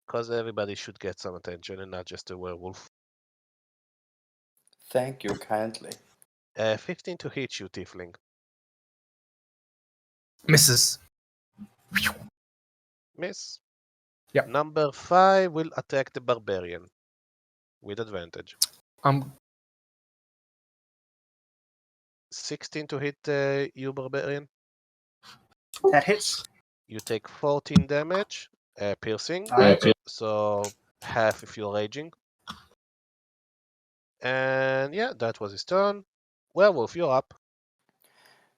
Because everybody should get some attention and not just a werewolf. Thank you kindly. 15 to hit you, tiefling. Misses. Miss. Yep. Number 5 will attack the barbarian with advantage. 16 to hit you, barbarian. That hits. You take 14 damage, piercing. So half if you're raging. And yeah, that was his turn. Werewolf, you're up.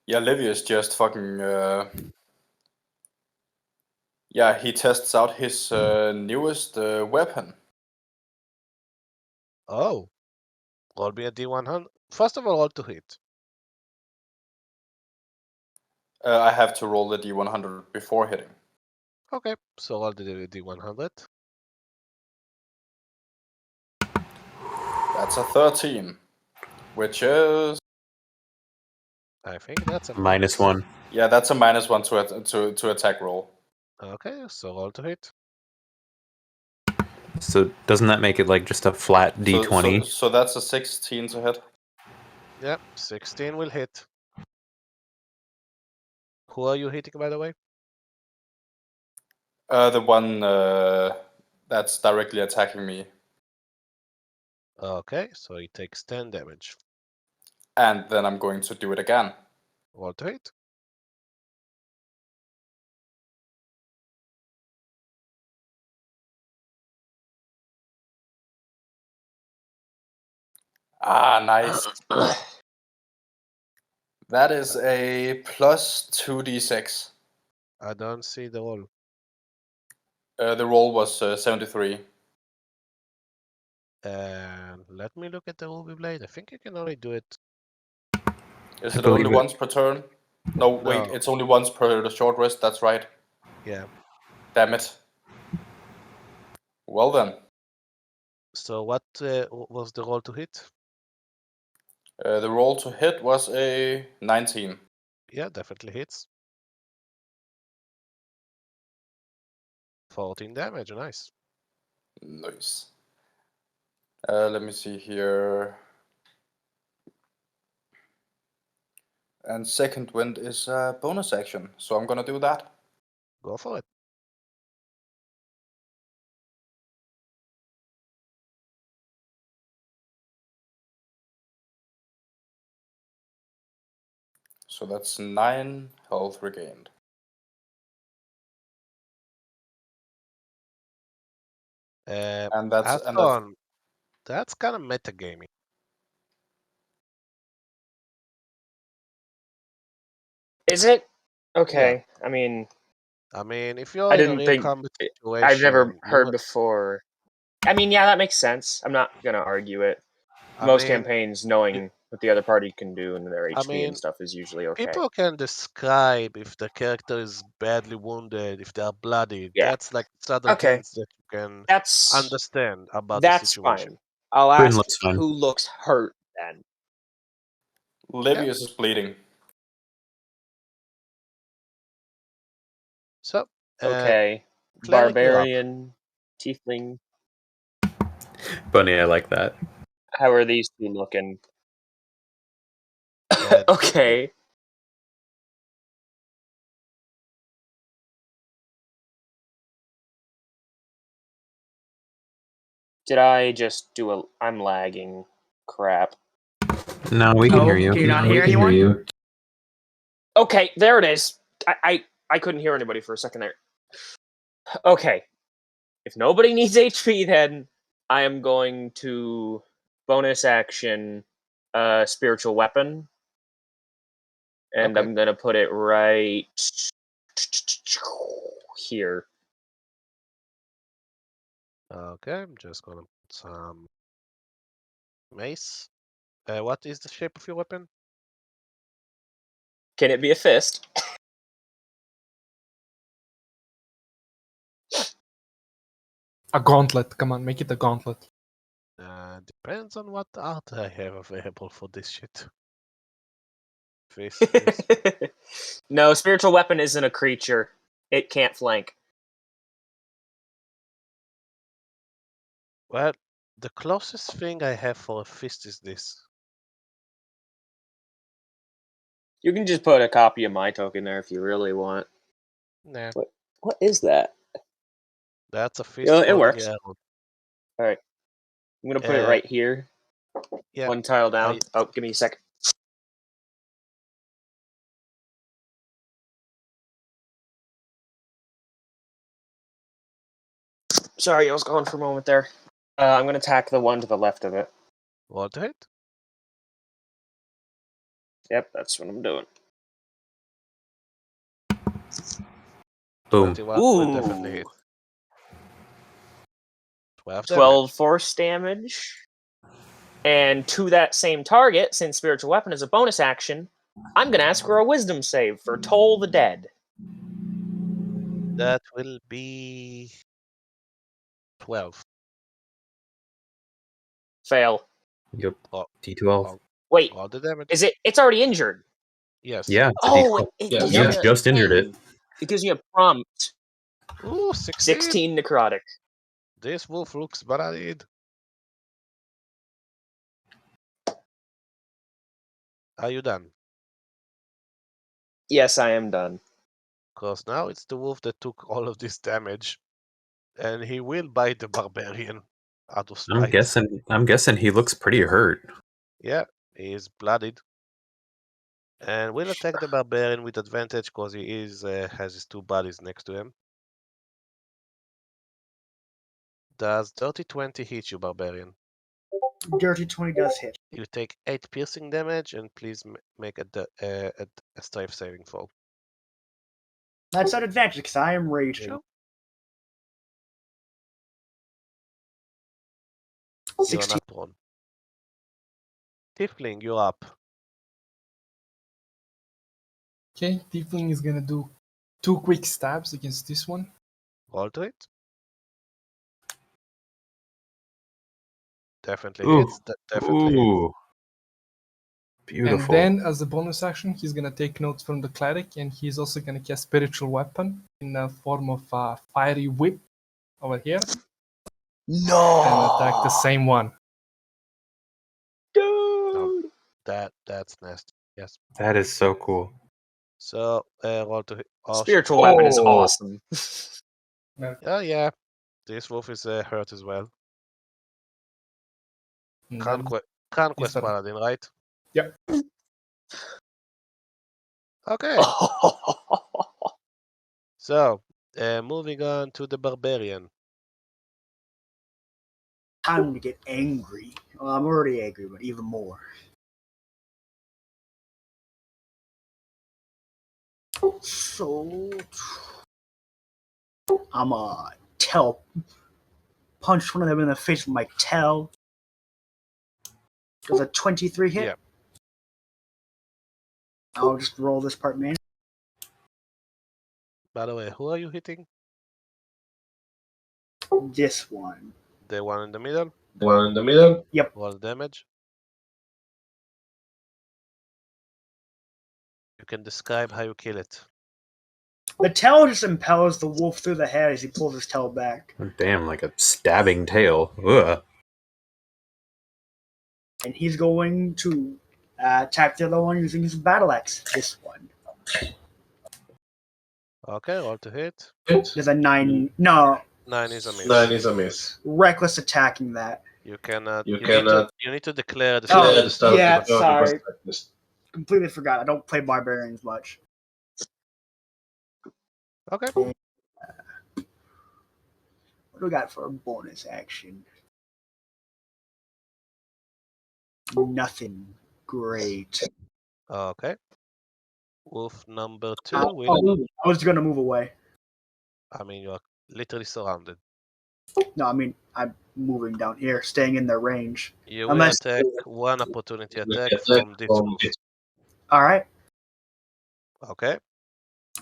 Yeah, Livius just fucking... Yeah, he tests out his newest weapon. Oh. Roll me a D100. First of all, roll to hit. I have to roll the D100 before hitting. Okay, so roll the D100. That's a 13, which is I think that's a -1. Yeah, that's a -1 to attack roll. Okay, so roll to hit. So doesn't that make it like just a flat D20? So that's a 16 to hit. Yep, 16 will hit. Who are you hitting, by the way? The one that's directly attacking me. Okay, so he takes 10 damage. And then I'm going to do it again. Roll to hit. Ah, nice. That is a plus 2d6. I don't see the roll. The roll was 73. And let me look at the ruby blade. I think you can only do it. Is I it only believe it. once per turn? No, wait, No. it's only once per the short rest, that's right. Yeah. Damn it. Well then. So what was the roll to hit? The roll to hit was a 19. Yeah, definitely hits. 14 damage, nice. Nice. Let me see here. And second wind is a bonus action, so I'm gonna do that. Go for it. So that's 9 health regained. And that's Aston, that's kind of metagaming. Is it? Okay. I mean, I mean, if you're I in a didn't real think. combat situation, I've never you heard would- before. I mean, yeah, that makes sense. I'm not gonna argue it. I Most mean, campaigns, knowing what the other party can do and their I HP mean, and stuff is usually okay. people can describe if the character is badly wounded, if they are bloody. Yeah. That's like subtle Okay. hints that you can That's understand about the that's situation. fine. I'll Bryn ask looks fine. who looks hurt then. Livius is bleeding. So, Okay. cleric, you're up. Barbarian, tiefling. Bunny, I like that. How are these two looking? The Okay. Did I just do a? I'm lagging. Crap. No, we can Oh, hear you. can you not We hear can anyone? you. Okay, there it is. I couldn't hear anybody for a second there. Okay. If nobody needs HP, then I am going to bonus action spiritual weapon. And Okay. I'm gonna put it right here. Okay, I'm just gonna put some mace. What is the shape of your weapon? Can it be a fist? A gauntlet. Come on, make it a gauntlet. Depends on what art I have available for this shit. Fist, fist. No, spiritual weapon isn't a creature. It can't flank. Well, the closest thing I have for a fist is this. You can just put a copy of my token there if you really want. Nah, What is that? that's a fist Yeah, it holding works. arrow. All right. I'm gonna put it right here. Yeah. One tile down. Oh, give me a second. Sorry, I was gone for a moment there. I'm gonna attack the one to the left of it. Roll to hit. Yep, that's what I'm doing. Boom. 21 will definitely hit. 12 damage. 12 force damage. And to that same target, since spiritual weapon is a bonus action, I'm gonna ask for a wisdom save for Toll the Dead. That will be 12. Fail. Yep. Oh, D12. Wait, all the damage. is it? It's already injured. Yes. Yeah. It's a Oh, D12. it Yeah, gives you you a just injured it. thing. It gives you a prompt. Ooh, 16. 16 necrotic. This wolf looks bloodied. Are you done? Yes, I am done. Because now it's the wolf that took all of this damage, and he will bite the barbarian out of spite. I'm guessing he looks pretty hurt. Yeah, he is bloodied, and will attack the barbarian with advantage because he has his two buddies next to him. Does dirty 20 hit you, barbarian? Dirty 20 does hit. You take 8 piercing damage, and please make a strength saving throw. That's an advantage because I am raging. Sure. You're 16. not prone. Tiefling, you're up. Okay, Tiefling is gonna do 2 quick stabs against this one. Roll to it. Definitely Ooh. hits. Definitely hits. Ooh. Beautiful. And then, as a bonus action, he's gonna take notes from the cleric, and he's also gonna cast spiritual weapon in the form of a fiery whip over here, No! and attack the same one. Dude! That's nasty. Yes. That is so cool. So roll to hit. Oh, Spiritual weapon is Oh. awesome. Oh yeah. This wolf is hurt as well. And then- Conquest turn. paladin, right? Yep. Okay. So moving on to the barbarian. Time to get angry. Well, I'm already angry, but even more. So I'm punch one of them in the face with my tail. Does a 23 hit? Yeah. I'll just roll this part, man. By the way, who are you hitting? This one. The one in the middle? The one in the middle? Roll damage. You can describe how you kill it. The tail just impels the wolf through the head as he pulls his tail back. Damn, like a stabbing tail. Ugh. And he's going to attack the other one using his battle axe. This one. Okay, roll to hit. There's a 9. No, 9 is a miss. 9 is a miss. reckless attacking that. You cannot. You You cannot- need to declare the Oh, Yeah, start. the start yeah, of the sorry. quest. Completely forgot. I don't play barbarians much. Okay. What do we got for a bonus action? Nothing great. Okay. Wolf number 2 Oh, will. I was gonna move away. I mean, you are literally surrounded. No, I mean I'm moving down here, staying in their range. You will Unless- attack one opportunity attack from this wolf. All right, Okay.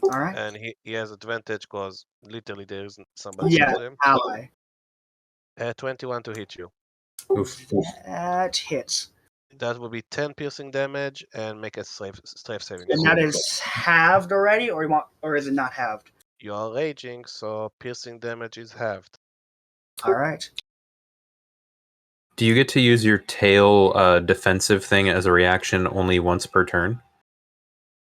all right. And he has advantage because literally there isn't somebody Yeah, next to him. ally. 21 to hit you. Oof. That hits, That will be 10 piercing damage and make a strafe saving and throw. that is halved already, or is it not halved? You are raging, so piercing damage is halved. All right. Do you get to use your tail defensive thing as a reaction only once per turn?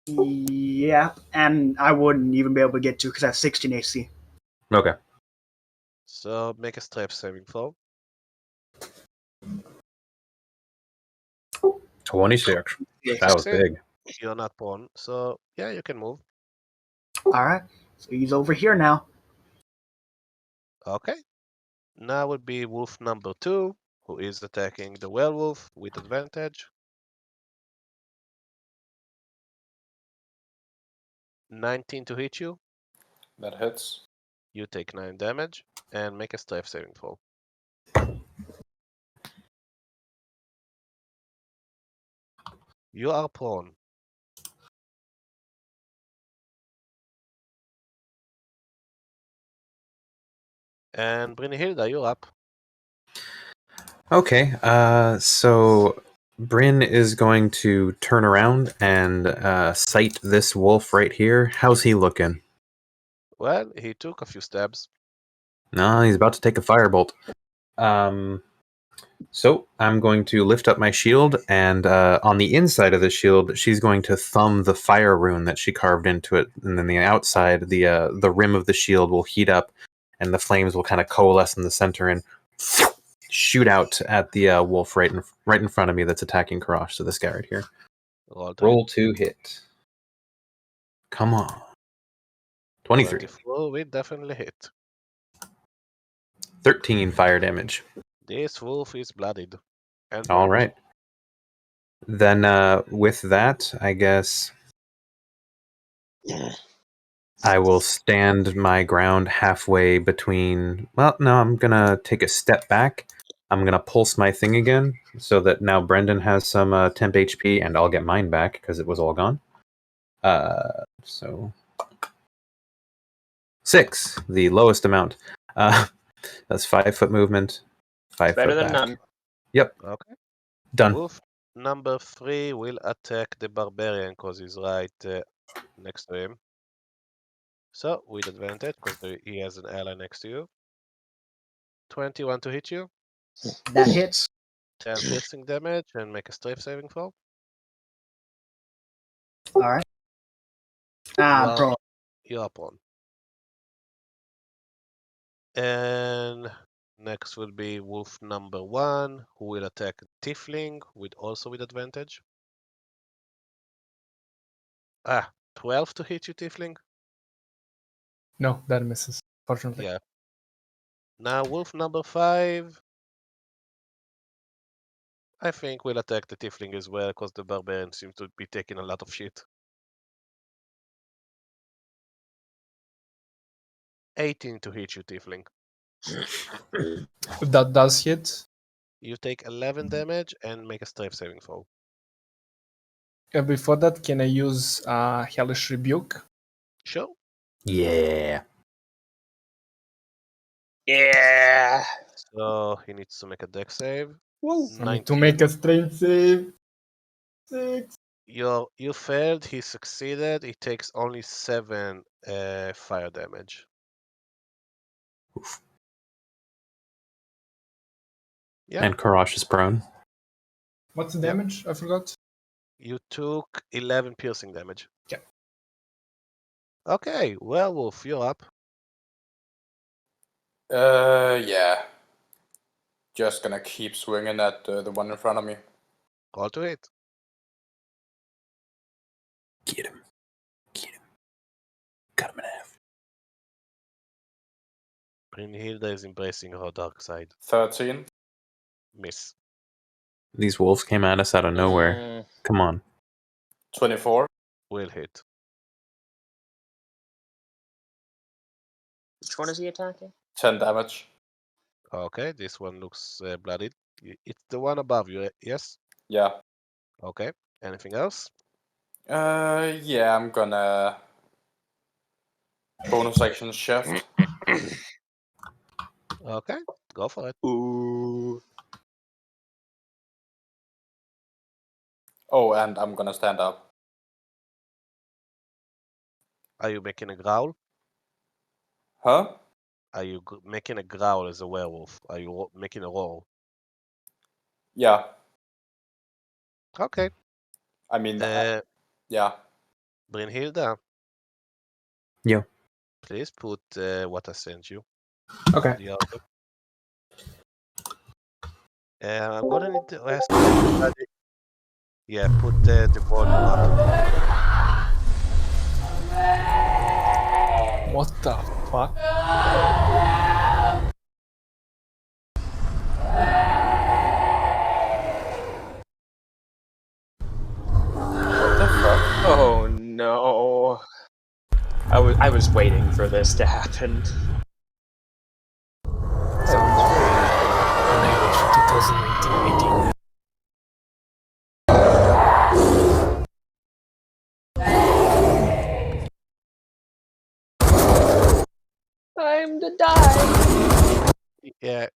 Yeah, and I wouldn't even be able to get to because I have 16 AC. Okay. So make a strafe saving throw. 26. That was big. You're not prone, so yeah, you can move. All right, so he's over here now. Okay. Now would be wolf number 2, who is attacking the werewolf with advantage. 19 to hit you. That hits. You take 9 damage and make a strafe saving throw. You are prone. And Brynhilda, you're up. Okay. So Bryn is going to turn around and sight this wolf right here. How's he looking? Well, he took a few stabs. No, he's about to take a firebolt. So I'm going to lift up my shield, and on the inside of the shield, she's going to thumb the fire rune that she carved into it, and then the outside, the rim of the shield will heat up, and the flames will kind of coalesce in the center and shoot out at the wolf right in front of me that's attacking Karash. So this guy right here. Roll to hit. Come on. 23. 24 will definitely hit. 13 fire damage. This wolf is bloodied. And All burned. right. Then with that, I guess I will stand my ground halfway between... Well, no, I'm going to take a step back. I'm going to pulse my thing again so that now Brendan has some temp HP and I'll get mine back because it was all gone. So 6, the lowest amount. That's 5 foot movement. 5 Better foot than back. none. Yep. Okay. Done. Wolf number 3 will attack the barbarian because he's right next to him. So, with advantage, because he has an ally next to you. 21 to hit you. That hits. 10 piercing damage, and make a strength saving throw. All right. Well, Bro. You're up on. And next will be wolf number 1, who will attack Tiefling, also with advantage. 12 to hit you, Tiefling. No, that misses, fortunately. Yeah. Now wolf number 5, I think will attack the Tiefling as well, because the barbarian seems to be taking a lot of shit. 18 to hit you, Tiefling. That does hit. You take 11 damage and make a strength saving throw. Before that, can I use Hellish Rebuke? Sure. Yeah. Yeah. So he needs to make a dex save. Woo. I need to make a strength save. 6. You failed, he succeeded. He takes only 7 fire damage. Oof. Yeah. And Karash is prone. What's the damage? I forgot. You took 11 piercing damage. Yeah. Okay, werewolf, you're up. Yeah. Just gonna keep swinging at the one in front of me. Roll to hit. Get him. Get him. Cut him in half. Brynhilda is embracing her dark side. 13. Miss. These wolves came at us out of nowhere. Come on. 24. Will hit. Which one is he attacking? 10 damage. Okay, this one looks bloodied. It's the one above you, yes? Yeah. Okay. Anything else? Yeah, I'm gonna bonus action shift. Okay, go for it. Ooh. Oh, and I'm gonna stand up. Are you making a growl? Huh? Are you making a growl as a werewolf? Are you making a roll? Yeah. Okay. I mean, yeah. Brynhilda. Yeah. Please put what I sent you. Okay. The other. I'm gonna need to ask everybody. Yeah, put the volume up. What the fuck? What the fuck? Oh no. I was waiting for this to happen. Language 2019-18. Time to die. Yeah.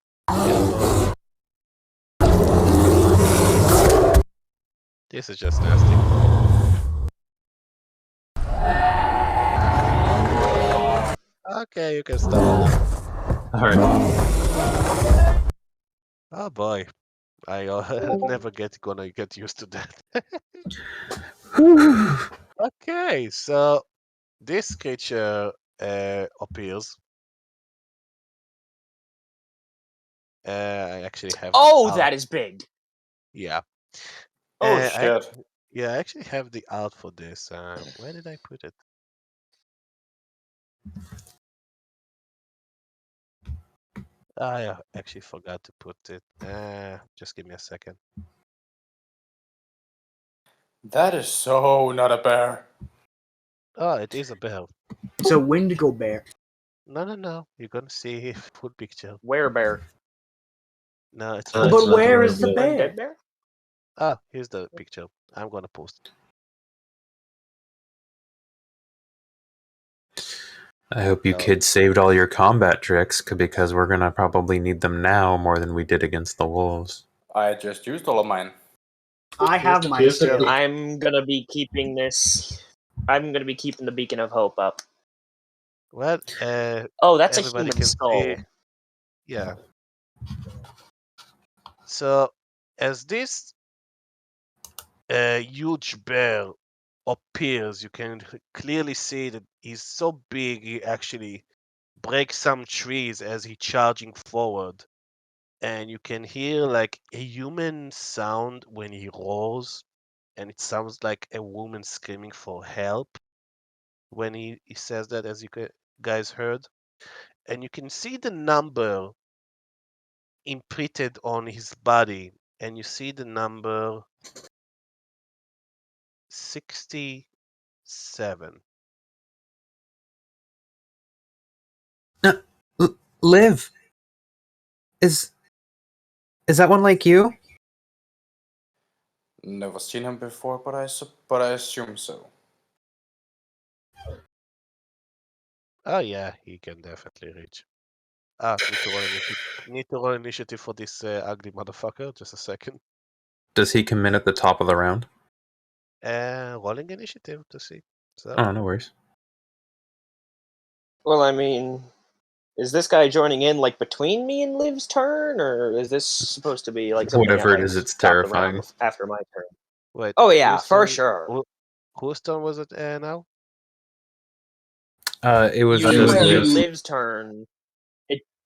This is just nasty. Okay, you can start rolling. Alright. Oh boy, I never gonna get used to that. Okay, so this creature appears. I actually have. Oh, the that art. is big. Yeah. Oh I shit. Yeah, I actually have the art for this. Where did I put it? I actually forgot to put it. Just give me a second. That is so not a bear. Oh, it is a bear. It's a Wendigo bear. No. You're gonna see full picture. Where bear? No, it's No, not. it's But not where a is the bear. bear? Undead bear? Ah, here's the picture. I'm gonna post. I hope you No. kids saved all your combat tricks, because we're gonna probably need them now more than we did against the wolves. I just used all of mine. I have mine Here's the still. clip. I'm gonna be keeping this. I'm gonna be keeping the beacon of hope up. Well, Oh, that's a everybody human can skull. see. Yeah. So, as this huge bear appears, you can clearly see that he's so big he actually breaks some trees as he charging forward. And you can hear like a human sound when he roars, and it sounds like a woman screaming for help when he says that, as you guys heard. And you can see the number imprinted on his body, and you see the number 67. Liv! Is that one like you? Never seen him before, but I assume so. Oh yeah, he can definitely reach. Need to roll initiative for this ugly motherfucker. Just a second. Does he come in at the top of the round? Rolling initiative to see. So Oh, no worries. Well, I mean, is this guy joining in like between me and Liv's turn, or is this supposed to be like something Whatever at, it like, is, it's top of the round terrifying. after my turn? wait. Oh yeah, whose for turn- sure. Whose turn was it now? It was You just and Liv's. Liv's turn.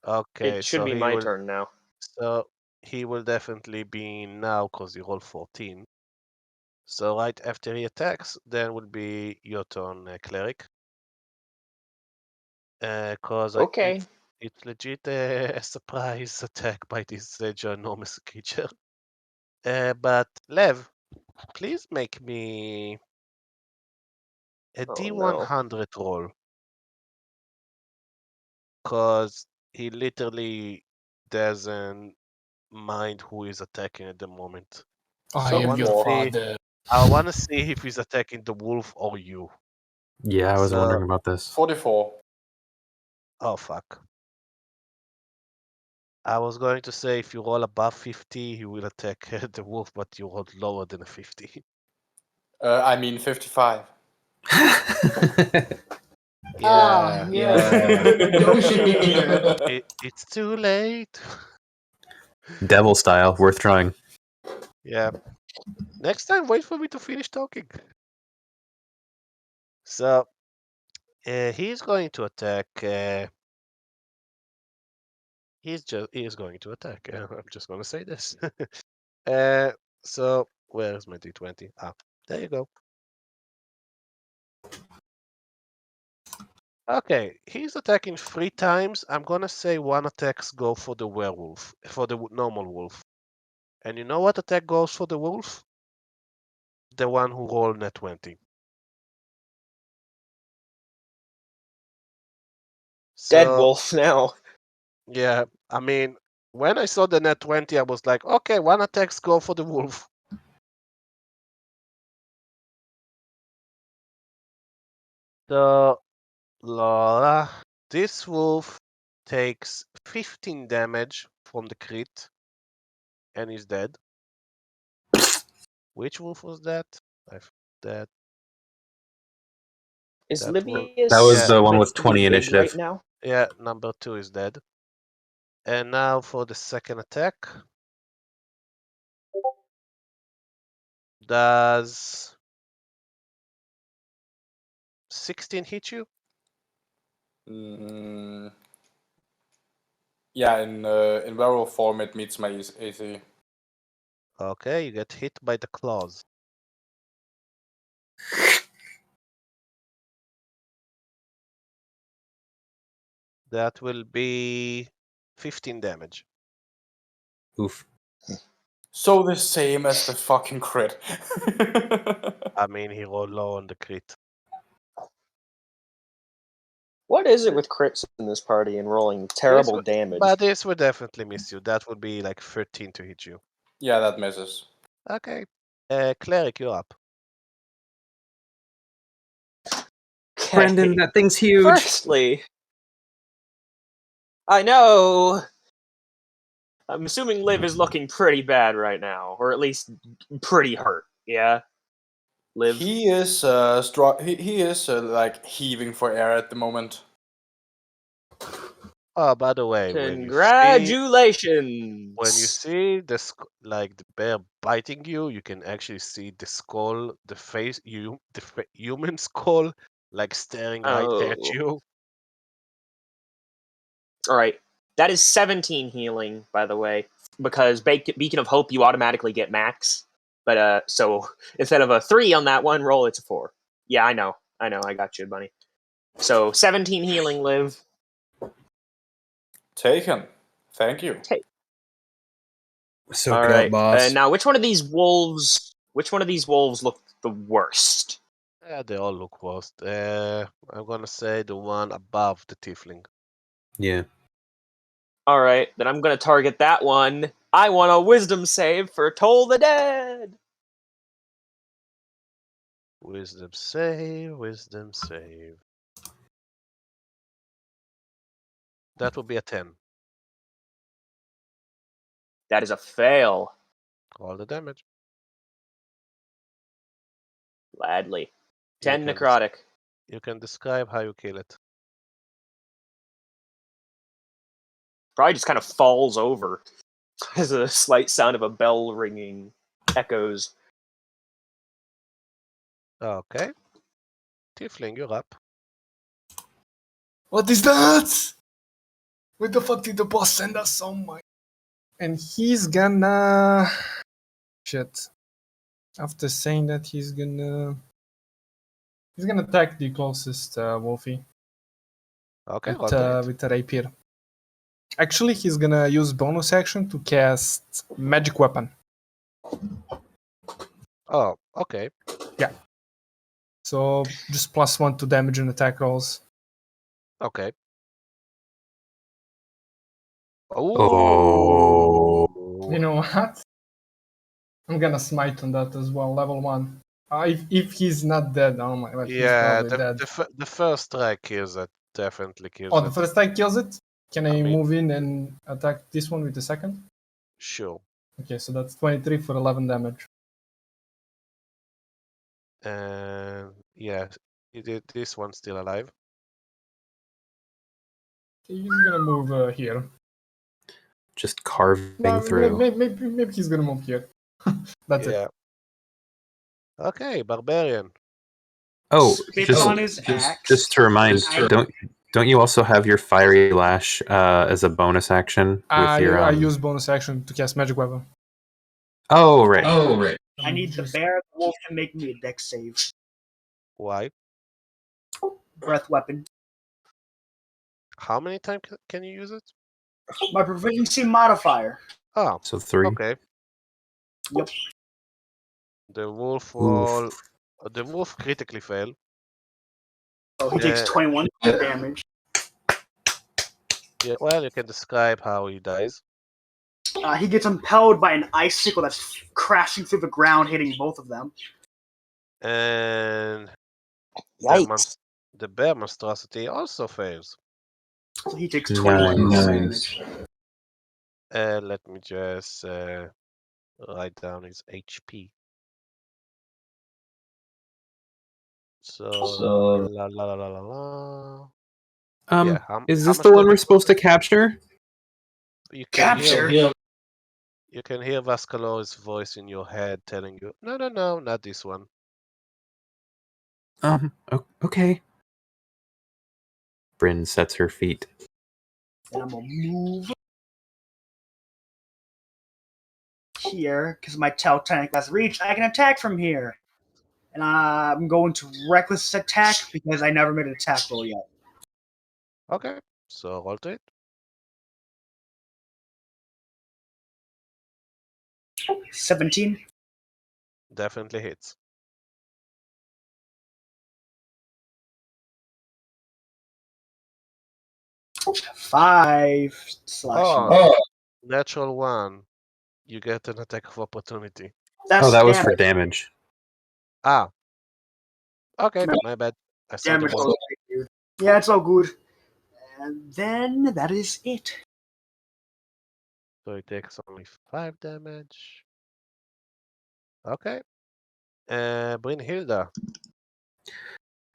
Okay, It should so be he my will. turn now. So he will definitely be now because you rolled 14. So right after he attacks, then will be your turn, cleric. Cause Okay. it's legit a surprise attack by this ginormous creature. But Lev, please make me a Oh, D100 roll. Cause he literally doesn't mind who is attacking at the moment. I So am wanna your see- father. I want to see if he's attacking the wolf or you. Yeah, I was So- wondering about this. 44. Oh fuck. I was going to say if you roll above 50, he will attack the wolf, but you rolled lower than a 50. I mean 55. Ah, yeah. Negotiator. It's too late. Devil style, worth trying. Yeah. Next time, wait for me to finish talking. So, he's going to attack. He's going to attack. I'm just going to say this. So where's my D20? Ah, there you go. Okay, he's attacking 3 times. I'm gonna say 1 attacks go for the werewolf, for the normal wolf. And you know what attack goes for the wolf? The one who rolled net 20. Dead So, wolf now. yeah, I mean, when I saw the net 20, I was like, okay, 1 attacks go for the wolf. So, Laura, this wolf takes 15 damage from the crit and is dead. Which wolf was that? That Is That Livius? That was Yeah. the one pretty with 20 big initiative. right now. yeah, number 2 is dead. And now for the second attack. Does 16 hit you? Yeah, in werewolf form it meets my AC. Okay, you get hit by the claws. That will be 15 damage. Oof. So the same as the fucking crit. I mean, he rolled low on the crit. What is it with crits in this party and rolling terrible damage? But this would definitely miss you. That would be like 13 to hit you. Yeah, that misses. Okay. Cleric, you're up. Okay. Brendan, that thing's huge. Firstly, I know. I'm assuming Liv is looking pretty bad right now, or at least pretty hurt. Yeah, Liv. He is he is like heaving for air at the moment. Oh, by the way, Congratulations! when you see the like the bear biting you, you can actually see the skull, the face, human skull, like staring right at Oh. you. All right, that is 17 healing, by the way, because Beacon of Hope you automatically get max. But so instead of a 3 on that one roll, it's a 4. Yeah, I know, I got you, bunny. So 17 healing, Liv. Taken. Thank you. So All good, right. boss. Now, which one of these wolves look the worst? Yeah, they all look worse. I'm gonna say the one above the tiefling. Yeah. All right, then I'm gonna target that one. I want a wisdom save for Toll the Dead. Wisdom save, wisdom save. That would be a 10. That is a fail. All the damage. Gladly. You 10 can necrotic. You can describe how you kill it. Probably just kind of falls over. Has a slight sound of a bell ringing echoes. Okay. Tiefling, you're up. What is that? Where the fuck did the boss send us? Oh my. And he's gonna. Shit. After saying that, he's gonna attack the closest Wolfie Okay, roll to hit. with a rapier. Actually, he's gonna use bonus action to cast magic weapon. Oh, okay. So just +1 to damage and attack rolls. Okay. Oh. You know what? I'm gonna smite on that as well, level 1. If he's not dead, oh my god, he's Yeah, probably dead. the first strike kills it. Definitely kills Oh, it. the first strike kills it? Can I I mean- move in and attack this one with the second? Sure. Okay, so that's 23 for 11 damage. And yeah, this one's still alive. Okay, he's gonna move here. Just carving No, through. maybe he's gonna move here. That's it. Yeah. Okay, barbarian. Oh, Spit just on his axe. just to remind, don't you also have your fiery lash as a bonus action with your? I use bonus action to cast magic weapon. Oh right. I need the bear and the wolf to make me a dex save. Why? Breath weapon. How many times can you use it? My proficiency modifier. Oh, So 3. okay. Yep. The wolf Oof. The wolf critically failed. So he takes 21 damage. Yeah, well, you can describe how he dies. He gets impelled by an icicle that's crashing through the ground, hitting both of them. And Yikes. the bear monstrosity also fails. So he takes 21 Nice. damage. Let me just write down his HP. So, So- la la la la la la. Um, Yeah, is how this much the one damage we're was supposed to it? capture? You can hear Capture. you can hear Vasculara's voice in your head telling you, no, no, no, not this one. Okay. Bryn sets her feet. And I'm gonna move here because my Titanic has reach. I can attack from here, and I'm going to reckless attack because I never made an attack roll yet. Okay, so roll to it. 17. Definitely hits. Five slashing. Oh, natural one. You get an attack of opportunity. That's Oh, that was damage. for damage. Ah. Okay, my bad. I saw the Damage one. goes right here. Yeah, it's all good. And then that is it. So it takes only 5 damage. Okay. Brynhilda.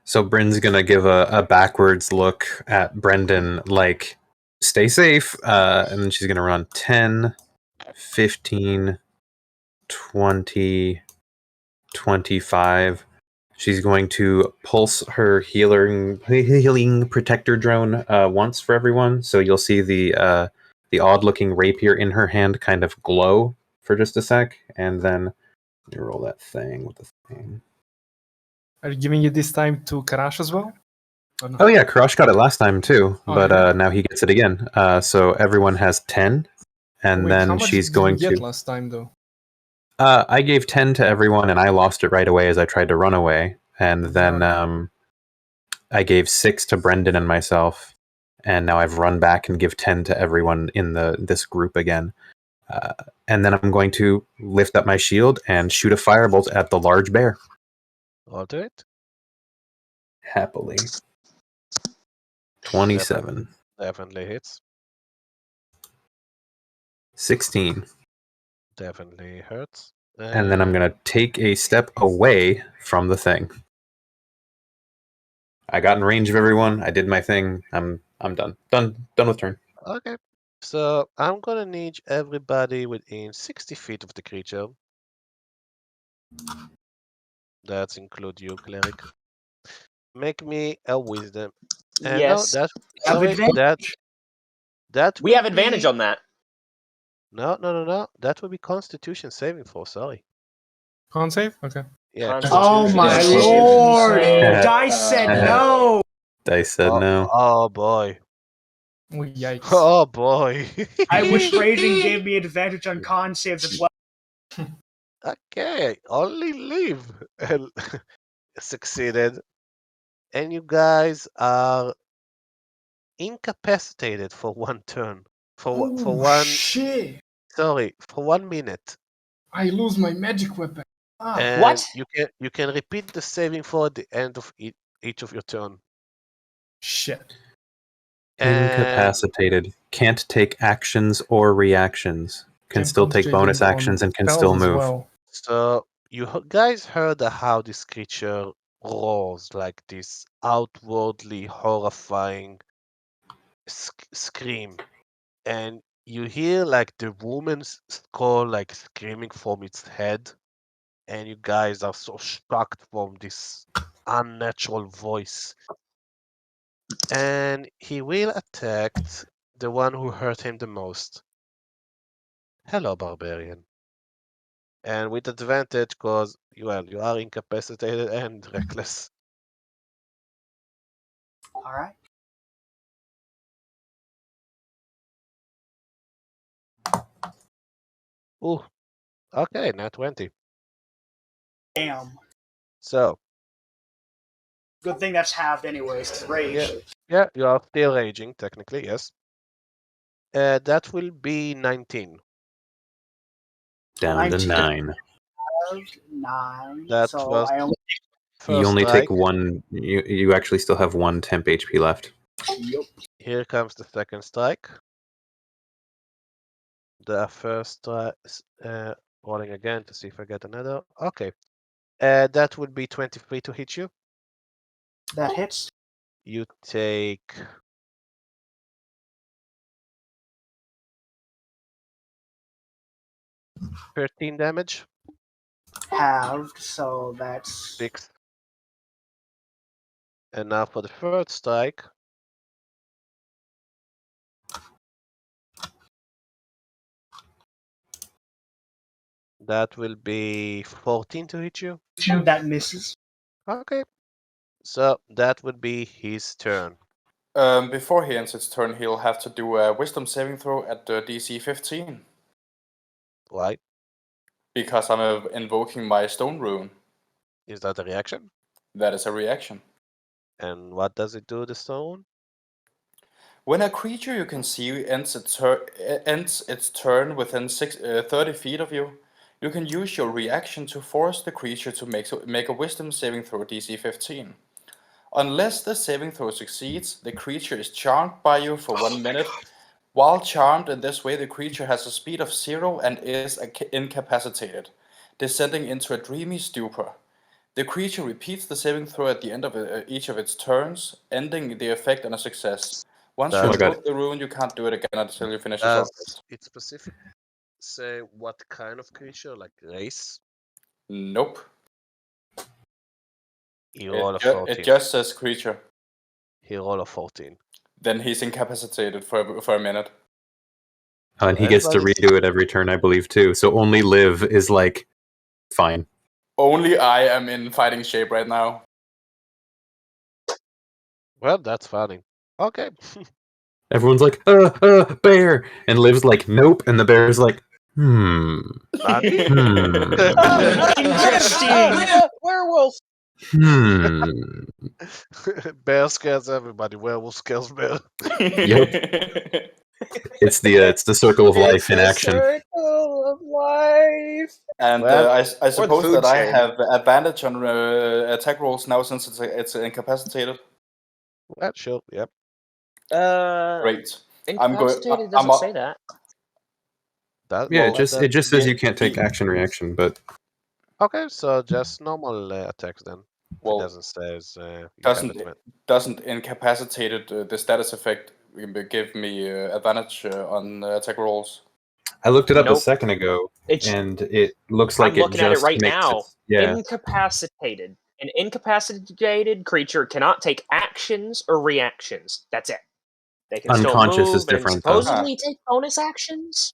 So Bryn's gonna give a backwards look at Brendan, like, stay safe, and then she's gonna run 10, 15, 20, 25. She's going to pulse her healing protector drone once for everyone. So you'll see the odd-looking rapier in her hand kind of glow for just a sec, and then let me roll that thing with the thing. Are you giving it this time to Karash as well? Or no? Oh yeah, Karash got it last time too, Oh, but yeah? now he gets it again. So everyone has 10, and Wait, how then much she's did going you get to. last time though? I gave 10 to everyone, and I lost it right away as I tried to run away. And then I gave 6 to Brendan and myself, and now I've run back and give 10 to everyone in this group again. And then I'm going to lift up my shield and shoot a firebolt at the large bear. Roll to it. Happily. 27. Definitely hits. 16. Definitely hurts. And then I'm going to take a step away from the thing. I got in range of everyone. I did my thing. I'm done. Done with turn. Okay. So I'm gonna need everybody within 60 feet of the creature. That's include you, cleric. Make me a wisdom. No, Yes. that Have sorry, advantage. that We will have advantage be- on that. No. That will be Constitution saving throw. Sorry. Can't save? Okay. Yeah. Constitution Oh my saving lord! throw. Dice said no! Dice said no. Oh boy. Oh, yikes. Oh boy. I wish raising gave me advantage on con saves as well. Okay, only leave. Succeeded. And you guys are incapacitated for one turn. For one shit! sorry, for 1 minute. I lose my magic weapon. And What? you can repeat the saving for the end of each of your turn. Shit. And Incapacitated. Can't take actions or reactions. Can still take bonus concentrate on actions and can spells still as move. well. so you guys heard how this creature roars, like this outwardly horrifying scream, and you hear like the woman's skull like screaming from its head, and you guys are so shocked from this unnatural voice. And he will attack the one who hurt him the most. Hello, barbarian. And with advantage, because you are incapacitated and reckless. Alright. Ooh, okay, not 20. Damn. So Good thing that's halved anyways, 'cause rage. yeah, you are still raging technically, yes. That will be 19. Down to 19. 9. 9. That So was I only. first You only strike. take 1. You actually still have 1 temp HP left. Yep. Here comes the second strike. The first strike, rolling again to see if I get another. Okay. That would be 23 to hit you. That hits. You take 13 damage. Halved, so that's 6. And now for the third strike. That will be 14 to hit you. that misses. Okay. So that would be his turn. Before he ends its turn, he'll have to do a wisdom saving throw at DC 15. Right? Because I'm invoking my stone rune. Is that a reaction? That is a reaction. And what does it do, the stone? When a creature you can see ends its turn within 30 feet of you, you can use your reaction to force the creature to make a wisdom saving throw DC 15. Unless the saving throw succeeds, the creature is charmed by you for 1 minute. While charmed in this way, the creature has a speed of 0 and is incapacitated, descending into a dreamy stupor. The creature repeats the saving throw at the end of each of its turns, ending the effect on a success. Once you Does- invoke the rune, you can't do it again until you finish your Does it specific say what kind of creature, like race? Nope. He roll a 14. It just says creature. He roll a 14. Then he's incapacitated for a minute. And he gets to redo it every turn, I believe, too. So only live is like fine. Only I am in fighting shape right now. Well, that's funny. Okay. Everyone's like, bear, and Liv's like, nope, and the bear's like, Interesting. Werewolf. Bear scares everybody. Werewolf scares bear. Yep. It's the circle of life in action. Circle of life. And Well, I suppose food that I chain. have advantage on attack rolls now since it's incapacitated. Well, sure. Yep. Great. I'm Incapacitated I'm doesn't say that. Yeah, it just says you can't take action reaction, but Okay, so just normal attacks then. Well, It doesn't say you have advantage. doesn't incapacitated the status effect give me advantage on attack rolls? I looked it up a Nope. second ago, It's, and it looks like I'm looking at it right makes now. yeah. Incapacitated. An incapacitated creature cannot take actions or reactions. That's it. They can Unconscious still is move and different, though. supposedly take bonus actions.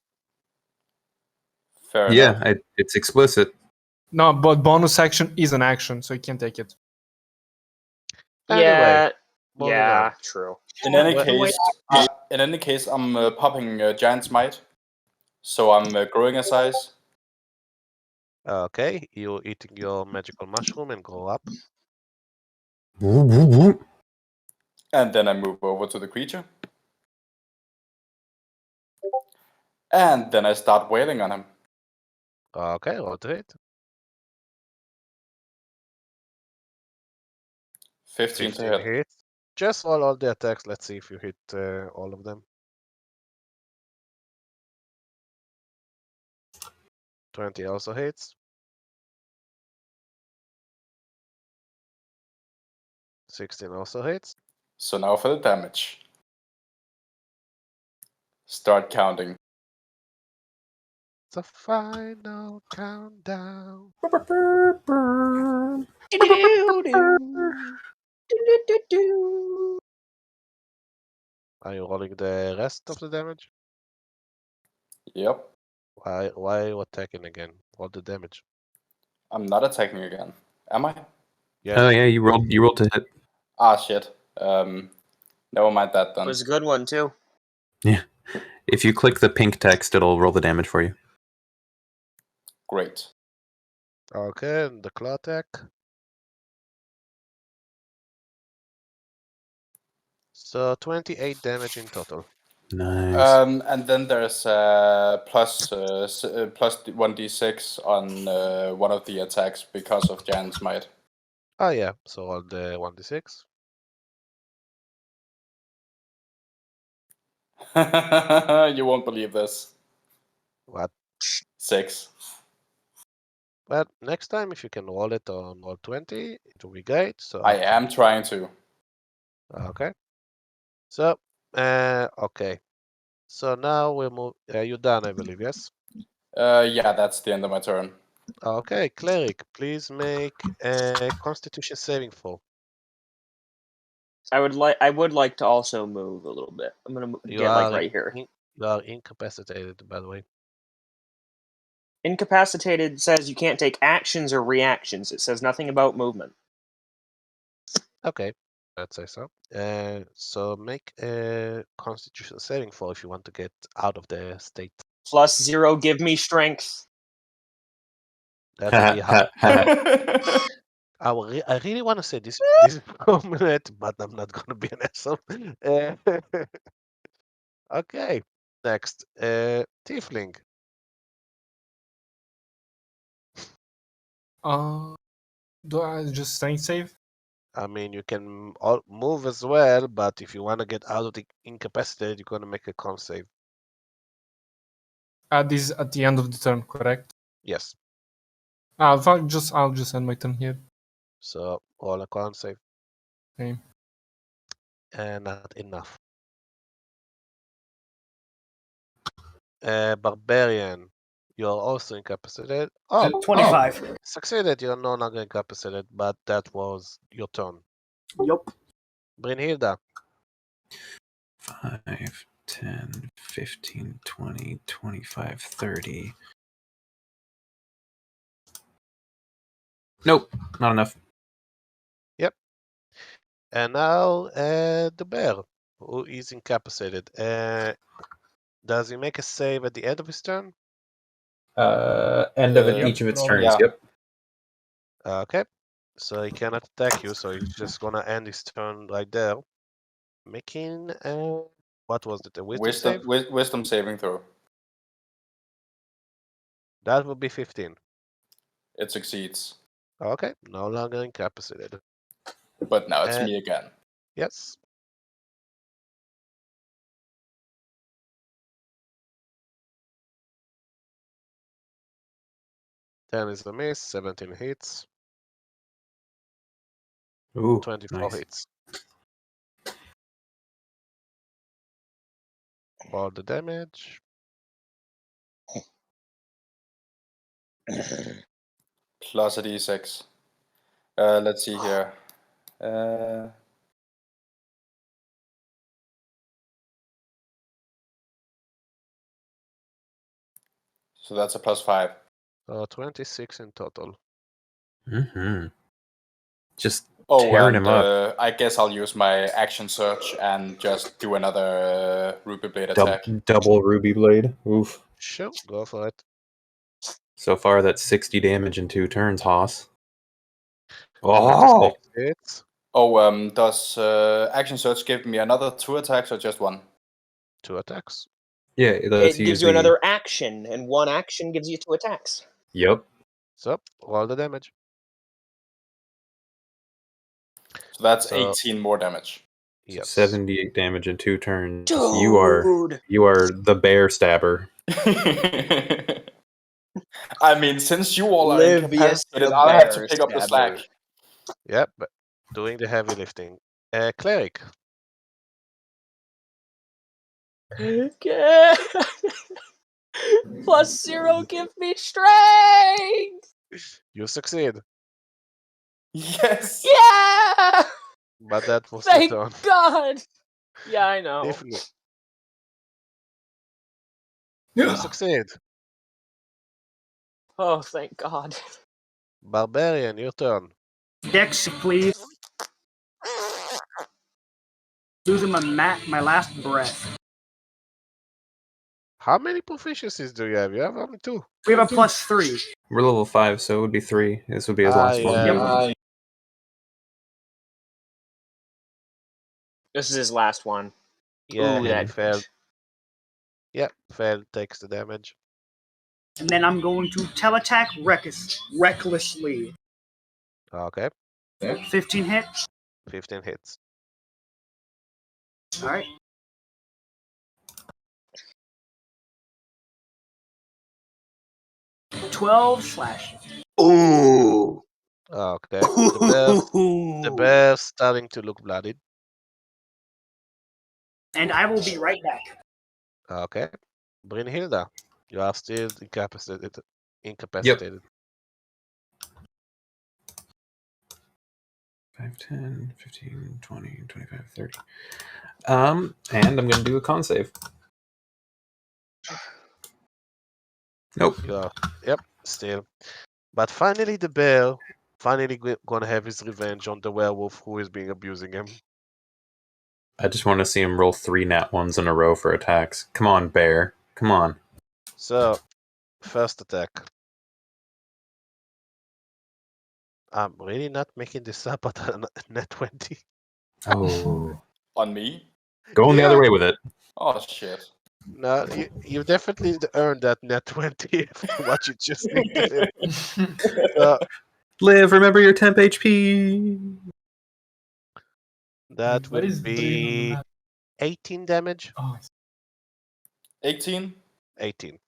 Fair enough. Yeah, it's explicit. No, but bonus action is an action, so you can't take it. Yeah, moving yeah, on. true. In any What- case, I'm popping Giant Smite, so I'm growing a size. Okay, you're eating your magical mushroom and grow up. And then I move over to the creature. And then I start wailing on him. Okay, roll to hit. 15 to 15 hit. hits. Just roll all the attacks. Let's see if you hit all of them. 20 also hits. 16 also hits. So now for the damage. Start counting. It's a final countdown. Are you rolling the rest of the damage? Yep. Why are you attacking again? Roll the damage. I'm not attacking again. Am I? Yeah. Oh yeah, you rolled to hit. Ah, shit. Never mind that It then. was a good one, too. Yeah. If you click the pink text, it'll roll the damage for you. Great. Okay, and the claw attack. So 28 damage in total. Nice. And then there's plus 1d6 on one of the attacks because of Giant Smite. Oh yeah, so roll the 1d6. You won't believe this. What? 6. But next time, if you can roll it on roll 20, it will be great. So I am trying to. Okay. So, okay. So now we'll move. You're done, I believe. Yes. Yeah, that's the end of my turn. Okay, cleric, please make a Constitution saving throw. I would like to also move a little bit. I'm gonna You get like are right here. You are incapacitated, by the way. Incapacitated says you can't take actions or reactions. It says nothing about movement. Okay, let's say so. So make a Constitution saving throw if you want to get out of the state. +0, give me strength. That will be hard. I really want to say this minute, but I'm not gonna be an asshole. Okay, next, Tiefling. Do I just strength save? I mean, you can move as well, but if you want to get out of the incapacitated, you're gonna make a con save. This is at the end of the turn, correct? Yes. I'll just end my turn here. So roll a con save. Okay. And not enough. Barbarian, you're also incapacitated. Oh, 25. succeeded. You're no longer incapacitated, but that was your turn. Yup. Brynhilda. 5, 10, 15, 20, 25, 30. Nope, not enough. Yep. And now the bear, who is incapacitated. Does he make a save at the end of his turn? End of each of its turns. Yeah. Yep. Okay. So he cannot attack you, so he's just gonna end his turn right there. Making what was it? A wisdom save? Wisdom saving throw. That would be 15. It succeeds. Okay, no longer incapacitated. But now it's me again. Yes. Ten is the miss, 17 hits, Ooh, 24 nice. hits. All the damage. Plus a d6. Let's see here. So that's a +5. 26 in total. Mm-hmm. Just Oh, tearing and him up. I guess I'll use my action search and just do another Ruby Blade attack. Double Ruby Blade. Oof. Sure, go for it. So far, that's 60 damage in 2 turns, Haas. 26 hits, Oh, does action search give me another 2 attacks or just 1? 2 attacks. Yeah, It gives you another action, and 1 action gives you 2 attacks. Yep. So, roll the damage. So that's 18 more damage. Yes. 78 damage in 2 turns. Dude. You are the bear stabber. I mean, since you all are Livius incapacitated, the I'll have to bear pick up the stabber. slack. Yep, but doing the heavy lifting. Cleric. Okay. +0, give me strength. You succeed. Yes! Yeah! But that was Thank your turn. God. Yeah, I know. Tiffany. You succeed. Oh, thank God. Barbarian, your turn. Dex, please. Losing my last breath. How many proficiencies do you have? You have only 2. We have a +3. We're level 5, so it would be 3. This would be his last one. Yeah. This is his last one. Yeah, Ooh, he that failed. Yep, failed, takes the damage. And then I'm going to tell-attack recklessly. Okay, 15 hits. 15 hits. Alright. 12 slashing. Ooh. Okay. The bear's starting to look bloodied. And I will be right back. Okay. Brynhilda, you are still incapacitated. 5, 10, 15, 20, 25, 30. And I'm going to do a con save. Nope. You are, yep, still. But finally, the bear gonna have his revenge on the werewolf who is being abusing him. I just want to see him roll 3 nat 1s in a row for attacks. Come on, bear. Come on. So, first attack. I'm really not making this up, but a net 20. Oh. On me? Going the Yeah. other way with it. Oh shit. No, you definitely earned that net 20 for what you just did to him. So, Liv, remember your temp HP. that What will is the green on the be map? 18 damage. Oh, 18? 18.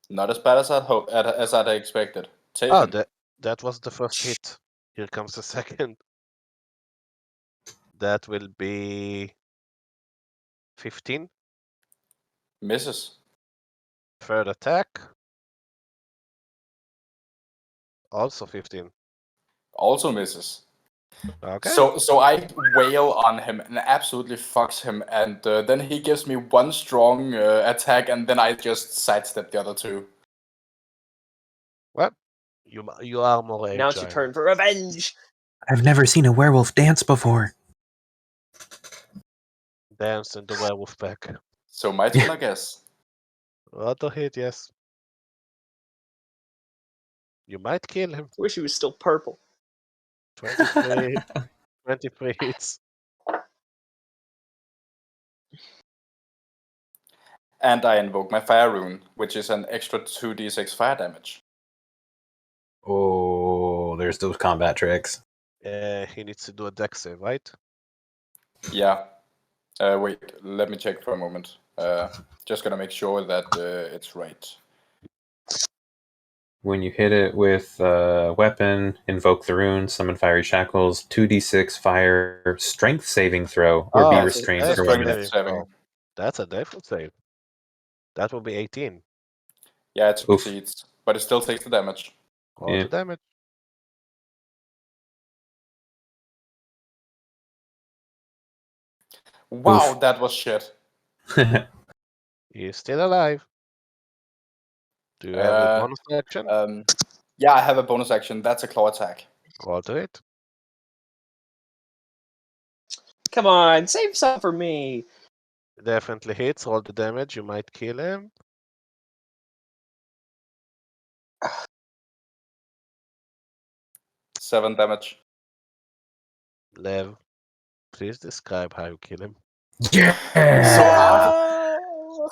Not as bad as I'd expected. Oh, Taken. that was the first hit. Here comes the second. That will be 15. Misses. Third attack. Also 15. Also misses. Okay. So I wail on him and absolutely fucks him, and then he gives me one strong attack, and then I just sidestep the other two. Well, you are more agile. Now it's your turn for revenge. I've never seen a werewolf dance before. Dance in the werewolf pack. So my turn, I guess. Auto hit, yes. You might kill him. Wish he was still purple. 23. 23 hits. And I invoke my fire rune, which is an extra 2d6 fire damage. Oh, there's those combat tricks. He needs to do a dex save, right? Yeah. Wait, let me check for a moment. Just gonna make sure that it's right. When you hit it with a weapon, invoke the rune, summon fiery shackles, 2d6 fire, strength saving throw, or be Oh, restrained that's for a 1 strength minute. saving. Oh, that's a default save. That will be 18. Yeah, it Oof. succeeds, but it still takes the damage. All Yeah. the damage. Wow, Oof. that was shit. He's still alive. Do you have a bonus action? Yeah, I have a bonus action. That's a claw attack. Roll to it. Come on, save some for me. Definitely hits. Roll the damage. You might kill him. Seven damage. Lev, please describe how you kill him.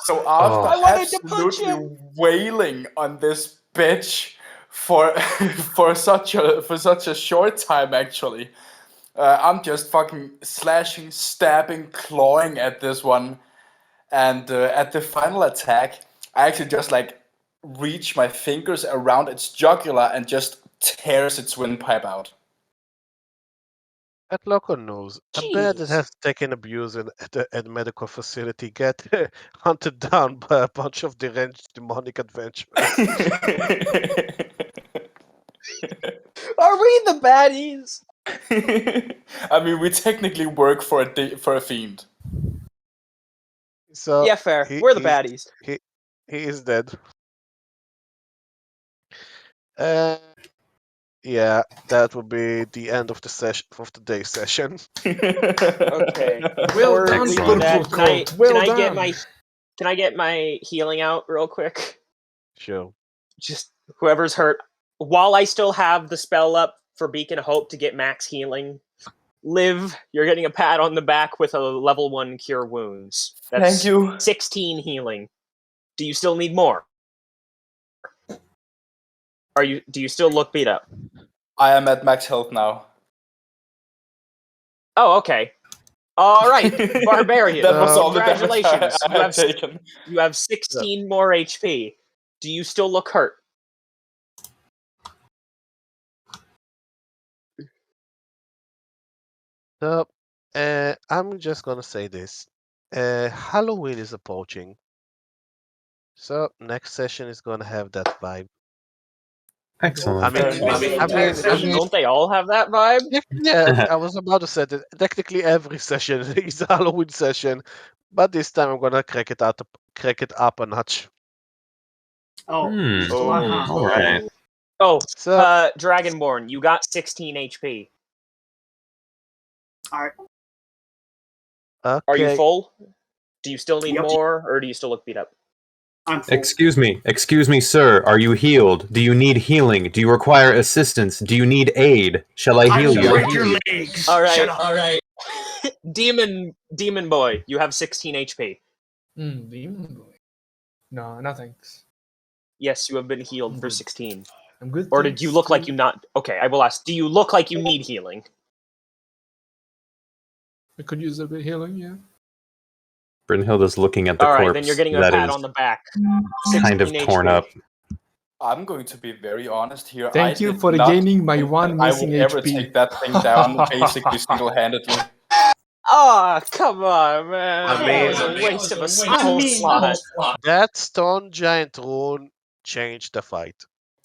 So after I wanted to punch absolutely him. wailing on this bitch for for such a short time, actually, I'm just fucking slashing, stabbing, clawing at this one, and at the final attack, I actually just like reach my fingers around its jugular and just tears its windpipe out. At local news, a bear that Jeez. has taken abuse at a medical facility get hunted down by a bunch of deranged demonic adventurers. Are we the baddies? I mean, we technically work for a fiend. So Yeah, fair. he- We're the he's- baddies. He is dead. Yeah, that will be the end of the session of the day session. Okay. Well Before done, we do Excellent. that, purple coat. Well done. Can I get my healing out real quick? Sure. Just whoever's hurt. While I still have the spell up for Beacon of Hope to get max healing, Liv, you're getting a pat on the back with a level 1 cure wounds. That's Thank you. 16 healing. Do you still need more? Do you still look beat up? I am at max health now. Oh, okay. All right, Barbarian. That was all the damage Congratulations. I had taken. You have 16 more HP. Do you still look hurt? So, I'm just gonna say this. Halloween is approaching. So, next session is gonna have that vibe. Excellent. Don't they all have that vibe? Yeah, I was about to say that technically every session is a Halloween session, but this time I'm gonna crack it up a notch. Oh, Hmm. uh-huh. All right. Oh, So, Dragonborn, you got 16 HP. All right. okay. Are you full? Do you still need Yep. more, or do you still look beat up? I'm full. Excuse me, sir. Are you healed? Do you need healing? Do you require assistance? Do you need aid? Shall I I heal will you? break your legs. All right. Shut up. All right. Demon boy, you have 16 HP. Demon boy. No, no thanks. Yes, you have been healed for 16. I'm good. Or did you look like you not? Okay, I will ask. Do you look like you need healing? I could use a bit of healing, yeah. Brynhilda's looking at the All right, corpse then you're getting a that pat is on the back. kind of 16 torn HP. up. I'm going to be very honest here. Thank you did for not gaining my think one that missing I will ever HP. take that thing down basically single-handedly. Oh, come on, man. I That was mean- a waste of a spell slot. That stone giant rune changed the fight.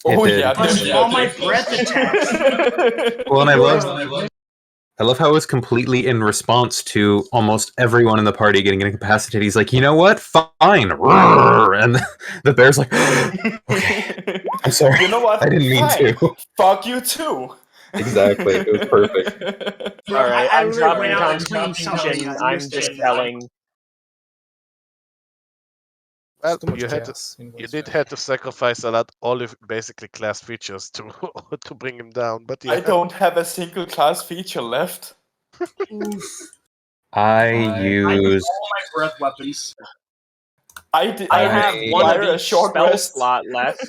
Oh did. yeah, Plus definitely. all my breath attacks. Well, and I love how it was completely in response to almost everyone in the party getting incapacitated. He's like, you know what? Fine. Roar. And the bear's like, okay, I'm sorry. You know what? I didn't mean Fine. to. Fuck you too. Exactly. It was perfect. All right, I I'm literally dropping went out and cleaned something. Constitution. I I'm missed just it. telling. Well, Too much you had to, chaos in you voice did chat. have to sacrifice a lot, all of basically class features to to bring him down. But yeah, I don't have a single class feature left. I I use used all my breath weapons. I have one of require a each short spell rest. slot left.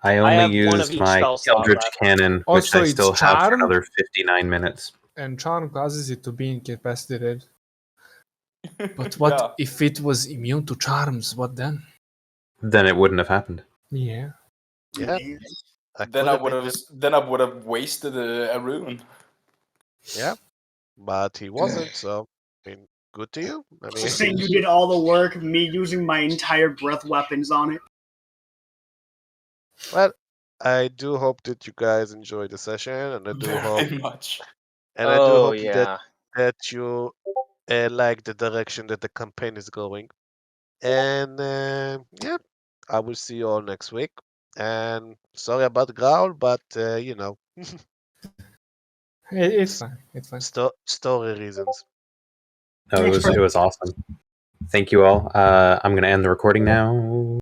I have only one of used each my spell slot Eldritch left. Cannon, which Also, I it's still have for charm. another 59 minutes. And charm causes it to be incapacitated. But what Yeah. if it was immune to charms? What then? Then it wouldn't have happened. Yeah. yeah. Then I would have wasted a rune. Yeah, but he wasn't. So, I mean, good to you. I So mean, saying you did all the work, me using my entire breath weapons on it. well, I do hope that you guys enjoy the session, and I do hope, Very much. and I do hope yeah. that you like the direction that the campaign is going. And yeah, I will see you all next week. And sorry about Growl, but you know, It's fine. It's fine. story reasons. No, it was awesome. Thank you all. I'm going to end the recording now.